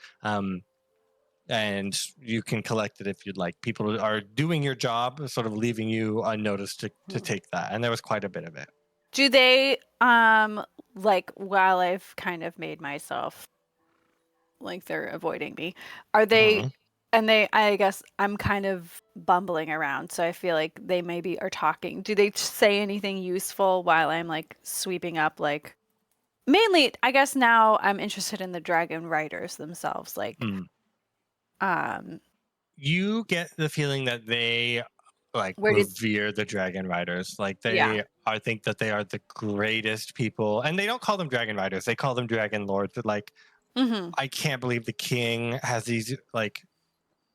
and you can collect it if you'd like. People are doing your job, sort of leaving you unnoticed to take that, and there was quite a bit of it. Do they like, while I've kind of made myself like they're avoiding me, are they Mhm. and I guess I'm kind of bumbling around, so I feel like they maybe are talking. Do they say anything useful while I'm like sweeping up? Like, mainly, I guess now I'm interested in the dragon riders themselves. Like, Mm. um, You get the feeling that they like where did revere the dragon riders. Like yeah. I think that they are the greatest people, and they don't call them dragon riders. They call them dragon lords. But like, Mm-hmm. I can't believe the king has these like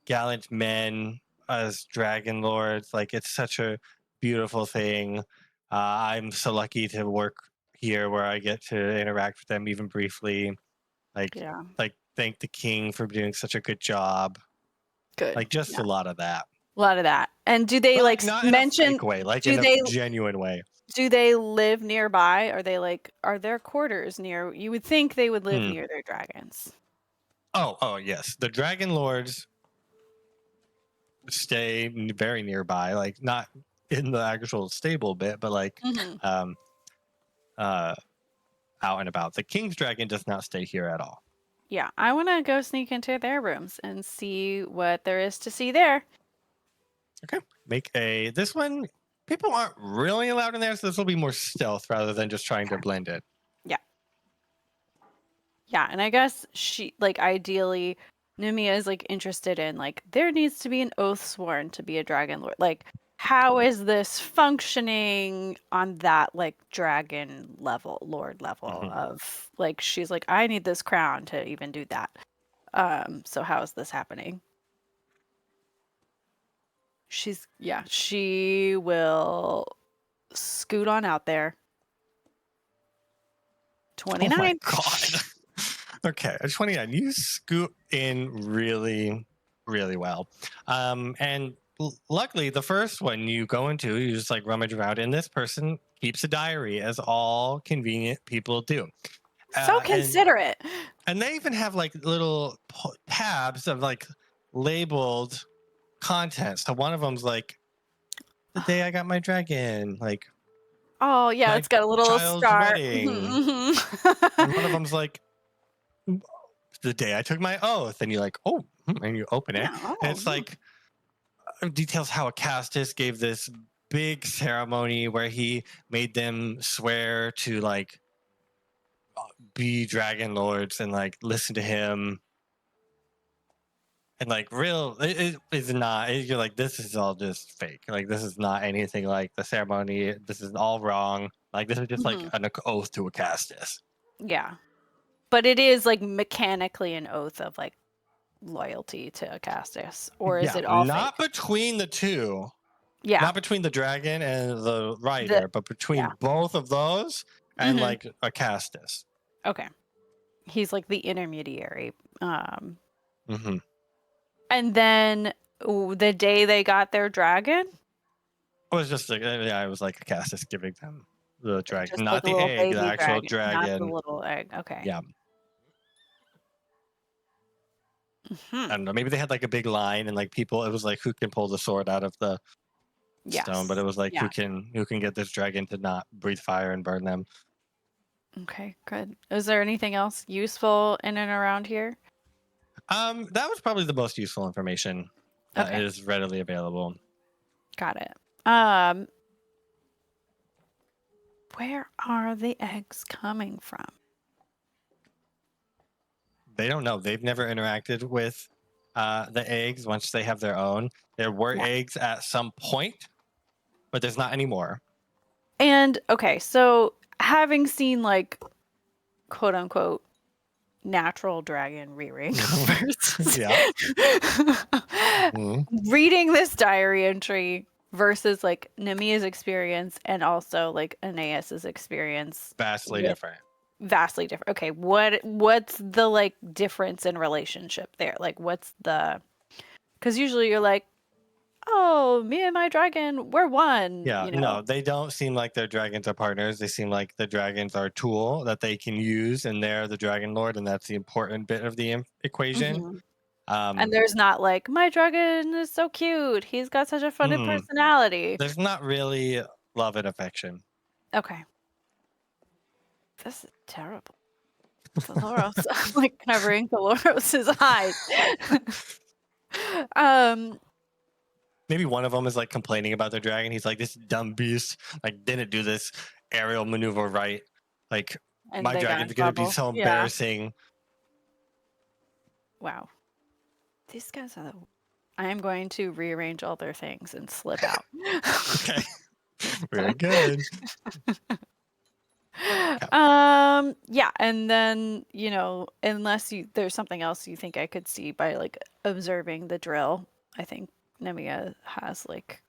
gallant men as dragon lords. Like, it's such a beautiful thing. I'm so lucky to work here where I get to interact with them even briefly. Like, Yeah. thank the king for doing such a good job. Good. Like, just Yeah. a lot of that. A lot of that. And do they But like not in a mention? fake way, like Do in a they genuine way. live nearby? Are they like, are their quarters near? You would think they would live Hmm. near their dragons. Oh, yes. The dragon lords stay very nearby, like not in the actual stable bit, but like Mm-hmm. out and about. The king's dragon does not stay here at all. Yeah, I want to go sneak into their rooms and see what there is to see there. Okay. This one, people aren't really allowed in there, so this will be more stealth rather than just trying to blend it. Yeah, and I guess she, like, ideally, Nemea is like interested in like there needs to be an oath sworn to be a dragon lord. Like, how is this functioning on that like dragon level, lord level Mhm. of like she's like, I need this crown to even do that. So how is this happening? She will scoot on out there. Oh my 29. god. Okay, 29. You scoot in really, really well. And luckily, the first one you go into, you just like rummage around, and this person keeps a diary, as all convenient people do. So And considerate. they even have like little tabs of like labeled content. So one of them's like, the day I got my dragon, like Oh yeah, my it's got a little child's star. wedding. And one of them's like, the day I took my oath, and you're like, oh, and you open it, Yeah, and it's like details how Acastus gave this big ceremony where he made them swear to like be dragon lords and like listen to him, and like it is not. You're like, this is all just fake. Like, this is not anything like the ceremony. This is all wrong. Like, this is just like an oath to Acastus. yeah. But it is like mechanically an oath of like loyalty to Acastus, or is Yeah, it all not fake? between the two. Yeah. Not between the dragon and the The rider, but between yeah. both of those and Mhm. like Acastus. Okay. He's like the intermediary. hmm And then the day they got their dragon, It was just like, yeah, it was like Acastus giving them the dragon, just not like a the little egg, the baby actual dragon, not the dragon. little egg. Okay. Yeah. Mhm. I don't know. Maybe they had like a big line, and like people, it was like, who can pull the sword out of the stone, but it Yes. was like, Yeah. who can get this dragon to not breathe fire and burn them. Okay, good. Is there anything else useful in and around here? That was probably the most useful information that Okay. is readily available. Got it. Where are the eggs coming from? They don't know. They've never interacted with the eggs once they have their own. There were Yeah. eggs at some point, but there's not anymore. And okay, so having seen like quote unquote natural dragon rearing versus Yeah. Mhm. reading this diary entry versus like Nemea's experience and also like Aeneas's experience, Vastly with different. vastly different. Okay, what's the like difference in relationship there? Like what's the, because usually you're like, oh, me and my dragon, we're one. Yeah, You know. no, they don't seem like their dragons are partners. They seem like the dragons are a tool that they can use, and they're the dragon lord, and that's the important bit of the equation. Mhm. And there's not like, my dragon is so cute. He's got such a funny personality. There's not really love and affection. Okay. This is terrible. Dolores. I'm like covering Dolores' eyes. Maybe one of them is like complaining about their dragon. He's like, this dumb beast like didn't do this aerial maneuver right. Like and my they got dragon's in gonna be trouble. so Yeah. embarrassing. Wow. These guys are I am going to rearrange all their things and slip out. Okay. Very good. Yeah, and then, you know, unless there's something else you think I could see by like observing the drill, I think Nemea has like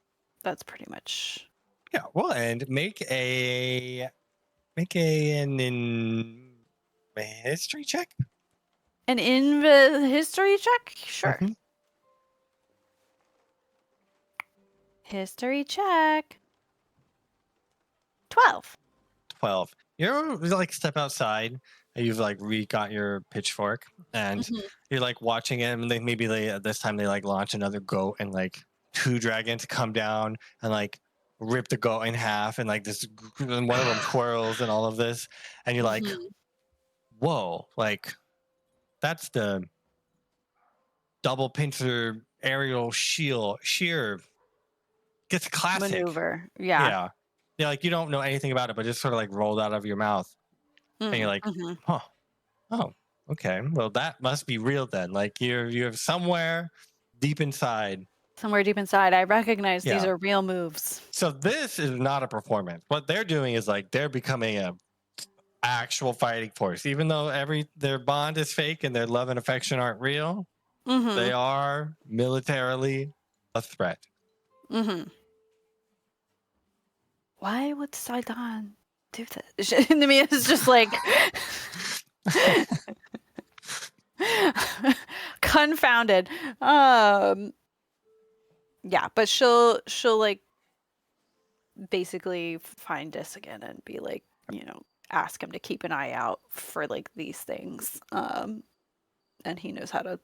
that's pretty much Yeah, well, and make an history check. an history check. Sure. Mhm. History check. 12. 12. You're like step outside and you've like got your pitchfork and Mhm. you're like watching it, and maybe this time they like launch another goat and like 2 dragons come down and like rip the goat in half, and like this and one of them twirls and all of this, and you're like, Mhm. whoa, like that's the double pincer aerial sheer gets classic Maneuver. Yeah. yeah. Yeah, like you don't know anything about it, but just sort of like rolled out of your mouth. And you're like, Mhm. huh, oh, okay. Well, that must be real then. Like you're somewhere deep inside. Somewhere deep inside, I recognize these Yeah. are real moves. So this is not a performance. What they're doing is like they're becoming a actual fighting force. Even though their bond is fake and their love and affection aren't real, Mhm. they are militarily a threat. Mhm. Why would Sidon do this? Nemea is just like confounded. Yeah, but she'll like basically find Dis again and be like, you know, ask him to keep an eye out for like these things. And he knows how to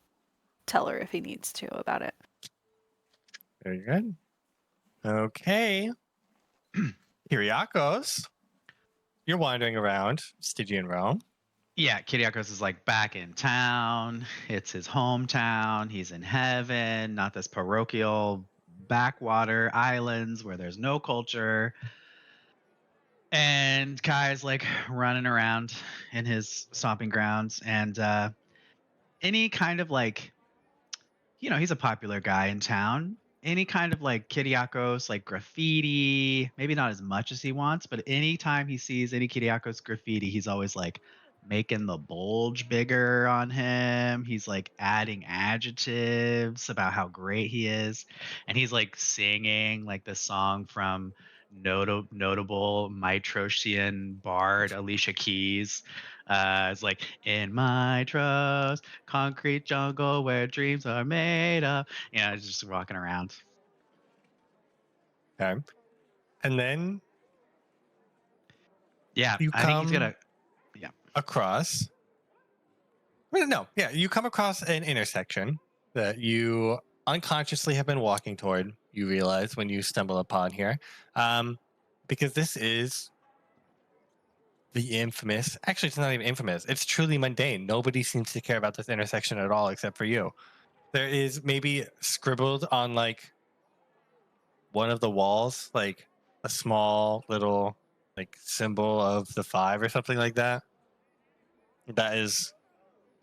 tell her if he needs to about it. Very good. Okay. Kyriakos, you're wandering around Stygian Rome. Yeah, Kyriakos is like back in town. It's his hometown. He's in heaven, not this parochial backwater islands where there's no culture. And Kai's like running around in his stomping grounds, and any kind of like, you know, he's a popular guy in town. Any kind of like Kyriakos, like graffiti, maybe not as much as he wants, but anytime he sees any Kyriakos graffiti, he's always like making the bulge bigger on him. He's like adding adjectives about how great he is. And he's like singing like the song from notable Mytrosian bard Alicia Keys. It's like in Mytros, concrete jungle where dreams are made of. You know, just walking around. Okay. And then Yeah, you I think he's come gonna. across. Well, no, yeah, you come across an intersection that you unconsciously have been walking toward. You realize when you stumble upon here, because this is the infamous. Actually, it's not even infamous. It's truly mundane. Nobody seems to care about this intersection at all, except for you. There is maybe scribbled on like one of the walls, like a small little like symbol of the 5 or something like that. That is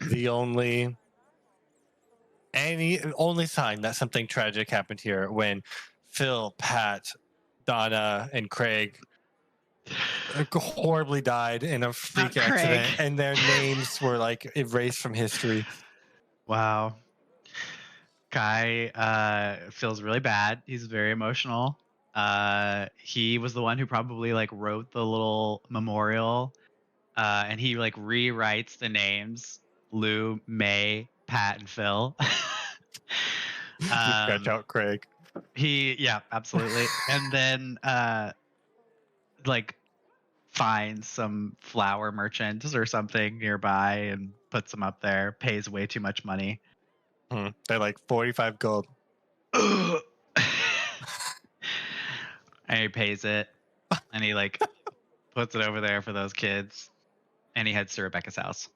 the only sign that something tragic happened here when Phil, Pat, Donna, and Craig horribly died in a freak Not Craig. accident, and their names were like erased from history. Wow. Kai feels really bad. He's very emotional. He was the one who probably like wrote the little memorial, and he like rewrites the names Lou, May, Pat, and Phil. Catch out, Craig. Yeah, absolutely. And then like finds some flower merchants or something nearby and puts them up there, pays way too much money. They're like 45 gold. And he pays it, and he like puts it over there for those kids, and he heads to Rebecca's house.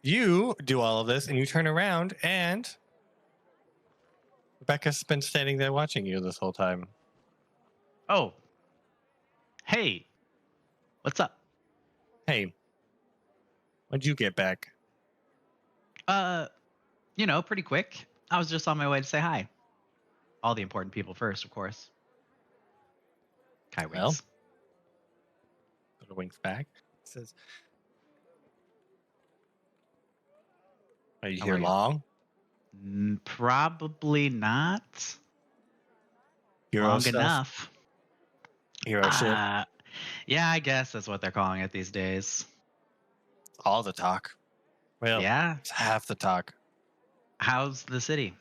You do all of this, and you turn around, and Rebecca's been standing there watching you this whole time. Oh, hey, what's up? Hey, when'd you get back? Pretty quick. I was just on my way to say hi. All the important people first, of course. Kai winks. Well, sort of winks back. Says, "Are you How here are you?" long? Probably not Hero long stuff? enough. Hero shit? Yeah, I guess that's what they're calling it these days. All the talk. Well, Yeah. it's half the talk. How's the city?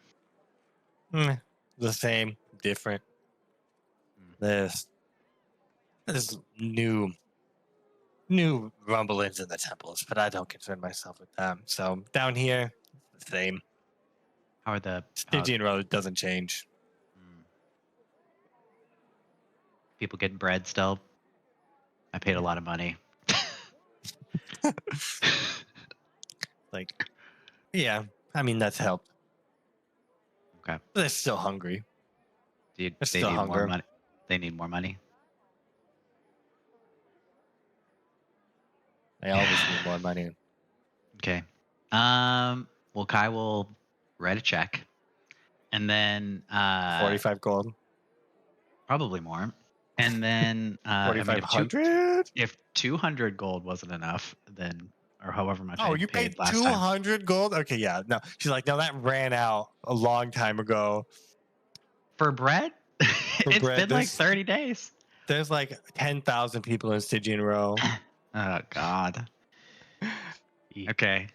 The same, different. There's new rumblings in the temples, but I don't concern myself with them. So down here, it's the same. How are the Stygian Road doesn't change. people getting bread still? I paid a lot of money. Like, yeah, I mean that's helped. Okay. But they're still hungry. They still need more hunger. money. They need more money. They always need more money. Okay. Well, Kai will write a check, and then 45 gold. probably more. And then I mean, 4,500? if 200 gold wasn't enough, then or however much Oh, I you paid last time. 200 gold? Okay, yeah. No, she's like, no, that ran out a long time ago. For bread? It's bread, been like there's- 30 days. There's like 10,000 people in Stygian Row. Oh God. Okay.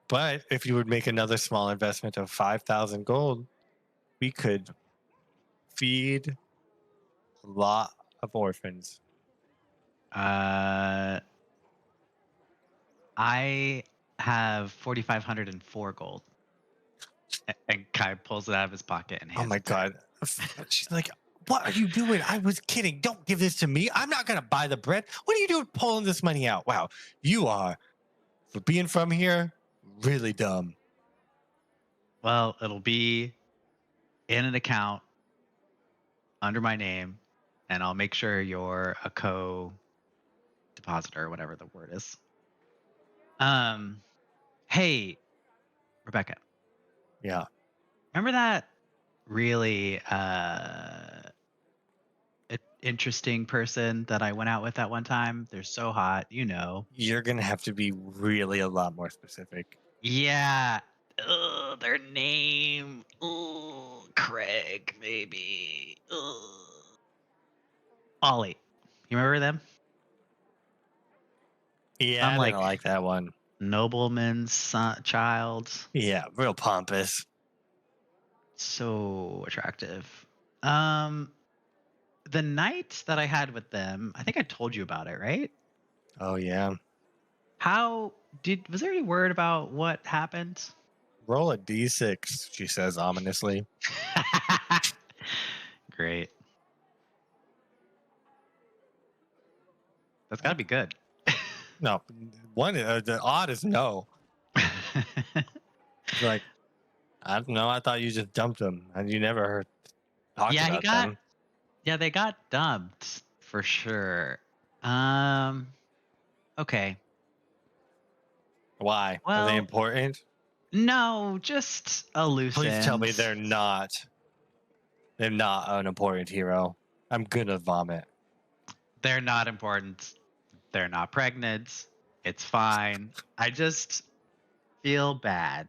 But if you would make another small investment of 5,000 gold, we could feed a lot of orphans. I have 4,504 gold. And Kai pulls it out of his pocket and hands Oh my it to her. God. She's like, what are you doing? I was kidding. Don't give this to me. I'm not going to buy the bread. What are you doing pulling this money out? Wow. You are, for being from here, really dumb. Well, it'll be in an account under my name, and I'll make sure you're a co-depositor, whatever the word is. Hey, Rebecca. Yeah. Remember that really interesting person that I went out with that one time? They're so hot, you know. You're going to have to be really a lot more specific. Yeah. Ugh, their name. Ugh, Craig, maybe. Ugh. Ollie. You remember them? Yeah, I'm I like didn't like that one. nobleman's child. Yeah, real pompous. So attractive. The night that I had with them, I think I told you about it, right? Oh, yeah. Was there any word about what happened? Roll a d6, she says ominously. Great. That's gotta be good. No, the odd is no. It's like, I don't know. I thought you just dumped him, and you never heard talked Yeah, about them. Yeah, they got dumped for sure. Okay. Why? Are Well, they important? no, just a loose Please tell me end. they're not. They're not an important hero. I'm gonna vomit. They're not important. They're not pregnant. It's fine. I just feel bad.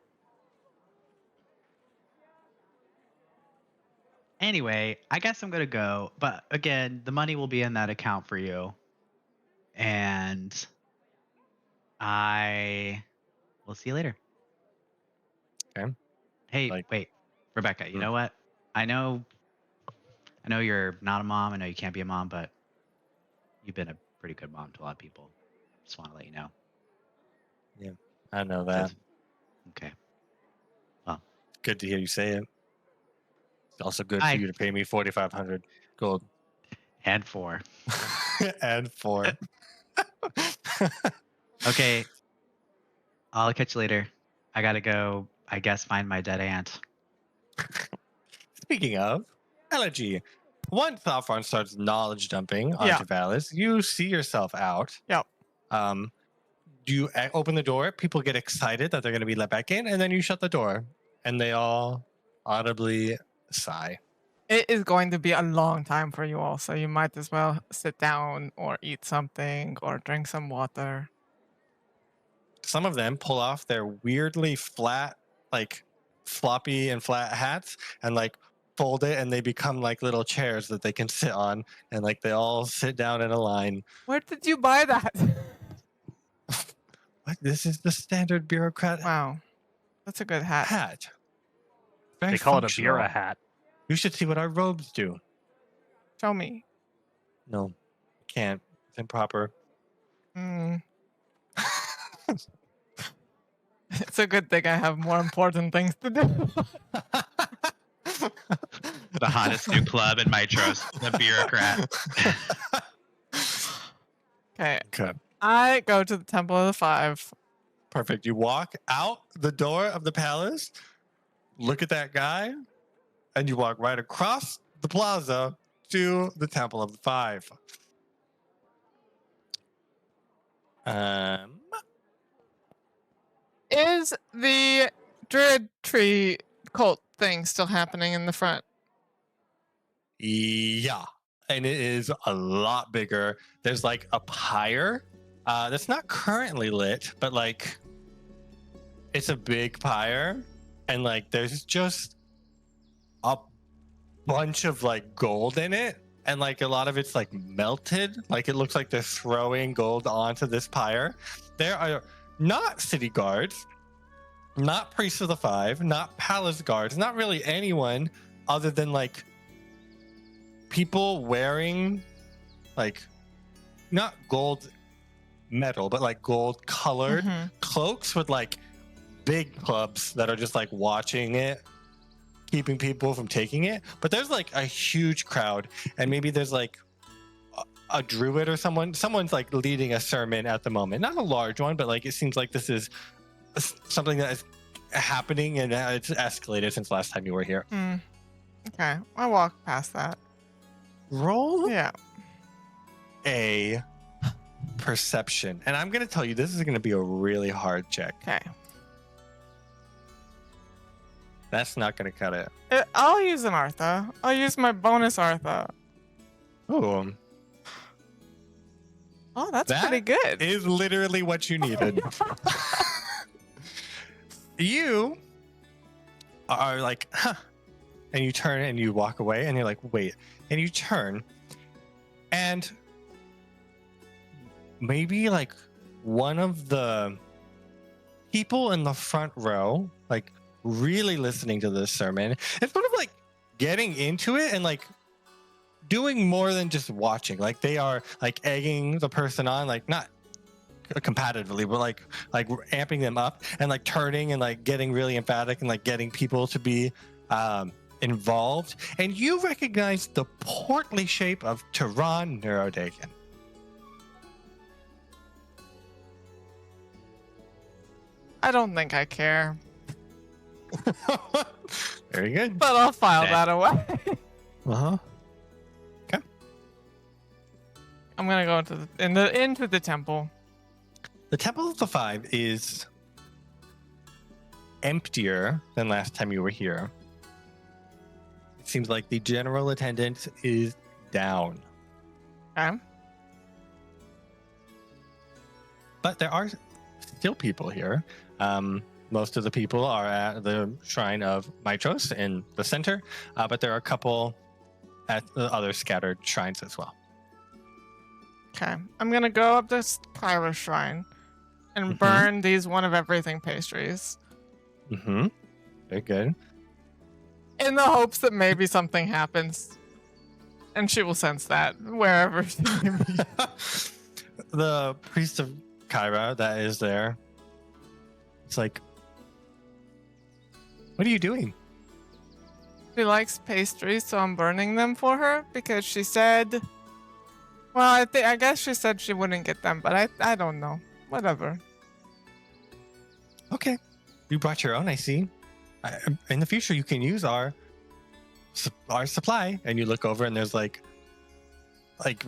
Anyway, I guess I'm gonna go. But again, the money will be in that account for you. And I will see you later. Okay. Hey, Like- wait. Rebecca, you Hmm. know what? I know you're not a mom. I know you can't be a mom, but you've been a pretty good mom to a lot of people. Just want to let you know. I know that. Okay. Well, Good to hear you say it. It's also good for I- you to pay me 4,500 gold And 4. and 4. Okay. I'll catch you later. I gotta go, I guess, find my dead aunt. Speaking of Elegy, once Sophron starts knowledge dumping Yeah. onto Valis, you see yourself out. Yep. You open the door, people get excited that they're going to be let back in, and then you shut the door, and they all audibly sigh. It is going to be a long time for you all, so you might as well sit down or eat something or drink some water. Some of them pull off their weirdly flat, like floppy and flat hats, and like fold it, and they become like little chairs that they can sit on, and like they all sit down in a line. Where did you buy that? What? This is the standard bureaucrat Wow. That's a good hat. hat. Very They call it a functional. Bureau hat. You should see what our robes do. Show me. No, can't. It's improper. Mm. It's a good thing I have more important things to do. The hottest new club in Mytros, the bureaucrat. Okay. Okay. I go to the Temple of the Five. Perfect. You walk out the door of the palace, look at that guy, and you walk right across the plaza to the Temple of the Five. Is the druid tree cult thing still happening in the front? Yeah. And it is a lot bigger. There's like a pyre that's not currently lit, but like it's a big pyre. And like there's just a bunch of like gold in it. And like a lot of it's like melted. Like it looks like they're throwing gold onto this pyre. There are not city guards, not priests of the five, not palace guards, not really anyone other than like people wearing like not gold metal, but like gold colored Mhm. cloaks with like big clubs that are just like watching it, keeping people from taking it. But there's like a huge crowd, and maybe there's like a druid or someone's like leading a sermon at the moment. Not a large one, but like it seems like this is something that is happening, and it's escalated since last time you were here. Mm. Okay. I walk past that. Roll Yeah. a perception, and I'm gonna tell you this is gonna be a really hard check. Okay. That's not gonna cut it. I'll use an Artha. I'll use my bonus Artha. Oh, Oh, that's That pretty good. is literally what you needed. You are like, huh, and you turn and you walk away, and you're like, wait, and you turn, and maybe like one of the people in the front row, like really listening to this sermon, is sort of like getting into it and like doing more than just watching. Like they are like egging the person on, like not competitively, but like amping them up and like turning and like getting really emphatic and like getting people to be involved. And you recognize the portly shape of Tyron Neurodagon. I don't think I care, Very good. but I'll file Yeah. that away. Uh-huh. I'm gonna go into the temple. The Temple of the Five is emptier than last time you were here. It seems like the general attendance is down. Okay. But there are still people here. Most of the people are at the shrine of Mytros in the center, but there are a couple at the other scattered shrines as well. Okay. I'm gonna go up this Pyro shrine and Mhm. burn these one of everything pastries Mm-hmm. Very good. in the hopes that maybe something happens. And she will sense that wherever she may be. The priest of Kyra that is there, it's like, What are you doing? She likes pastries, so I'm burning them for her because she said. Well, I guess she said she wouldn't get them, but I don't know. Whatever. Okay. You brought your own, I see. In the future, you can use our supply. And you look over and there's like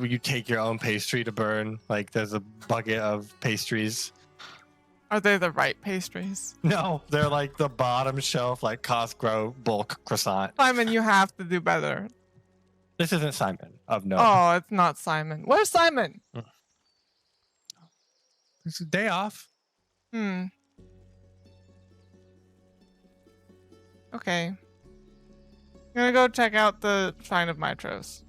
you take your own pastry to burn. Like there's a bucket of pastries. Are they the right pastries? No, they're like the bottom shelf, like Costco bulk croissant. Simon, you have to do better. This isn't Simon of no. Oh, it's not Simon. Where's Simon? It's a day off. Okay. I'm gonna go check out the Shrine of Mytros.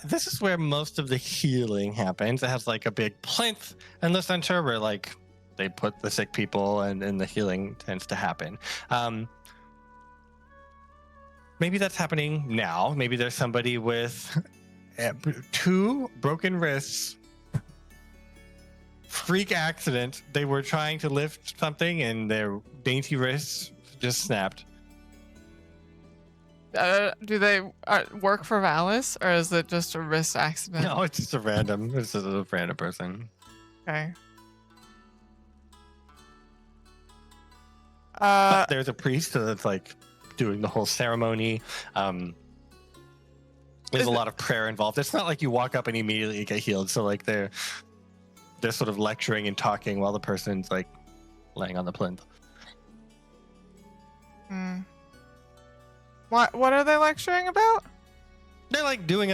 This is where most of the healing happens. It has like a big plinth in the center where like they put the sick people and the healing tends to happen. Maybe that's happening now. Maybe there's somebody with 2 broken wrists. Freak accident. They were trying to lift something and their dainty wrists just snapped. Do they work for Valis, or is it just a wrist accident? No, it's just a random person. Okay. But there's a priest that's like doing the whole ceremony. There's a lot of prayer involved. It's not like you walk up and immediately get healed. So like they're sort of lecturing and talking while the person's like laying on the plinth. What are they lecturing about? They're like doing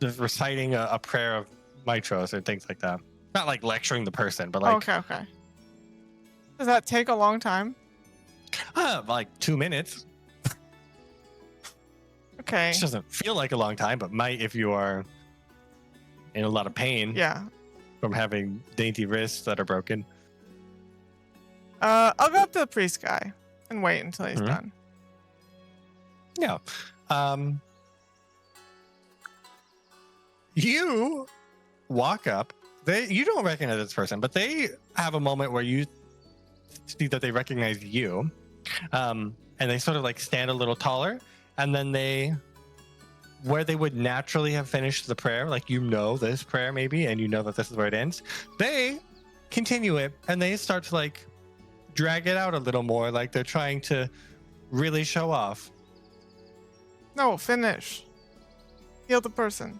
just reciting a prayer of Mytros or things like that. Not like lecturing the person, but like Okay. Does that take a long time? like 2 minutes. Okay. Which doesn't feel like a long time, but might if you are in a lot of pain. Yeah. From having dainty wrists that are broken. I'll go up to the priest guy and wait until he's done. Yeah. You walk up. You don't recognize this person, but they have a moment where you see that they recognize you. And they sort of like stand a little taller, and then where they would naturally have finished the prayer, like this prayer maybe, and you know that this is where it ends, they continue it and they start to like drag it out a little more, like they're trying to really show off. No, finish. Heal the person.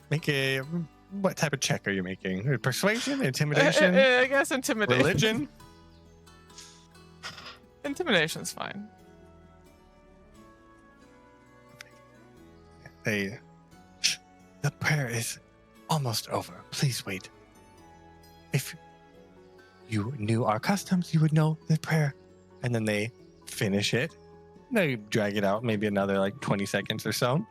What type of check are you making? Persuasion? Intimidation? I guess intimidation. Religion? Intimidation's fine. The prayer is almost over. Please wait. If you knew our customs, you would know the prayer. And then they finish it. They drag it out maybe another like 20 seconds or so.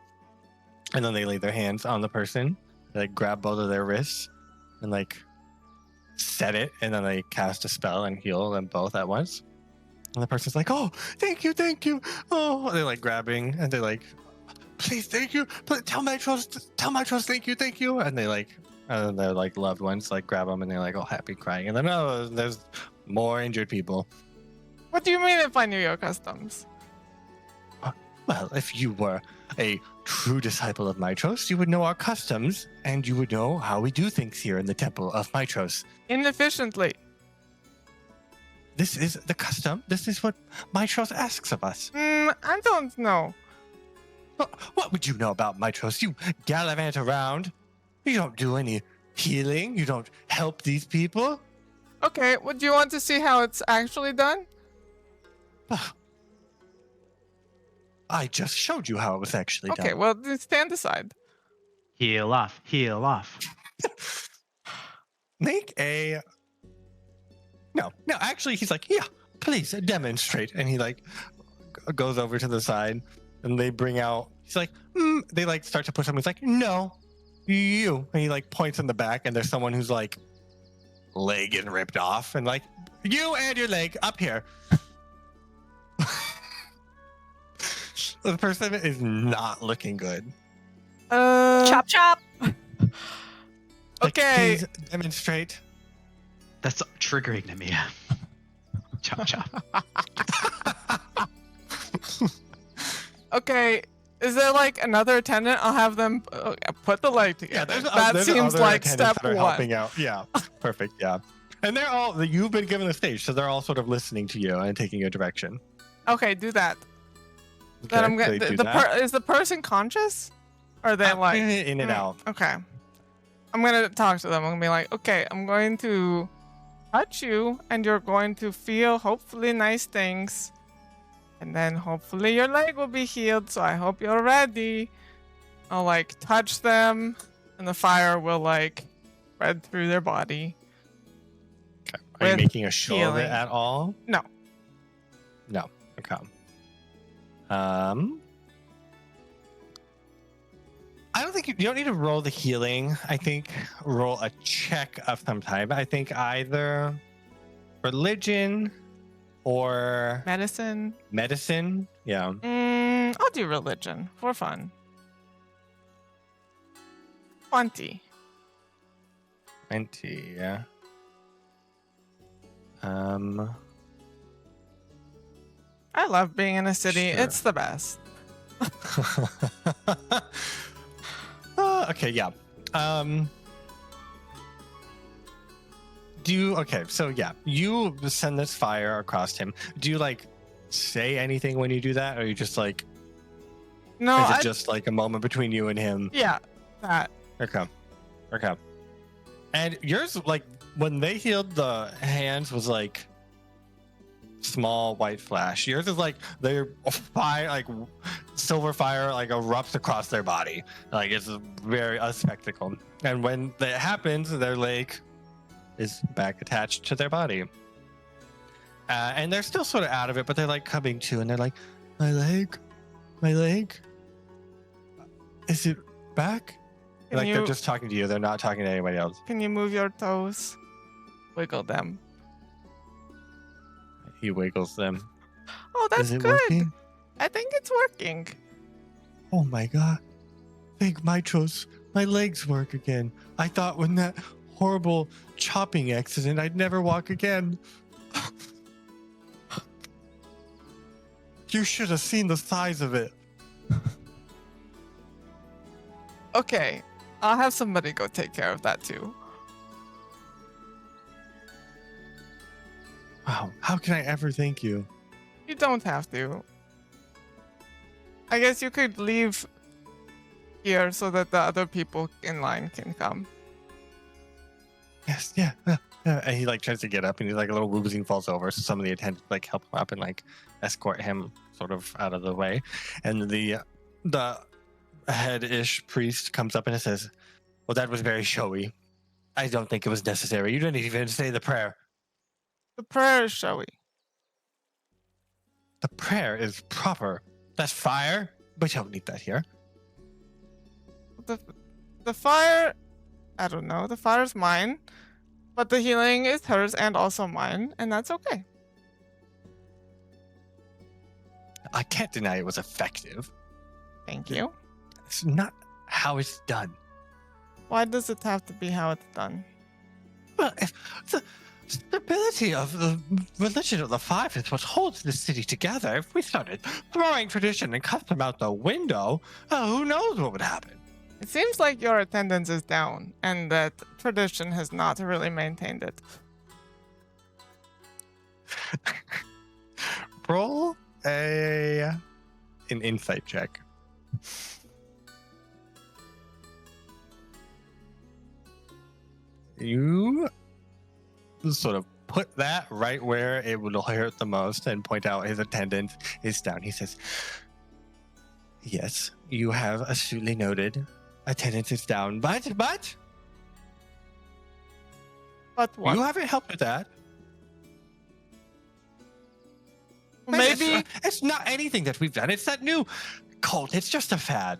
And then they lay their hands on the person. They like grab both of their wrists and like set it. And then they cast a spell and heal them both at once. And the person's like, oh, thank you. Oh, they're like grabbing and they're like, please, thank you. Tell Mytros, thank you. And they like, their like loved ones like grab them and they're like all happy crying. And then there's more injured people. What do you mean if I knew your customs? Well, if you were a true disciple of Mytros, you would know our customs and you would know how we do things here in the temple of Mytros. Inefficiently. This is the custom. This is what Mytros asks of us. I don't know. What would you know about Mytros? You gallivant around. You don't do any healing. You don't help these people. Okay, do you want to see how it's actually done? I just showed you how it was actually done. Okay, well, then stand aside. Heal off. Make a... No, actually, he's like, yeah, please demonstrate. And he like goes over to the side and they bring out, he's like, they like start to push him. He's like, no, you. And he like points in the back and there's someone who's like leg getting ripped off and like, you and your leg up here. The person is not looking good. Chop chop. Okay. Please demonstrate. That's triggering Nemea. Chop chop. Okay. Is there like another attendant? I'll have them put the leg together. That there's seems other like attendants step that are one. helping out. Yeah, perfect. Yeah, and they're all you've been given a stage, so they're all sort of listening to you and taking your direction. Okay, do that. Okay, Then I'm they gonna. do that. Is the person conscious? Or are they like in and out? Okay. I'm gonna talk to them. I'm gonna be like, okay, I'm going to touch you, and you're going to feel hopefully nice things, and then hopefully your leg will be healed. So I hope you're ready. I'll like touch them, and the fire will like spread through their body. Are you with making a show of it healing. at all? No. No. Okay. I don't think you don't need to roll the healing. I think roll a check of some type. I think either religion or Medicine. medicine. Yeah. I'll do religion for fun. 20. 20. Yeah. I love being in a city. Sure. It's the best. Okay, yeah. So yeah, you send this fire across him. Do you like say anything when you do that, or you just like No, is it just like a moment between you and him? yeah, that. Okay. And yours, like when they healed the hands, was like small white flash. Yours is like their fire, like silver fire, like erupts across their body. Like it's a spectacle. And when that happens, their leg is back attached to their body. And they're still sort of out of it, but they're like coming to, and they're like, my leg, is it back? Can They're you- just talking to you. They're not talking to anybody else. Can you move your toes? Wiggle them. He wiggles them. Oh, that's Is it good. working? I think it's working. Oh my god. Thank Mytros. My legs work again. I thought when that horrible chopping accident, I'd never walk again. You should have seen the size of it. Okay, I'll have somebody go take care of that too. Wow. How can I ever thank you? You don't have to. I guess you could leave here so that the other people in line can come. Yes, yeah. And he like tries to get up, and he's like a little woozy and falls over. So some of the attendants like help him up and like escort him sort of out of the way. And the head-ish priest comes up and says, well, that was very showy. I don't think it was necessary. You didn't even say the prayer. The prayer is showy. The prayer is proper. That's fire. We don't need that here. The fire, I don't know. The fire's mine, but the healing is hers and also mine, and that's okay. I can't deny it was effective. Thank you. It's not how it's done. Why does it have to be how it's done? Well, if the stability of the religion of the five is what holds the city together. If we started throwing tradition and custom out the window, who knows what would happen? It seems like your attendance is down, and that tradition has not really maintained it. Roll an insight check. You sort of put that right where it would hurt the most and point out his attendance is down. He says, yes, you have astutely noted. Attendance is down, but But what? you haven't helped with that. Maybe It's not anything that we've done. It's that new cult. It's just a fad.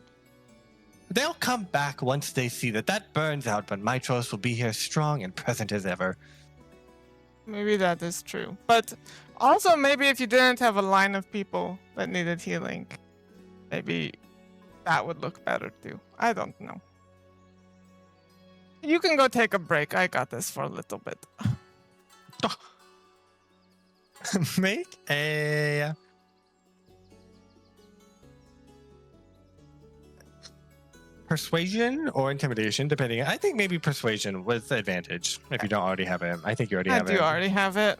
They'll come back once they see that burns out, but Mytros will be here strong and present as ever. maybe that is true. But also maybe if you didn't have a line of people that needed healing, maybe that would look better too. I don't know. You can go take a break. I got this for a little bit. Make a persuasion or intimidation, depending. I think maybe persuasion with advantage if you don't already have it. I think you already I have do it. already have it.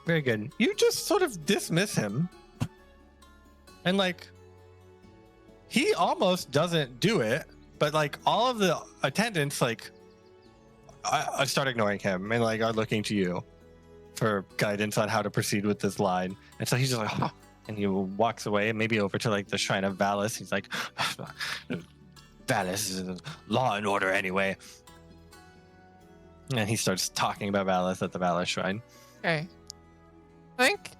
Very good. You just sort of dismiss him. And like he almost doesn't do it, but like all of the attendants like I start ignoring him and like are looking to you for guidance on how to proceed with this line. And so he's just like, huh, and he walks away and maybe over to like the shrine of Valis. He's like, Valis is law and order anyway. And he starts talking about Valis at the Valis shrine. Okay. I think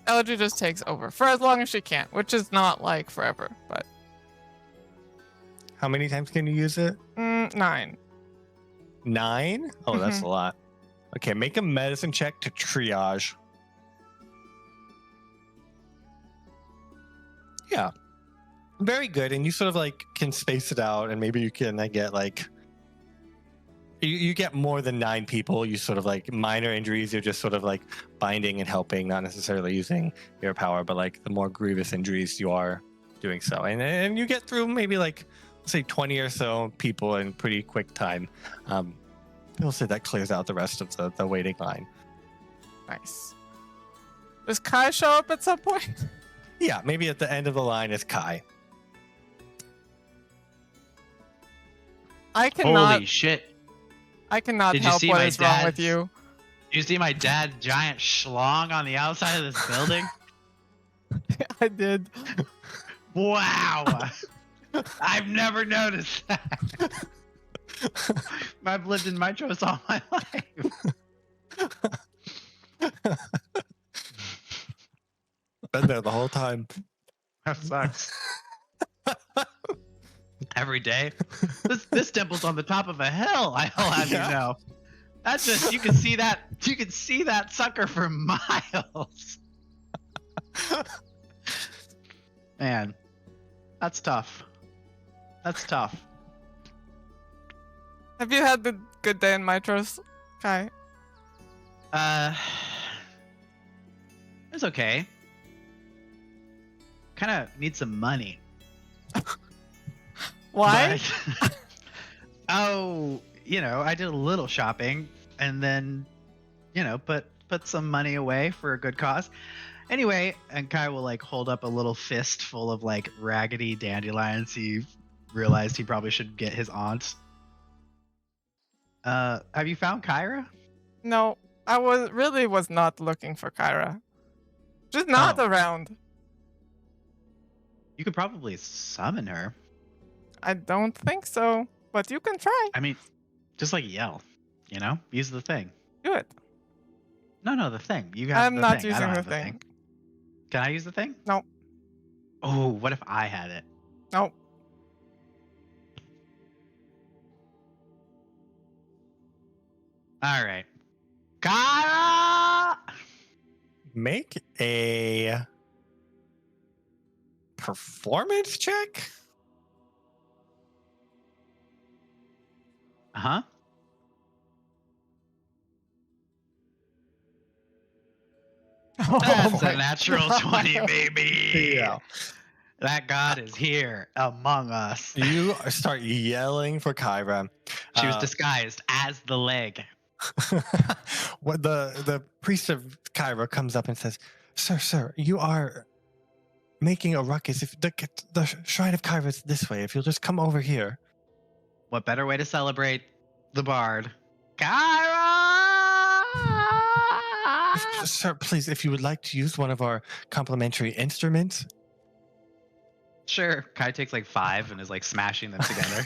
Elegy just takes over for as long as she can, which is not like forever, but How many times can you use it? 9. 9? Oh, that's a lot. Okay, make a medicine check to triage. Yeah. Very good. And you sort of like can space it out and maybe you can get like you get more than 9 people. You sort of like minor injuries, you're just sort of like binding and helping, not necessarily using your power, but like the more grievous injuries you are doing so. And you get through maybe like say 20 or so people in pretty quick time. We'll say that clears out the rest of the waiting line. Nice. Does Kai show up at some point? Yeah, maybe at the end of the line is Kai. I cannot. Holy shit. I cannot Did you help see what my is wrong with dad's- you. You see my dad's giant schlong on the outside of this building? I did. Wow. I've never noticed that. I've lived in Mytros all my life. Been there the whole time. That sucks. Every day. This temple's on the top of a hill, I'll have you know. That's just you can see that sucker for miles. Man. That's tough. That's tough. Have you had the good day in Mytros, Kai? It's okay. Kind of need some money. Why? But- oh, I did a little shopping and then, put some money away for a good cause. Anyway, and Kai will like hold up a little fist full of like raggedy dandelions. He realized he probably should get his aunt. Have you found Kyra? No, I was not looking for Kyra. Just not Oh. around. You could probably summon her. I don't think so, but you can try. I mean, just like yell, use the thing. Do it. No, the thing. You have I'm the not thing. I using don't the have thing. Can I use the thing? No. Oh, what if I had it? No. All right. Kyra! Make a performance check. Huh? That's a natural 20, baby. Yeah. That god is here among us. You start yelling for Kyra. She was disguised as the leg. What the priest of Kyra comes up and says, Sir, you are making a ruckus. If the shrine of Kyra is this way, if you'll just come over here." What better way to celebrate the bard? Kyra! Sir, please, if you would like to use one of our complimentary instruments. Sure. Kai takes like 5 and is like smashing them together.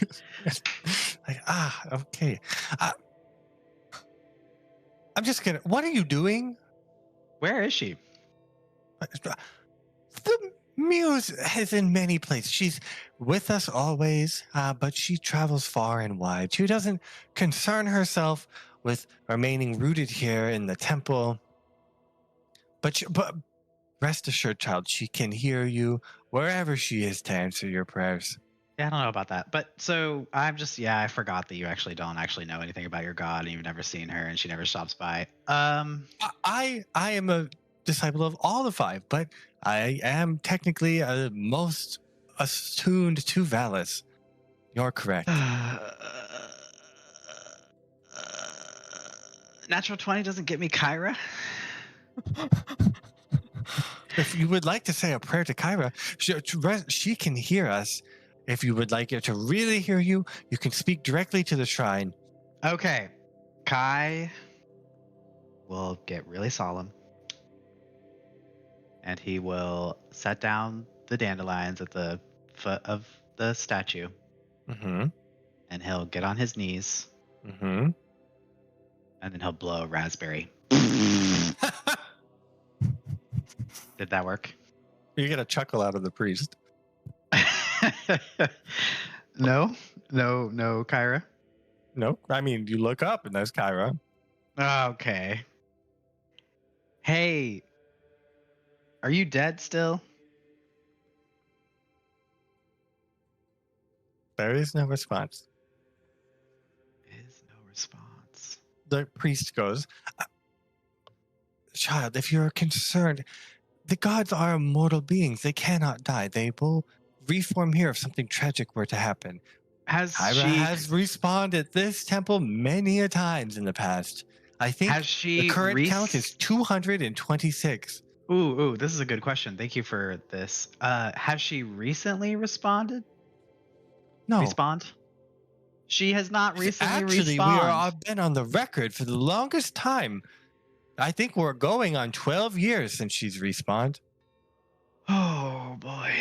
Okay. I'm just gonna. What are you doing? Where is she? The muse is in many places. She's with us always, but she travels far and wide. She doesn't concern herself with remaining rooted here in the temple. But rest assured, child, she can hear you wherever she is to answer your prayers. Yeah, I don't know about that. But so I'm just, I forgot that you actually don't actually know anything about your god and you've never seen her and she never stops by. I am a disciple of all the five, but I am technically most attuned to Valis. You're correct. Natural 20 doesn't get me Kyra. If you would like to say a prayer to Kyra, she can hear us. If you would like her to really hear you, you can speak directly to the shrine. Okay. Kai will get really solemn. And he will set down the dandelions at the foot of the statue. Mm-hmm. And he'll get on his knees. Mm-hmm. And then he'll blow a raspberry. Did that work? You get a chuckle out of the priest. No, Kyra. No, I mean, you look up and there's Kyra. Okay. Hey, are you dead still? There is no response. Is no response. The priest goes, child, if you're concerned, the gods are immortal beings. They cannot die. They will reform here if something tragic were to happen. Kyra has respawned at this temple many a times in the past. I think the current count is 226. Ooh, this is a good question. Thank you for this. Has she recently responded? No. Respawned? She has not recently Actually, respawned. we are been on the record for the longest time. I think we're going on 12 years since she's respawned. Oh, boy.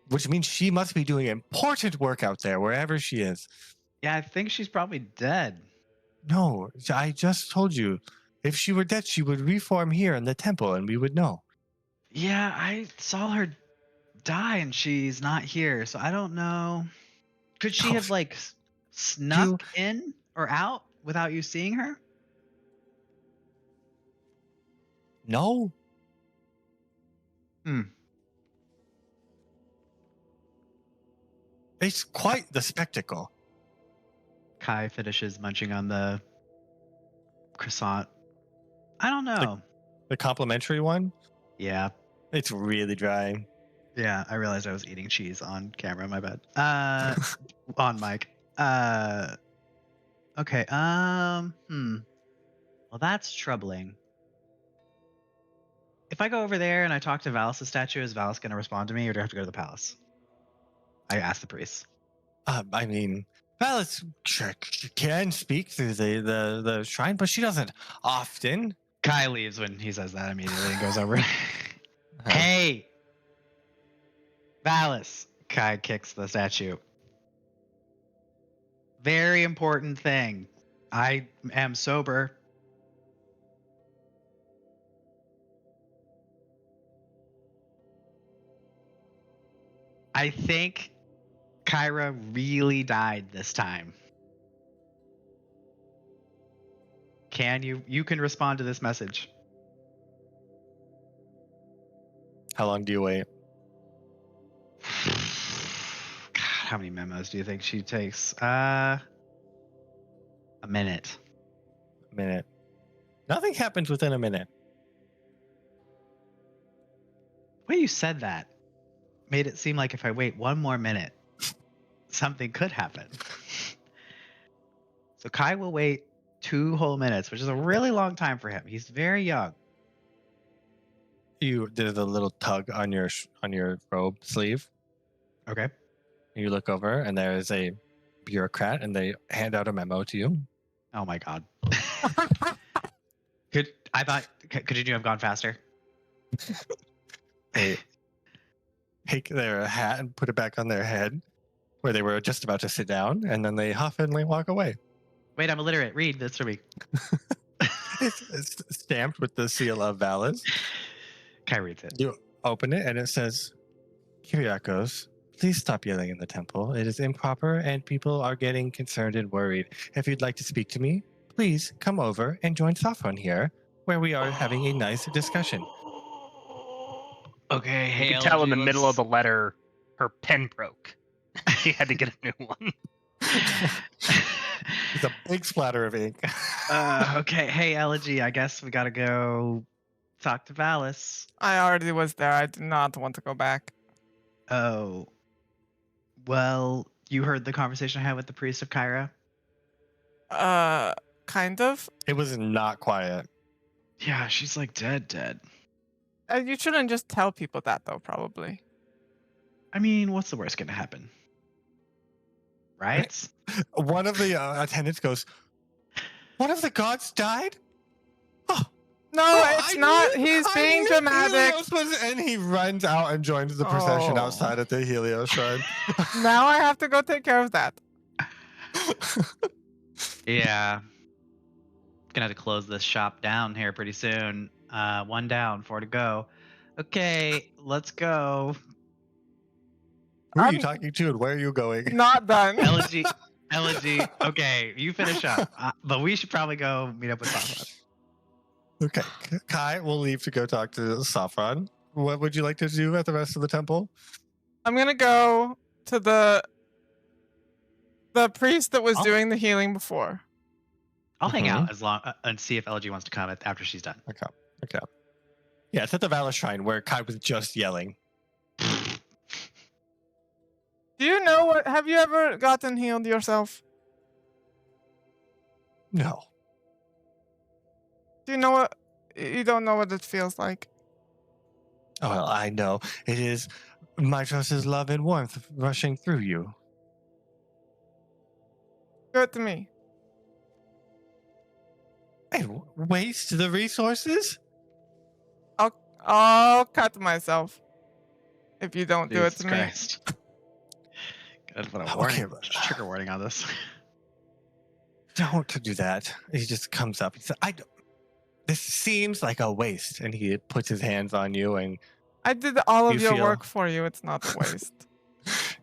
Which means she must be doing important work out there, wherever she is. Yeah, I think she's probably dead. No, I just told you. If she were dead, she would reform here in the temple and we would know. Yeah, I saw her die and she's not here, so I don't know. Could she have, like, snuck in or out without you seeing her? No. It's quite the spectacle. Kai finishes munching on the croissant. I don't know. The complimentary one? Yeah. It's really dry. Yeah, I realized I was eating cheese on camera, my bad. On mic. Okay, well, that's troubling. If I go over there and I talk to Valis' statue, is Valis going to respond to me or do I have to go to the palace? I asked the priest. I mean, Valis can speak through the shrine, but she doesn't often. Kai leaves when he says that immediately and goes over. Hey! Valis! Kai kicks the statue. Very important thing. I am sober. I think Kyra really died this time. Can you can respond to this message. How long do you wait? God, how many memos do you think she takes? A minute. A minute. Nothing happens within a minute. The way you said that made it seem like if I wait one more minute, something could happen. So Kai will wait 2 whole minutes, which is a really long time for him. He's very young. There's a little tug on your robe sleeve. Okay. You look over, and there is a bureaucrat, and they hand out a memo to you. Oh my god. Couldn't you have gone faster? They take their hat and put it back on their head, where they were just about to sit down, and then they huff and they walk away. Wait, I'm illiterate. Read this for me. It's stamped with the seal of Valis. Kai reads it. You open it, and it says, Kyriakos, please stop yelling in the temple. It is improper, and people are getting concerned and worried. If you'd like to speak to me, please come over and join Sophron here, where we are having a nice discussion. Okay, hey, You can tell in the Elegy, middle of the letter her pen broke. She had to get a new one. It's a big splatter of ink. Okay, hey Elegy, I guess we gotta go talk to Valis. I already was there. I did not want to go back. Oh, well, you heard the conversation I had with the priest of Kyra? Kind of. It was not quiet. Yeah, she's like dead. You shouldn't just tell people that, though, probably. I mean, what's the worst gonna happen? Right? One of the attendants goes, "One of the gods died?" Oh, No, it's not. He's being dramatic. And he runs out and joins the procession Oh. outside at the Helios shrine. Now I have to go take care of that. Yeah. Gonna have to close this shop down here pretty soon. 1 down, 4 to go. Okay, let's go. Who are you I'm talking to and where are you going? Not done. Elegy. Okay, you finish up. But we should probably go meet up with Sophron. Okay, Kai will leave to go talk to Sophron. What would you like to do at the rest of the temple? I'm gonna go to the priest that was Oh. doing the healing before. I'll hang out as long and see if Elegy wants to come after she's done. Okay. Yeah, it's at the Valor Shrine where Kai was just yelling. Do you know what? Have you ever gotten healed yourself? No. Do you know what? You don't know what it feels like. Oh, well, I know. It is Mytros' love and warmth rushing through you. Do it to me. And waste the resources? I'll cut myself if you don't do it Jesus to Christ. Gotta put a Okay, warning, trigger warning on this. Don't do that. He just comes up. He says, this seems like a waste. And he puts his hands on you and I did all of You your feel- work for you. It's not a waste.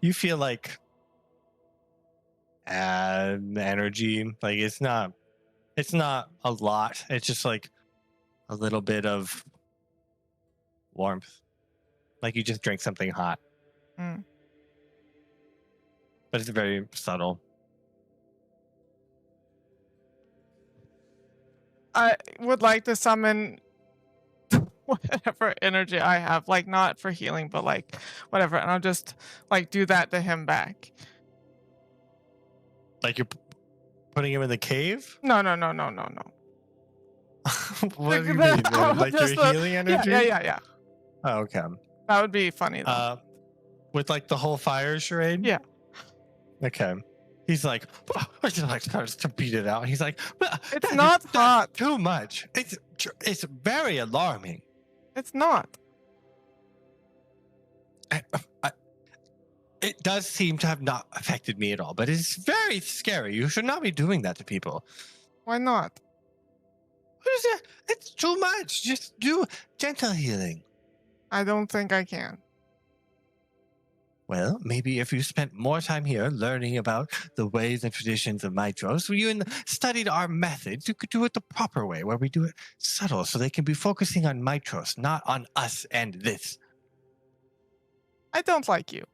you feel like energy. Like it's not a lot. It's just like a little bit of warmth. Like you just drink something hot. Mm. But it's very subtle. I would like to summon whatever energy I have, like not for healing, but like whatever, and I'll just like do that to him back. Like you're putting him in the cave? No. What do you Like, mean? Like just your healing energy? Yeah. Oh, okay. That would be funny though. With like the whole fire charade? Yeah. Okay. He's like, I just like starts to beat it out. He's like, It's not hot. Too much. It's very alarming. It's not. It does seem to have not affected me at all, but it's very scary. You should not be doing that to people. Why not? What is it? It's too much. Just do gentle healing. I don't think I can. Well, maybe if you spent more time here learning about the ways and traditions of Mytros, studied our methods, you could do it the proper way, where we do it subtle, so they can be focusing on Mytros, not on us and this. I don't like you.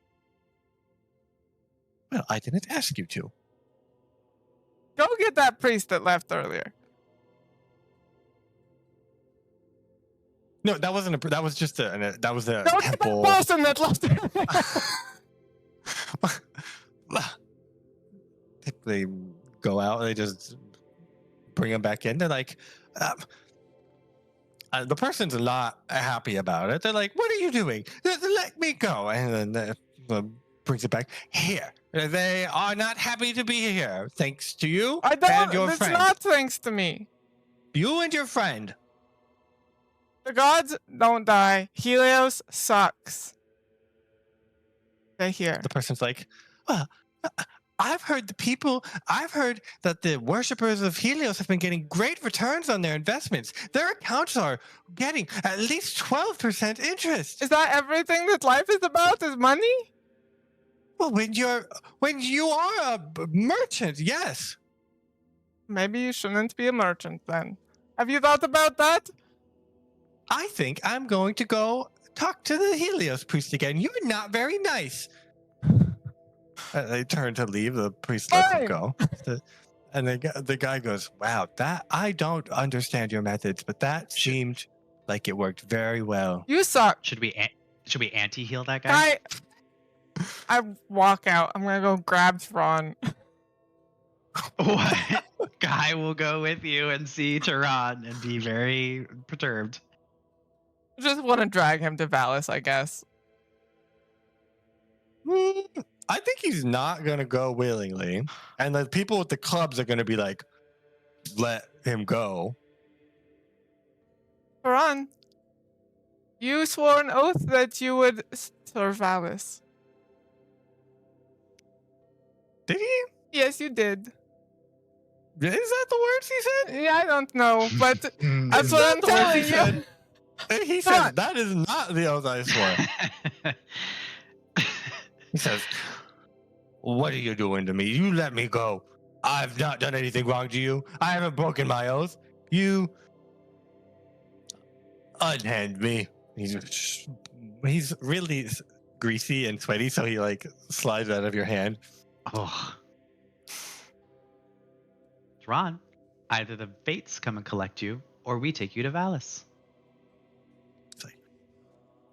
Well, I didn't ask you to. Go get that priest that left earlier. No, that wasn't that was just a Go get temple. that person that left earlier. They go out, they just bring them back in. They're like, the person's not happy about it. They're like, what are you doing? Let me go. And then brings it back. Here. They are not happy to be here. Thanks to you I don't. and your It's friend. not thanks to me. You and your friend. The gods don't die. Helios sucks. Stay here. The person's like, well, I've heard that the worshippers of Helios have been getting great returns on their investments. Their accounts are getting at least 12% interest. Is that everything that life is about? Is money? Well, when you are a merchant, yes. Maybe you shouldn't be a merchant then. Have you thought about that? I think I'm going to go talk to the Helios priest again. You're not very nice. They turn to leave. The priest lets him Fine. go. And the guy goes, wow, that I don't understand your methods, but that seemed like it worked very well. You suck. Should we anti-heal that guy? I walk out. I'm gonna go grab Thrawn. What? Guy will go with you and see Tehran and be very perturbed. Just want to drag him to Valis, I guess. I think he's not going to go willingly. And the people with the clubs are going to be like, let him go. Thrawn, you swore an oath that you would serve Valis. Did he? Yes, you did. Is that the words he said? Yeah, I don't know, but that's Is what that I'm the words telling he you. said? He Come says, on. that is not the oath I swore. He says, what are you doing to me? You let me go. I've not done anything wrong to you. I haven't broken my oath. You unhand me. He's really greasy and sweaty, so he like slides out of your hand. Oh. Tehran, either the fates come and collect you, or we take you to Valis. It's like,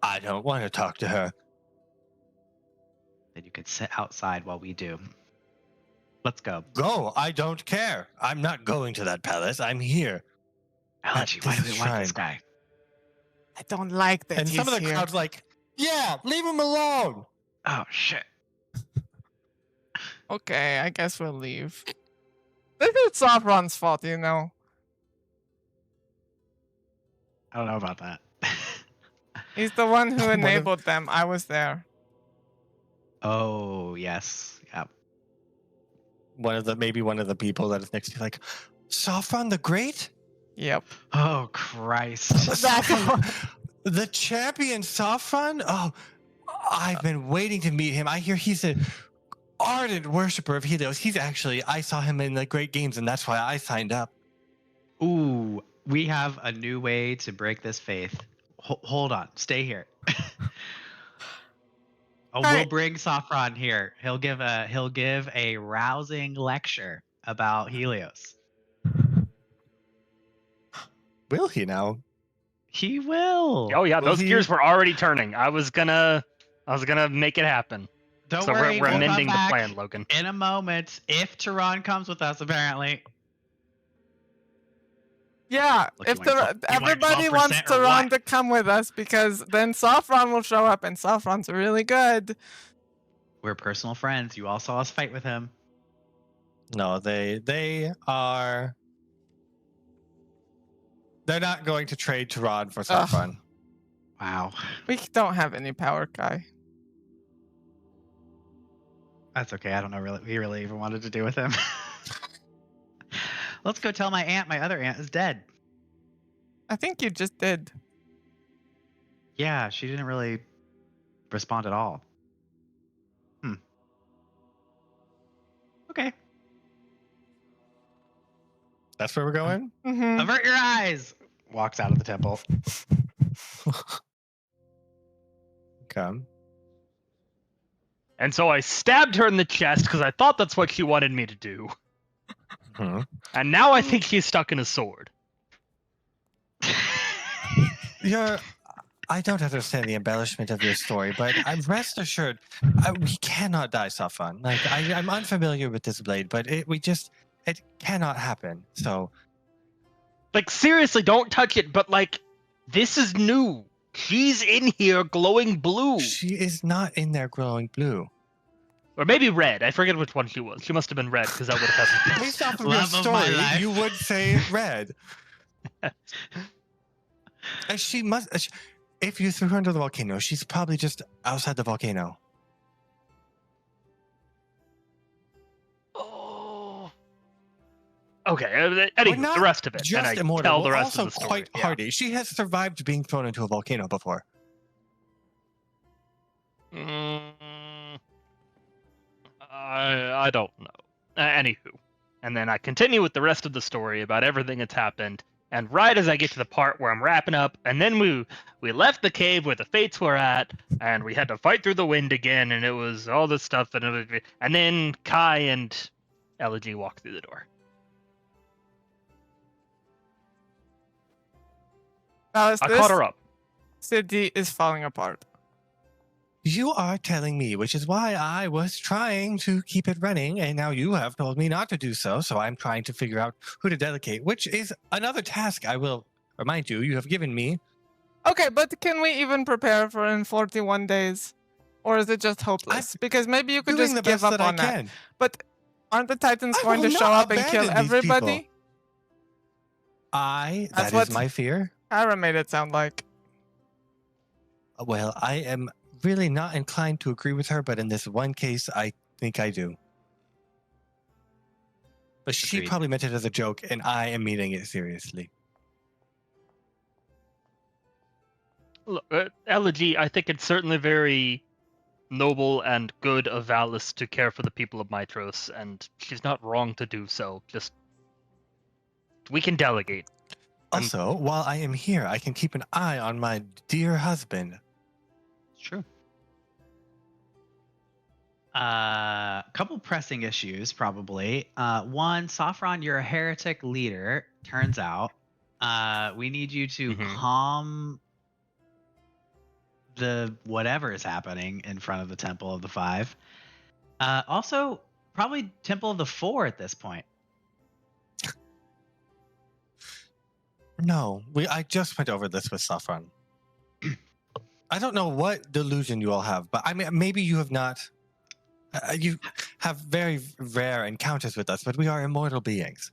I don't want to talk to her. Then you can sit outside while we do. Let's go. Go. I don't care. I'm not going to that palace. I'm here. Elegy, why do we want this Shrine. guy? I don't like that And he's some of the here. crowd's like, yeah, leave him alone. Oh, shit. Okay, I guess we'll leave. This is Sophron's fault, you know. I don't know about that. He's the one who One of- enabled them. I was there. Oh, yes. Yeah. Maybe one of the people that is next to you, like, Sophron the Great? Yep. Oh, Christ. The champion Sophron? Oh, I've been waiting to meet him. I hear he's an ardent worshiper of Helios. I saw him in the Great Games, and that's why I signed up. Ooh, we have a new way to break this faith. Hold on. Stay here. We'll Alright. bring Sophron here. He'll give a rousing lecture about Helios. Will he now? He will. Oh yeah, Will those he- gears were already turning. I was gonna make it happen. Don't So worry, we're we'll come amending the back plan, Logan. in a moment. If Tehran comes with us, apparently. Yeah, Look, if you want everybody 12% wants or Tehran what? to come with us, because then Sophron will show up, and Sophron's really good. We're personal friends. You all saw us fight with him. No, they are. They're not going to trade Tehran for Ugh. Sophron. Wow. We don't have any power, Kai. That's okay. I don't know we really even wanted to do with him. Let's go tell my aunt my other aunt is dead. I think you just did. Yeah, she didn't really respond at all. Okay. That's where we're going? Mm-hmm. Avert your eyes. Walks out of the temple. Okay. And so I stabbed her in the chest because I thought that's what she wanted me to do. Hmm. And now I think she's stuck in a sword. I don't understand the embellishment of your story, but I'm rest assured, we cannot die, Sophron. Like, I'm unfamiliar with this blade, but it cannot happen. So, Like, seriously, don't touch it, but like, this is new. She's in here glowing blue. she is not in there glowing blue. Or maybe red. I forget which one she was. She must have been red, because that would have happened. Based off of your Love of my story, life. you would say red. She must. If you threw her into the volcano, she's probably just outside the volcano. Oh. Okay, anyway, not the rest of it. Just and I immortal, tell the but rest also of the story. quite Yeah. hardy. She has survived being thrown into a volcano before. I don't know. Anywho. And then I continue with the rest of the story about everything that's happened. And right as I get to the part where I'm wrapping up, and then we left the cave where the fates were at, and we had to fight through the wind again, and it was all this stuff, and then Kai and Elegy walked through the door. Alice, I this caught her up. city is falling apart. You are telling me, which is why I was trying to keep it running, and now you have told me not to do so, so I'm trying to figure out who to delegate, which is another task I will remind you have given me. Okay, but can we even prepare for in 41 days? Or is it just hopeless? Because maybe you could Doing just the give best up that I on that. can. But aren't the Titans I going will to show not up and kill abandon these everybody? people. That That's is what- my fear. Ira made it sound like. Well, I am really not inclined to agree with her, but in this one case, I think I do. But she Agreed. probably meant it as a joke, and I am meaning it seriously. Look, Elegy, I think it's certainly very noble and good of Valis to care for the people of Mytros, and she's not wrong to do so. Just we can delegate. Also, while I am here, I can keep an eye on my dear husband. It's true. Couple pressing issues, probably. One, Sophron, you're a heretic leader. Turns out, we need you to calm the whatever is happening in front of the Temple of the Five. Also, probably Temple of the Four at this point. No, I just went over this with Sophron. I don't know what delusion you all have, but I mean, maybe you have not. You have very rare encounters with us, but we are immortal beings.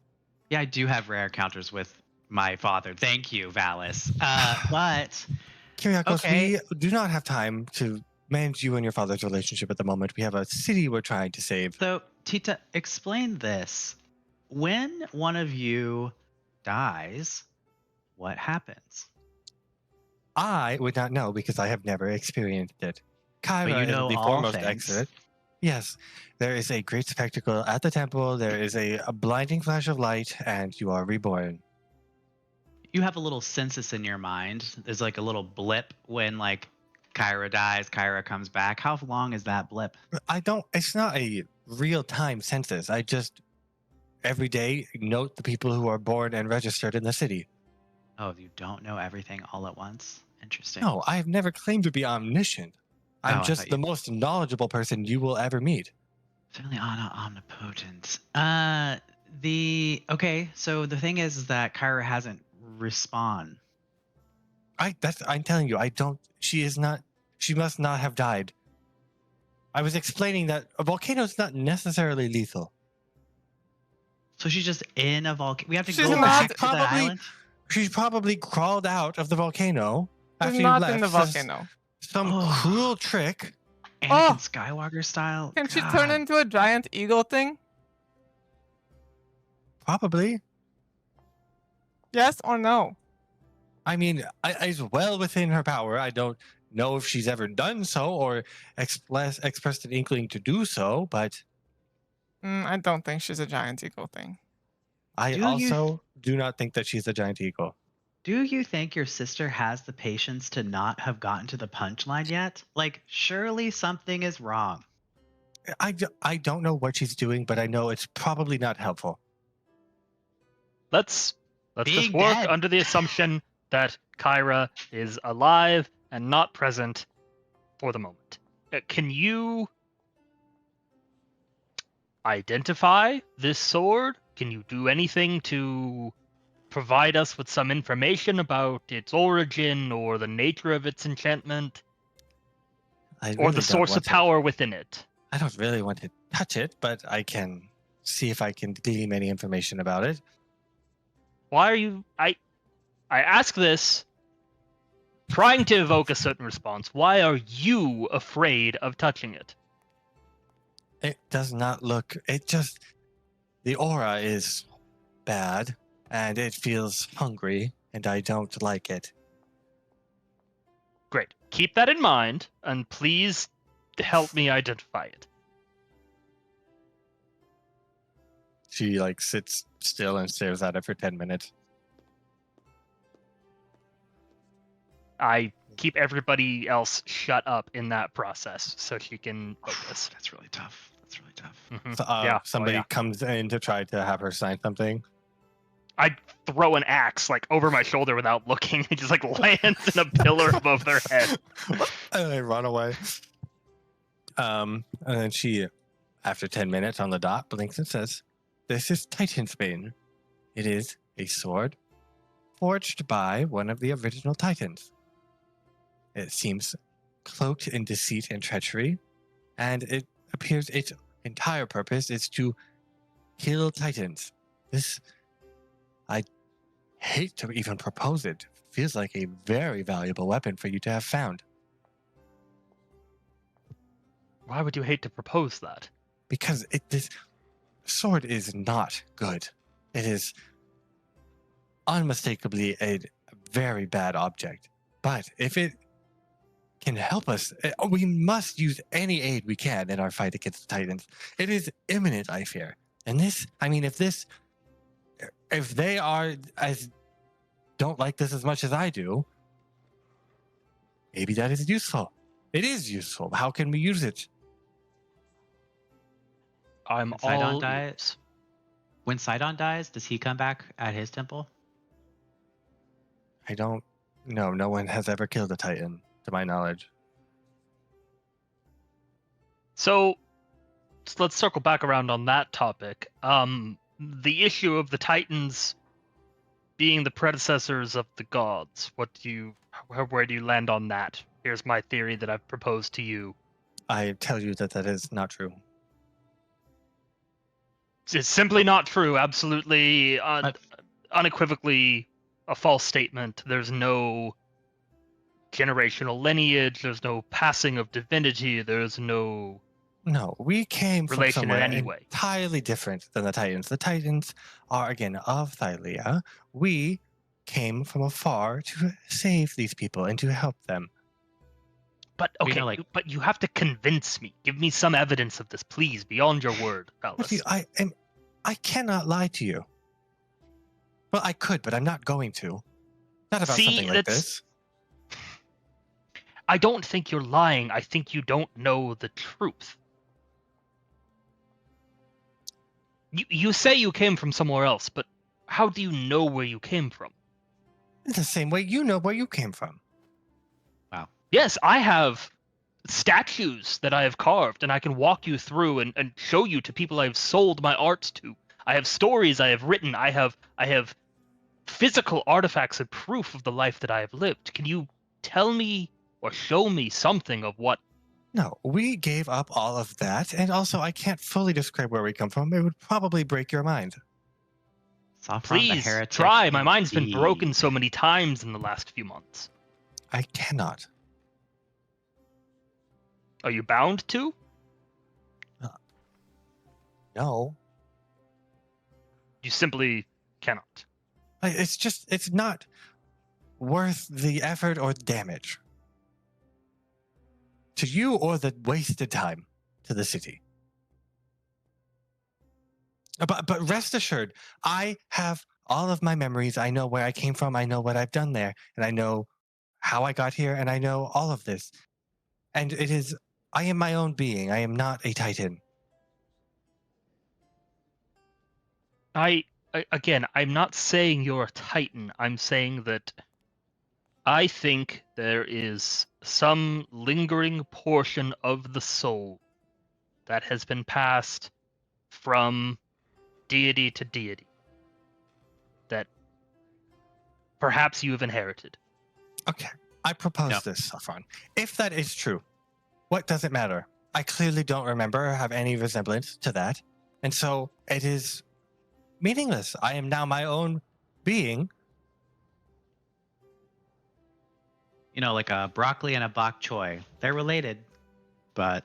Yeah, I do have rare encounters with my father. Thank you, Valis. But Kyriakos, Okay. we do not have time to manage you and your father's relationship at the moment. We have a city we're trying to save. so, Tita, explain this. When one of you dies, what happens? I would not know because I have never experienced it. Kyra you know is the all foremost things. expert. Yes, there is a great spectacle at the temple. There is a blinding flash of light, and you are reborn. You have a little census in your mind. There's like a little blip when like Kyra dies, Kyra comes back. How long is that blip? It's not a real-time census. I just, every day, note the people who are born and registered in the city. Oh, you don't know everything all at once? Interesting. No, I have never claimed to be omniscient. Oh, I'm I just thought the you- most knowledgeable person you will ever meet. Certainly not omnipotent. Okay, so the thing is that Kyra hasn't respawned. I'm telling you, she must not have died. I was explaining that a volcano is not necessarily lethal. So she's just in a volcano. We have to She's go not- back to the probably- island. She's probably crawled out of the volcano She's after you not left. in the so volcano. Some Oh. cruel trick. Anakin Skywalker style. Can she turn God. into a giant eagle thing? Probably. Yes or no? I mean, it's well within her power. I don't know if she's ever done so or expressed an inkling to do so, but I don't think she's a giant eagle thing. I Do you also do not think that she's a giant eagle. Do you think your sister has the patience to not have gotten to the punchline yet? Like, surely something is wrong. I don't know what she's doing, but I know it's probably not helpful. Let's Being just work dead. under the assumption that Kyra is alive and not present for the moment. Can you identify this sword? Can you do anything to provide us with some information about its origin or the nature of its enchantment I or really the don't source of want to- power within it? I don't really want to touch it, but I can see if I can glean any information about it. Why are you I ask this trying to evoke a certain response. Why are you afraid of touching it? It does not look. The aura is bad, and it feels hungry, and I don't like it. Great. Keep that in mind, and please help me identify it. She sits still and stares at it for 10 minutes. I keep everybody else shut up in that process so she can focus. That's really tough. That's really tough. Mhm. So, Yeah. somebody Oh, yeah. comes in to try to have her sign something. I throw an axe like over my shoulder without looking. It just like lands in a pillar above their head. And they run away. And then she, after 10 minutes on the dot, blinks and says, "This is Titan's Bane. It is a sword forged by one of the original Titans. It seems cloaked in deceit and treachery, and it appears its entire purpose is to kill Titans. This, I hate to even propose it, feels like a very valuable weapon for you to have found. Why would you hate to propose that? Because this sword is not good. It is unmistakably a very bad object. But if it can help us, we must use any aid we can in our fight against the Titans. It is imminent, I fear. And this, I mean, if they don't like this as much as I do, maybe that is useful. It is useful. How can we use it? I'm When Sidon all dies, ears. when Sidon dies, does he come back at his temple? I don't know. No one has ever killed a Titan, to my knowledge. So let's circle back around on that topic. The issue of the Titans being the predecessors of the gods. Where do you land on that? Here's my theory that I've proposed to you. I tell you that is not true. It's simply not true. Absolutely, unequivocally a false statement. There's no generational lineage. There's no passing of divinity. There's no No, we came from relation in somewhere any way. entirely different than the Titans. The Titans are, again, of Thylea. We came from afar to save these people and to help them. But You okay, know, but you have to convince me. Give me some evidence of this, please, beyond your word, What Alice. I cannot lie to you. Well, I could, but I'm not going to. Not about See, something like this. I don't think you're lying. I think you don't know the truth. You say you came from somewhere else, but how do you know where you came from? In the same way you know where you came from. Yes, I have statues that I have carved, and I can walk you through and show you to people I've sold my arts to. I have stories I have written. I have physical artifacts and proof of the life that I have lived. Can you tell me or show me something of what? No, we gave up all of that, and also I can't fully describe where we come from. It would probably break your mind. Sophron the Please heretic. try. My mind's been broken indeed. so many times in the last few months. I cannot. Are you bound to? No. You simply cannot. It's not worth the effort or damage. To you or the wasted time to the city. But rest assured, I have all of my memories. I know where I came from. I know what I've done there. And I know how I got here. And I know all of this. And I am my own being. I am not a Titan. Again, I'm not saying you're a Titan. I'm saying that I think there is some lingering portion of the soul that has been passed from deity to deity that perhaps you have inherited. Okay. I propose this, Sophron. If that is true, what does it matter? I clearly don't remember or have any resemblance to that. And so it is meaningless. I am now my own being. You know, like a broccoli and a bok choy. They're related, but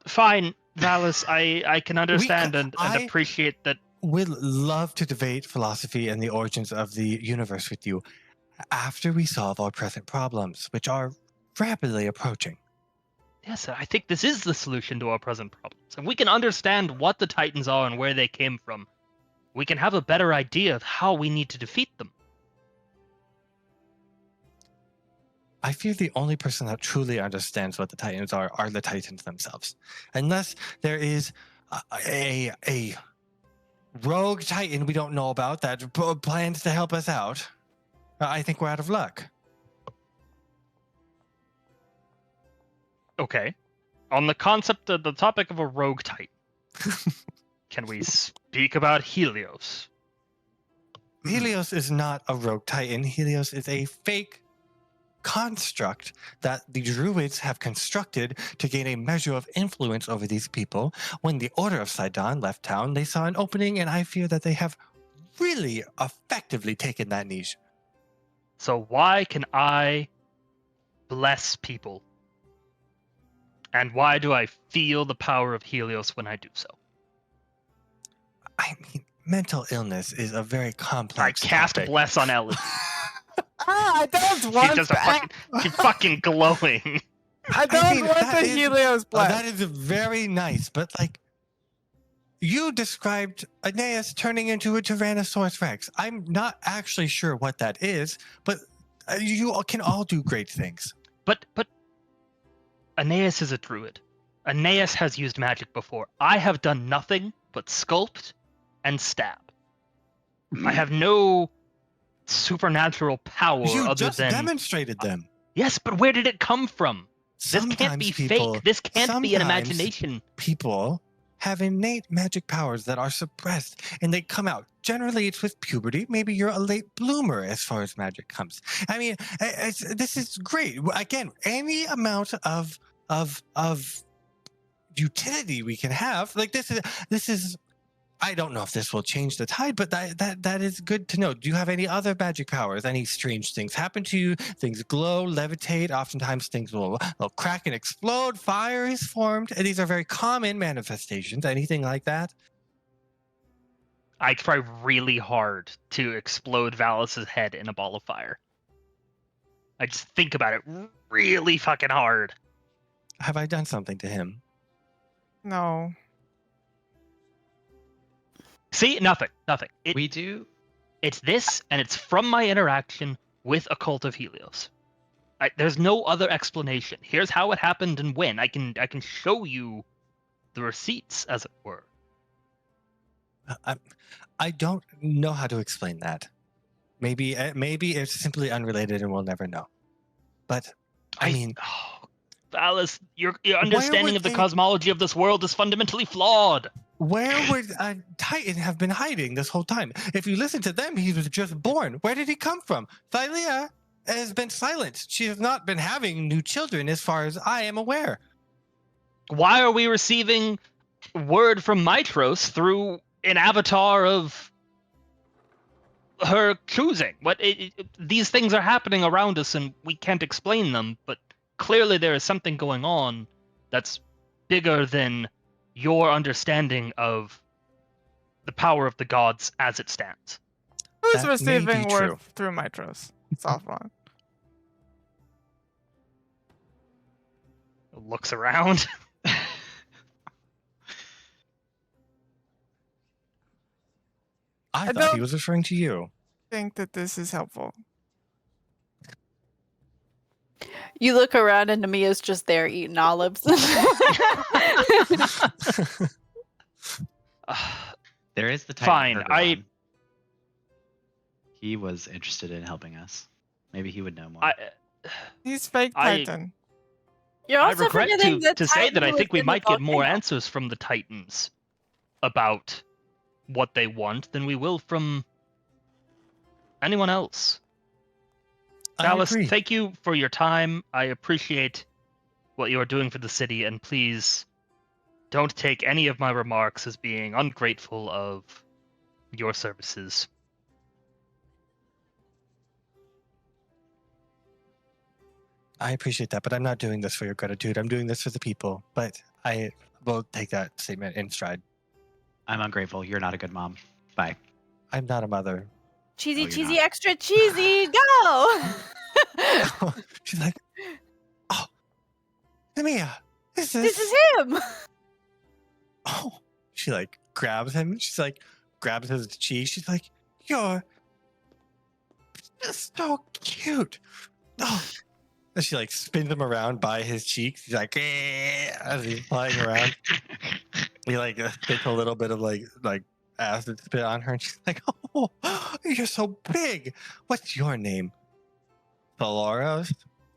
Fine, Valis, I can understand and I- appreciate that. Would love to debate philosophy and the origins of the universe with you after we solve our present problems, which are rapidly approaching. Yes, I think this is the solution to our present problems. If we can understand what the Titans are and where they came from, we can have a better idea of how we need to defeat them. I fear the only person that truly understands what the Titans are the Titans themselves. Unless there is a rogue Titan we don't know about that plans to help us out, I think we're out of luck. Okay. On the topic of a rogue Titan, can we speak about Helios? Helios is not a rogue Titan. Helios is a fake construct that the druids have constructed to gain a measure of influence over these people. When the Order of Sidon left town, they saw an opening, and I fear that they have really effectively taken that niche. So why can I bless people? And why do I feel the power of Helios when I do so? I mean, mental illness is a very I complex cast topic. bless on Elegy. I don't She's want just that. she's fucking glowing. I don't mean, want that the is- Helios blood. That is very nice, but like, you described Aeneas turning into a Tyrannosaurus Rex. I'm not actually sure what that is, but you can all do great things. But Aeneas is a druid. Aeneas has used magic before. I have done nothing but sculpt and stab. I have no supernatural power You other just than demonstrated them. Yes, but where did it come from? This can't Sometimes be people, fake. This can't be an sometimes imagination. people have innate magic powers that are suppressed and they come out. Generally, it's with puberty. Maybe you're a late bloomer as far as magic comes. I mean, this is great. Again, any amount of utility we can have, like this is. I don't know if this will change the tide, but that is good to know. Do you have any other magic powers? Any strange things happen to you? Things glow, levitate. Oftentimes things will crack and explode. Fire is formed. And these are very common manifestations. Anything like that? I try really hard to explode Valus's head in a ball of fire. I just think about it really fucking hard. Have I done something to him? No. See, nothing. We do. It's this, and it's from my interaction with a cult of Helios. There's no other explanation. Here's how it happened and when. I can show you the receipts, as it were. I don't know how to explain that. Maybe it's simply unrelated and we'll never know. But I mean, Alice, your understanding of the cosmology of this world is fundamentally flawed. where would a Titan have been hiding this whole time? If you listen to them, he was just born. Where did he come from? Thylea has been silent. She has not been having new children as far as I am aware. Why are we receiving word from Mytros through an avatar of her choosing? These things are happening around us and we can't explain them, but clearly there is something going on that's bigger than your understanding of the power of the gods as it stands. Who's That may be receiving word true. through Mytros? Sophron. Looks around. I thought don't- he was referring to you. Think that this is helpful. You look around and Nemea's just there eating olives. There is the Titan Fine, Herberon. He was interested in helping us. Maybe he would know more. He's fake I- Titan. You're I also regret forgetting the to say that I Titan think we was in the might get more volcano. answers from the Titans about what they want than we will from anyone else. I Alice, agree. thank you for your time. I appreciate what you are doing for the city, and please don't take any of my remarks as being ungrateful of your services. I appreciate that, but I'm not doing this for your gratitude. I'm doing this for the people. But I will take that statement in stride. I'm ungrateful. You're not a good mom. Bye. I'm not a mother. Cheesy, you're cheesy, not. extra cheesy, go! She's like, oh, Nemea, is This is him! Oh, she like grabs him. She's like, grabs his cheek. She's like, you're just so cute. Oh, And she like spins him around by his cheeks. He's like, as he's flying around. He like spits a little bit of like acid spit on her, and she's like, "Oh, you're so big. What's your name?" Thylea.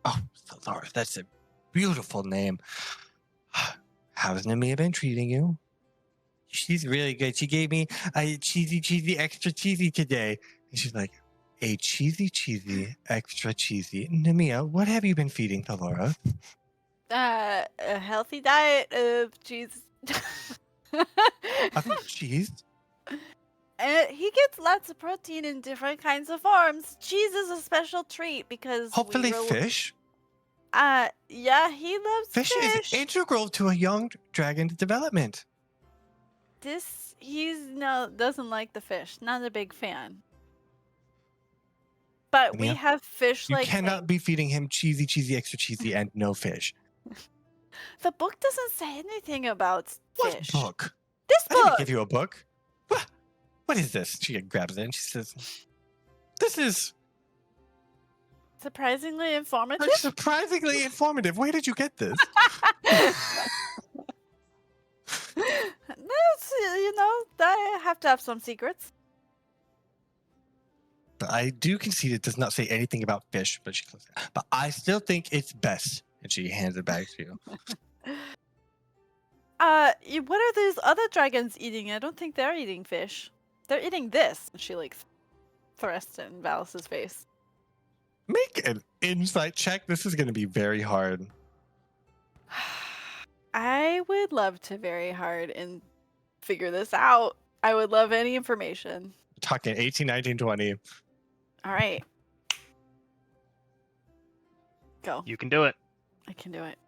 Oh, Thylea. That's a beautiful name. How's Nemea been treating you? She's really good. She gave me a cheesy, extra cheesy today. And she's like, a cheesy, extra cheesy. Nemea, what have you been feeding Thylea? A healthy diet of cheese. Of cheese? He gets lots of protein in different kinds of forms. Cheese is a special treat because Hopefully fish. Yeah, he loves Fish is integral to a young dragon's development. Doesn't like the fish. Not a big fan. But we Nemea, have fish You like cannot be feeding him cheesy, extra cheesy, and no fish. The book doesn't say anything about fish. What book? This I didn't book. give you a book. What is this? She grabs it and she says, "This is Surprisingly informative. surprisingly informative. Where did you get this?" That's, I have to have some secrets. But I do concede it does not say anything about fish, but but I still think it's best. And she hands it back to you. What are these other dragons eating? I don't think they're eating fish. They're eating this. And she like thrusts it in Valis's face. Make an insight check. This is going to be very hard. I would love to very hard and figure this out. I would love any information. Talking 18, 19, 20. All right. Go. You can do it. I can do it.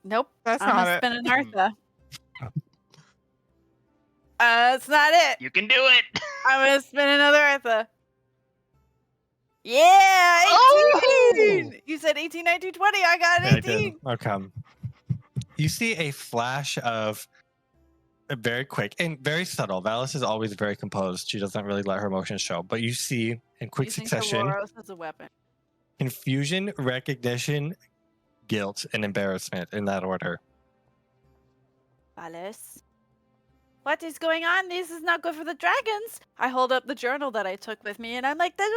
Nope. That's I'm not gonna it. spin an Artha. That's not it. You can do it. I'm gonna spin another Artha. Yeah, 18! Oh! You said 18, 19, 20. I got Yeah, I 18. did. Okay. You see a flash of very quick and very subtle. Valis is always very composed. She doesn't really let her emotions show. But you see in quick Using succession Dolores as a weapon. confusion, recognition, guilt, and embarrassment in that order. Valis. What is going on? This is not good for the dragons. I hold up the journal that I took with me, and I'm like, they're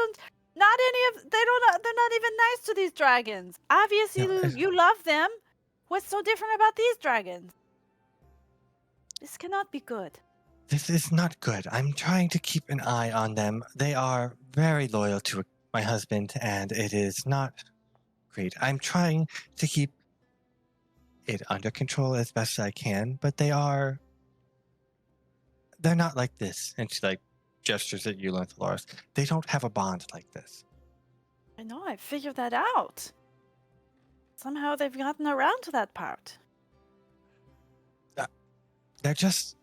not even nice to these dragons. Obviously, No, you love them. What's so different about these dragons? This cannot be good. This is not good. I'm trying to keep an eye on them. They are very loyal to my husband, and it is not great. I'm trying to keep it under control as best I can, but they're not like this. And she like gestures at you, Dolores. They don't have a bond like this. I know, I figured that out. Somehow they've gotten around to that part. They're just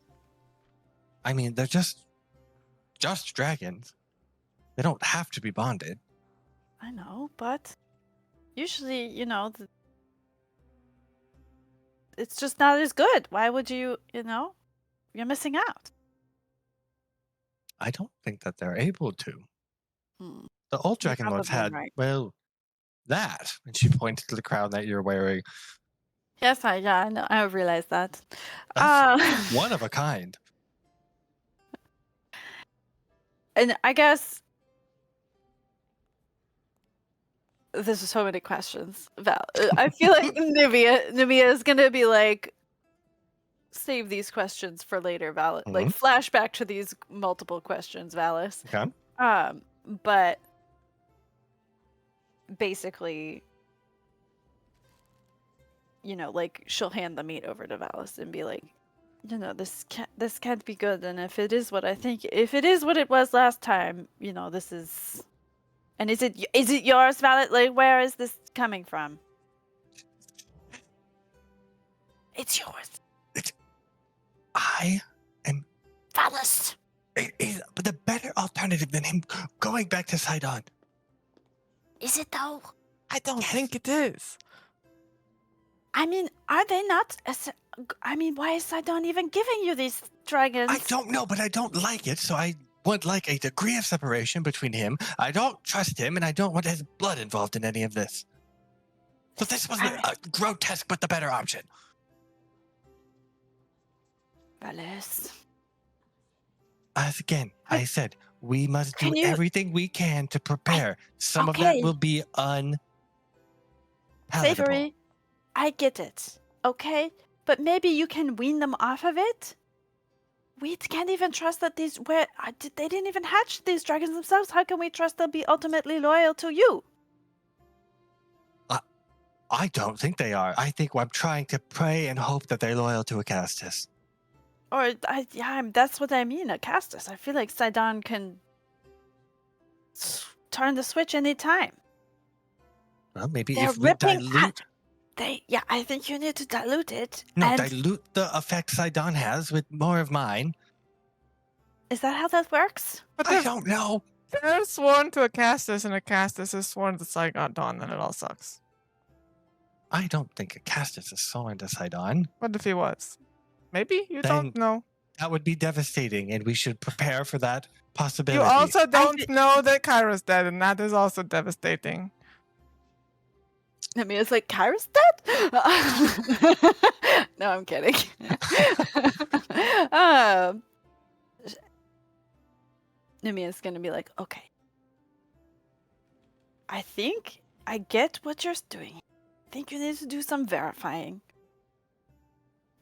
dragons. They don't have to be bonded. I know, but usually, it's just not as good. Why would you, you're missing out. I don't think that they're able to. Hmm. The old You're Dragonlords probably had, right. well, that. And she pointed to the crown that you're wearing. Yes, I know. I realized that. That's one of a kind. And I guess there's so many questions. I feel like Nemea is gonna be like, save these questions for later, Valis. Like flashback to these multiple questions, Valis. Okay. But basically, like she'll hand the meat over to Valis and be like, this can't be good. And if it is what it was last time, this is. And is it yours, Valis? Like, where is this coming from? It's yours. I am Valis. But the better alternative than him going back to Sidon. Is it though? I don't think it is. I mean, are they not? Why is Sidon even giving you these dragons? I don't know, but I don't like it, so I would like a degree of separation between him. I don't trust him, and I don't want his blood involved in any of this. So this was a grotesque but the better option. Valis. As again, I said, we must do Can you- everything we can to prepare. Some of Okay. that will be unpalatable. Savory, I get it. Okay? But maybe you can wean them off of it? We can't even trust that they didn't even hatch these dragons themselves. How can we trust they'll be ultimately loyal to you? I don't think they are. I think I'm trying to pray and hope that they're loyal to Acastus. Or, that's what I mean, Acastus. I feel like Sidon can turn the switch anytime. Well, maybe They're if we ripping dilute... I think you need to dilute it. No, and dilute the effect Sidon has with more of mine. is that how that works? But I don't know. they're sworn to Acastus, and Acastus is sworn to Saigon Dawn, then it all sucks. I don't think Acastus is sworn to Sidon. What if he was? Maybe? You Then- don't know. That would be devastating, and we should prepare for that possibility. You also don't know that Kyra's dead, and that is also devastating. Nemea's like, Kyra's dead? No, I'm kidding. Nemea's gonna be like, okay. I think I get what you're doing. I think you need to do some verifying.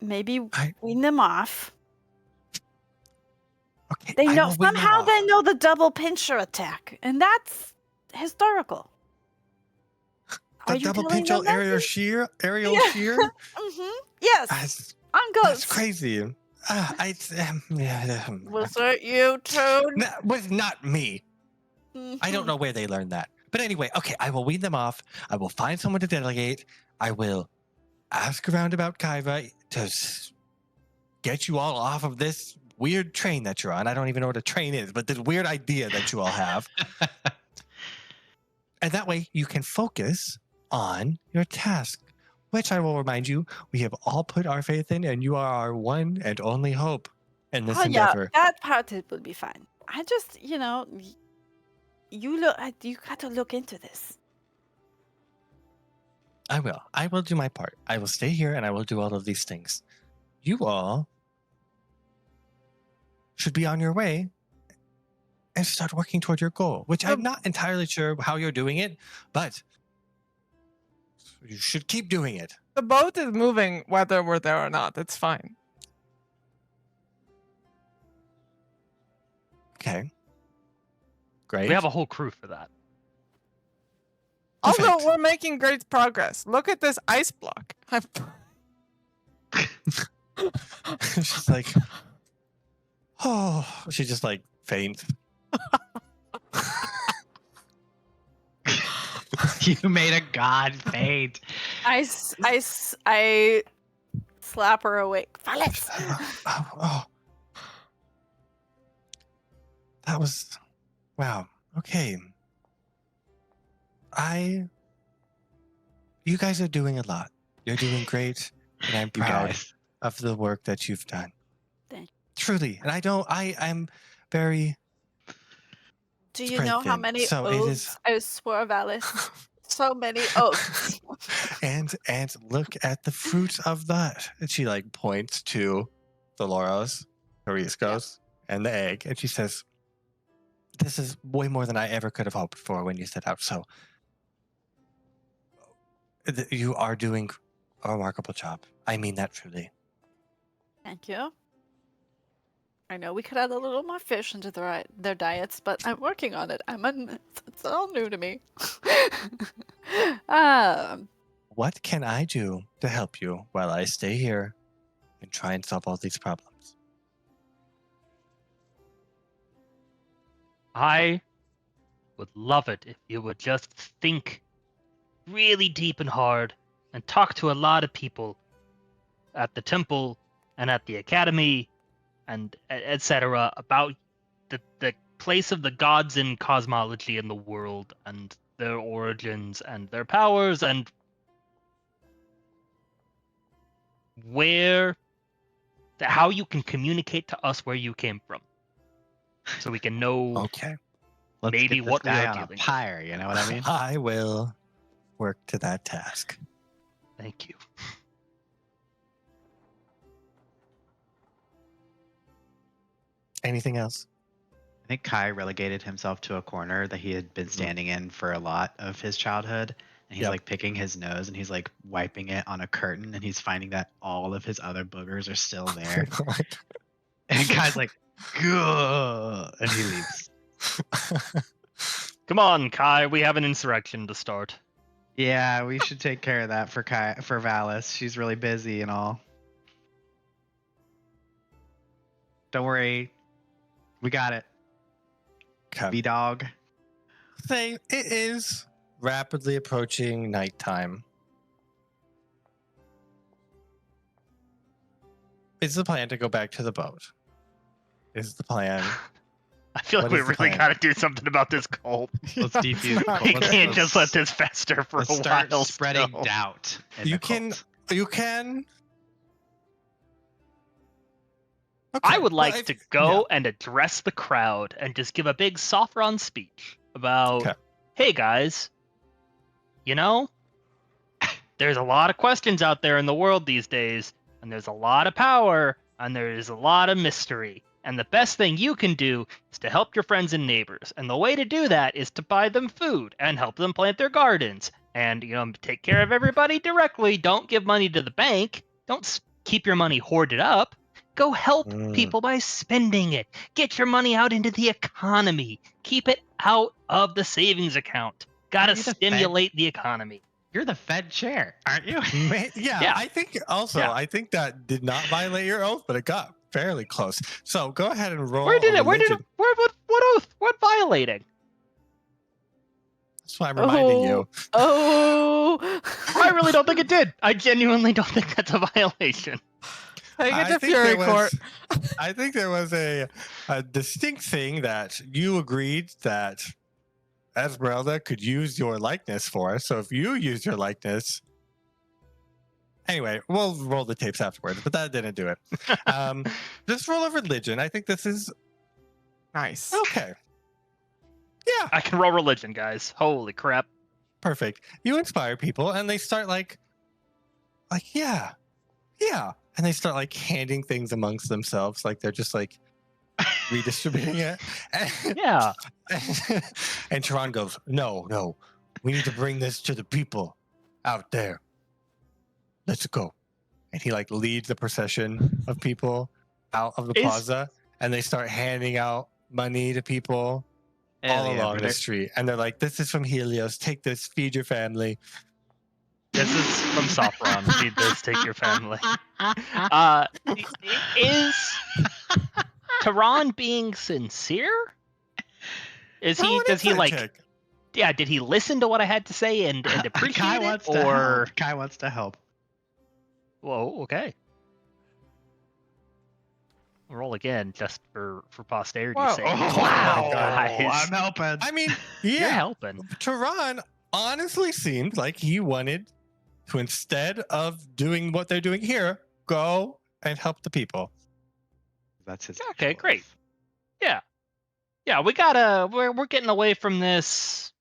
Maybe wean them off. Okay, They I know will wean them somehow off. they know the double pincher attack, and that's historical. The double pinch aerial shear? Aerial Yeah. shear? Mm-hmm. Yes, That's, on that's goats. crazy. Was it you, Toad? That was not me. I don't know where they learned that. But anyway, okay, I will wean them off. I will find someone to delegate. I will ask around about Kyra to get you all off of this weird train that you're on. I don't even know what a train is, but this weird idea that you all have. And that way you can focus on your task, which I will remind you, we have all put our faith in, and you are our one and only hope in this endeavor. Yeah, that part it will be fine. I just, you got to look into this. I will. I will do my part. I will stay here and I will do all of these things. You all should be on your way and start working toward your goal, which I'm not entirely sure how you're doing it, but you should keep doing it. The boat is moving whether we're there or not. It's fine. Okay. Great. We have a whole crew for that. Also, Perfect. we're making great progress. Look at this ice block. She's like, oh, she just like faints. You made a god faint. I slap her awake. Valis! Oh. That was, wow. Okay. You guys are doing a lot. You're doing great, and I'm You proud guys. of the work that you've done. Thank you. Truly. And I'm very Do you spread know how thin. many So it oaths is- I swore, Valis? So many oaths. and look at the fruit of that. And she like points to the Loros, Kyriakos, and the egg, and she says, "This is way more than I ever could have hoped for when you set out. So you are doing a remarkable job. I mean that truly." Thank you. I know we could add a little more fish into their diets, but I'm working on it. It's all new to me. What can I do to help you while I stay here and try and solve all these problems? I would love it if you would just think really deep and hard and talk to a lot of people at the temple and at the academy and etc. about the place of the gods in cosmology in the world and their origins and their powers and how you can communicate to us where you came from, so we can know Okay. Let's maybe get this what we guy are on dealing a with. pyre, you know what I mean? I will work to that task. Thank you. Anything else? I think Kai relegated himself to a corner that he had been standing in for a lot of his childhood. And he's Yep. like picking his nose and he's like wiping it on a curtain and he's finding that all of his other boogers are still there. And Kai's like, good. And he leaves. Come on, Kai. We have an insurrection to start. Yeah, we should take care of that for Valis. She's really busy and all. Don't worry. We got it. Okay. B-dog. Say it is rapidly approaching nighttime. Is the plan to go back to the boat? Is the plan? I feel like What we is the really plan? got to do something about this cult. Let's defuse. Not We Okay. can't just let this fester for a Let's start while. spreading still. doubt. in You the can. cult. You can. I Okay, would well, like if- to go and address the crowd and just give a big Sophron speech about, Okay. hey guys, you know, there's a lot of questions out there in the world these days, and there's a lot of power, and there's a lot of mystery. And the best thing you can do is to help your friends and neighbors. And the way to do that is to buy them food and help them plant their gardens. And, you know, take care of everybody directly. Don't give money to the bank. Don't keep your money hoarded up. Go help people by spending it. Get your money out into the economy. Keep it out of the savings account. Gotta Are you the Fed? stimulate the economy. You're the Fed chair, aren't you? Yeah, Yeah. I think also Yeah. I think that did not violate your oath, but it got fairly close. So go ahead and roll. Where did a it? Where did it? religion. What oath? What violating? That's why I'm reminding you. Oh. I really don't think it did. I genuinely don't think that's a violation. Take it I to think Fury there Court. I think there was a distinct thing that you agreed that Esmeralda could use your likeness for. So if you used your likeness, anyway, we'll roll the tapes afterwards. But that didn't do it. Just roll a religion. I think this is Nice. okay. Yeah, I can roll religion, guys. Holy crap. perfect. You inspire people, and they start like yeah, and they start like handing things amongst themselves, like they're just like redistributing it. Yeah. And Tehran goes, no, we need to bring this to the people out there. Let's go. And he like leads the procession of people out of the plaza, and they start handing out money to people all along the street. And they're like, this is from Helios. Take this, feed your family. This is from Sophron. Feed this, take your family. Is Tehran being sincere? Is he? Roll an Does he insight like? check. Yeah. Did he listen to what I had to say and appreciate Kai it? wants to Or help. Kai wants to help. whoa, okay. Roll again, just for posterity's Whoa. sake. Oh, Wow, guys. guys. I'm helping. I mean, You're yeah, helping. Tehran honestly seemed like he wanted to, instead of doing what they're doing here, go and help the people. That's his. Okay, actual great. oath. Yeah, we gotta. We're getting away from this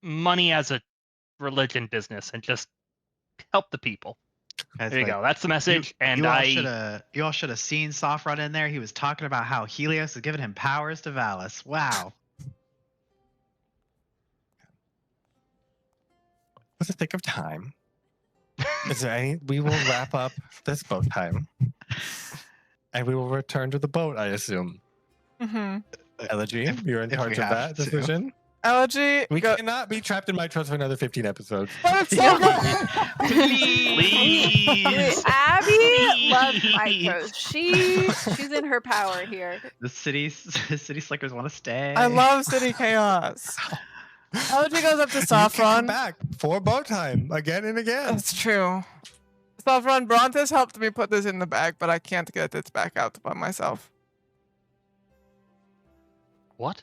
money as a religion business and just help the people. Guys, There you like, go. That's the message. And you all I. should have seen Sophron in there. He was talking about how Helios has given him powers to Valis. Wow. For the sake of time, is there any? We will wrap up this boat time, and we will return to the boat. I assume. Mm-hmm. Elegy, If- you're in if we charge of have that to. decision. Elegy, We go. cannot be trapped in Mytros for another 15 episodes. But it's so good. Please. Abby loves Please. Mytros. She's in her power here. The city slickers want to stay. I love City Chaos. Elegy goes up to You can come Sophron. back for boat time again and again. That's true. Sophron, Brontes helped me put this in the bag, but I can't get this back out by myself. What?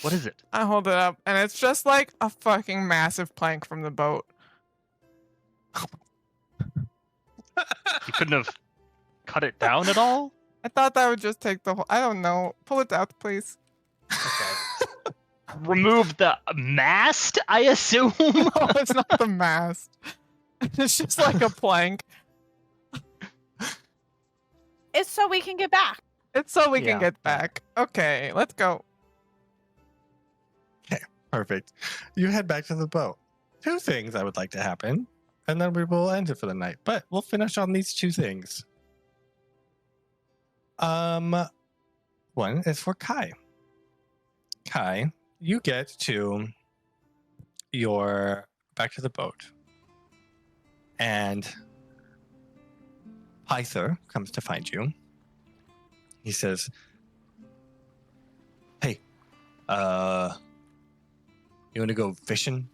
What is it? I hold it up, and it's just like a fucking massive plank from the boat. You couldn't have cut it down at all? I thought that would just take the whole. I don't know. Pull it out, please. Okay. remove the mast, I assume. No, it's not the mast. It's just like a plank. It's so we can get back. It's so we Yeah, can get yeah. back. Okay, let's go. Perfect. You head back to the boat. 2 things I would like to happen, and then we will end it for the night. But we'll finish on these 2 things. One is for Kai. Kai, you get to back to the boat, and Pyther comes to find you. He says, "Hey, you want to go fishing?"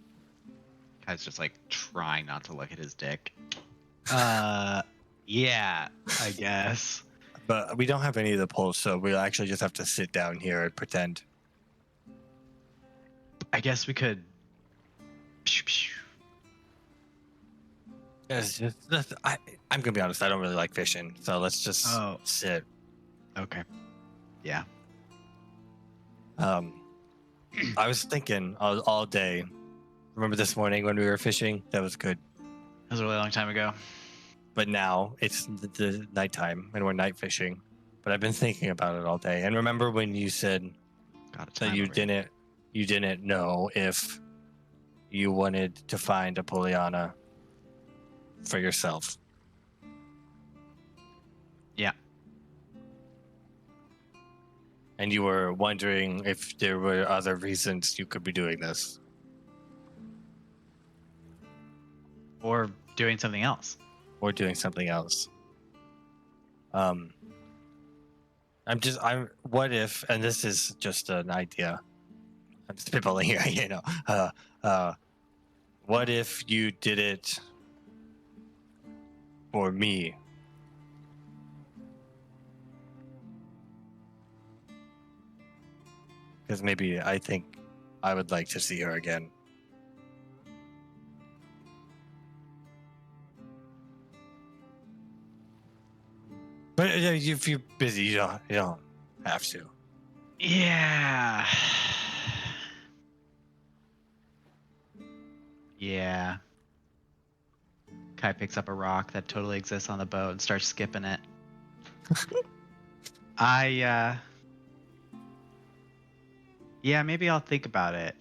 Kai's just like trying not to look at his dick. Yeah, I guess. But we don't have any of the poles, so we'll actually just have to sit down here and pretend. I guess we could. I'm gonna be honest. I don't really like fishing, so let's just sit. Okay. Yeah. I was thinking all day. Remember this morning when we were fishing? That was good. That was a really long time ago. But now it's the nighttime and we're night fishing. But I've been thinking about it all day. And remember when you said that you didn't know if you wanted to find a Poliana for yourself? Yeah. And you were wondering if there were other reasons you could be doing this. Or doing something else. Or doing something else. What if, and this is just an idea, I'm spitballing here, what if you did it for me? Because maybe I think I would like to see her again. But if you're busy, you don't have to. Yeah. Yeah. Kai picks up a rock that totally exists on the boat and starts skipping it. Yeah, maybe I'll think about it.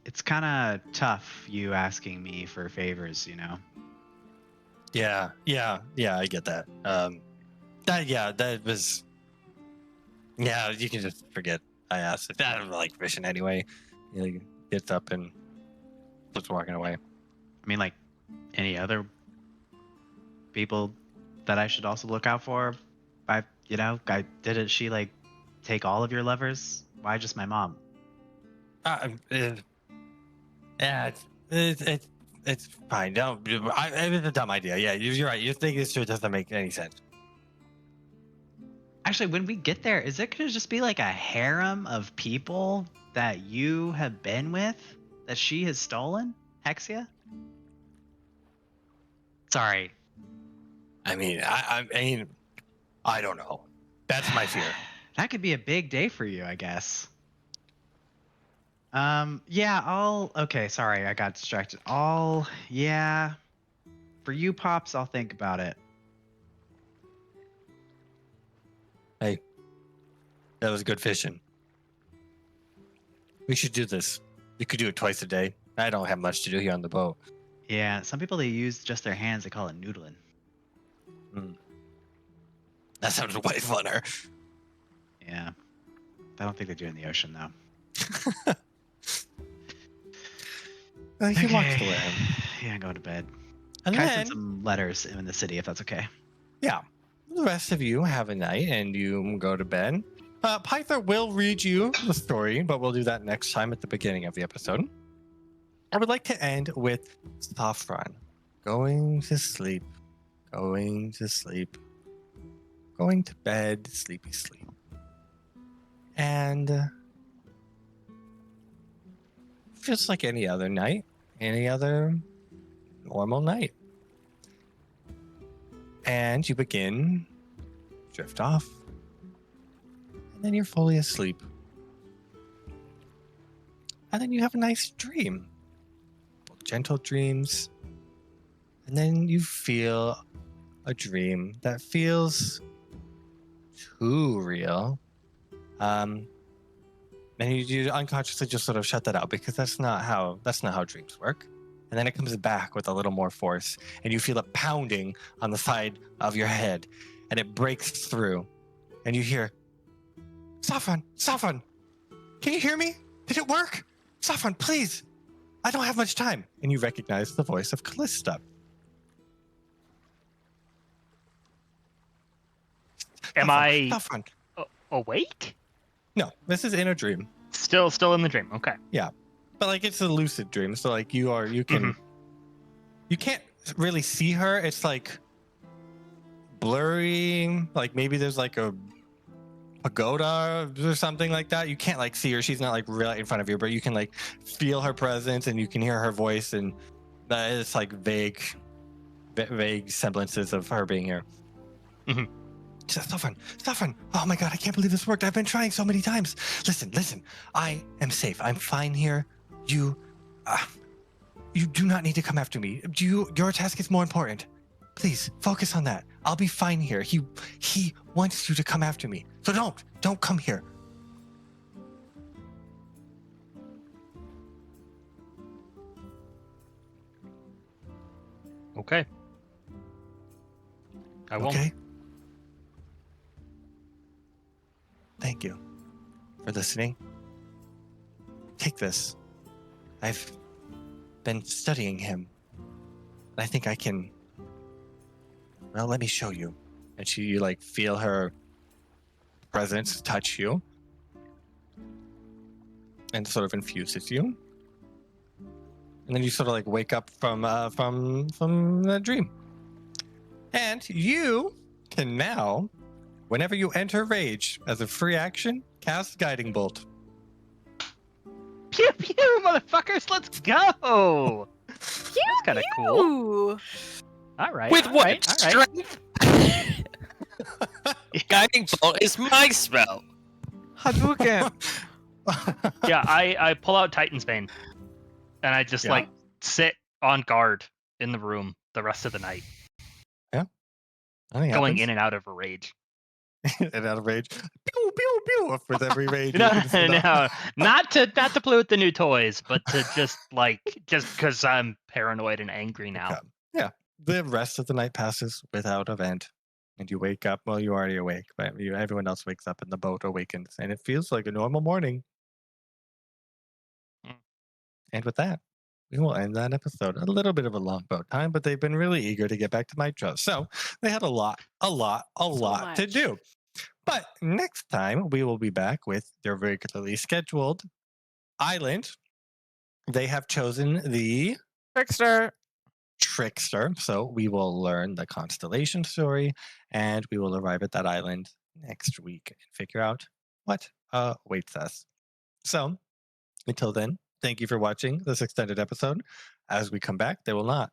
It's kind of tough you asking me for favors, Yeah, I get that. That was. Yeah, you can just forget I asked. I don't like fishing anyway. He gets up and starts walking away. I mean, like, any other people that I should also look out for? Didn't she, like, take all of your lovers? Why just my mom? Yeah, it's fine. No, it was a dumb idea. Yeah, you're right. You think this shit doesn't make any sense. Actually, when we get there, is it going to just be like a harem of people that you have been with that she has stolen? Hexia? Sorry. I mean, I don't know. That's my fear. That could be a big day for you, I guess. Okay, sorry, I got distracted. For you, Pops, I'll think about it. Hey, that was good fishing. We should do this. We could do it twice a day. I don't have much to do here on the boat. Yeah, some people, they use just their hands. They call it noodling. That sounds way funner. Yeah. I don't think they do it in the ocean, though. He walks away. Yeah, go to bed. And Can I then, send some letters in the city, if that's okay? yeah, the rest of you have a night and you go to bed. Pythor will read you the story, but we'll do that next time at the beginning of the episode. I would like to end with Sophron going to sleep, going to bed, sleepy sleep. And just like any other night, any other normal night. And you begin, drift off, and then you're fully asleep. And then you have a nice dream. Gentle dreams. And then you feel a dream that feels too real. And you unconsciously just sort of shut that out because that's not how dreams work. And then it comes back with a little more force, and you feel it pounding on the side of your head, and it breaks through, and you hear, Sophron, can you hear me? Did it work? Sophron, please, I don't have much time. And you recognize the voice of Callista. Am I Sophron. awake? No, this is in a dream. Still in the dream. Okay. But like it's a lucid dream, so like you can't really see her. It's like blurry. Like maybe there's like a pagoda or something like that. You can't like see her. She's not like right in front of you, but you can like feel her presence and you can hear her voice, and that is like vague semblances of her being here. Mhm. She says, Sophron, oh my god, I can't believe this worked. I've been trying so many times. Listen, I am safe. I'm fine here. You do not need to come after me. Your task is more important. Please focus on that. I'll be fine here. He wants you to come after me. So don't come here. Okay. I won't. Okay. Thank you for listening. Take this. I've been studying him. I think I can. Well, let me show you. And you like feel her presence touch you, and sort of infuses you. And then you sort of like wake up from that dream. And you can now, whenever you enter rage as a free action, cast Guiding Bolt. Pew pew, motherfuckers! Let's go. That's kind of cool. Ooh. All right. With all what right, all right. strength? Guiding bolt is my spell. Hadouken. Yeah, I pull out Titan's Bane, and I just Yeah. like sit on guard in the room the rest of the night, Nothing going happens. in and out of a rage. And out of rage. Pew, pew, pew, with every rage. No, you can set up. no, not to play with the new toys, but to just because I'm paranoid and angry now. Okay. Yeah. The rest of the night passes without event. And you wake up. Well, you're already awake, but everyone else wakes up and the boat awakens. And it feels like a normal morning. Mm. And with that, we will end that episode. A little bit of a long boat time, but they've been really eager to get back to Mytros. So they had a lot to much. do. But next time, we will be back with their regularly scheduled island. They have chosen the Trickster. So we will learn the constellation story, and we will arrive at that island next week and figure out what awaits us. So until then, thank you for watching this extended episode. As we come back, they will not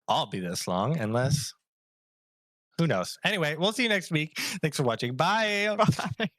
all be this long unless, who knows? Anyway, we'll see you next week. Thanks for watching. Bye. Bye.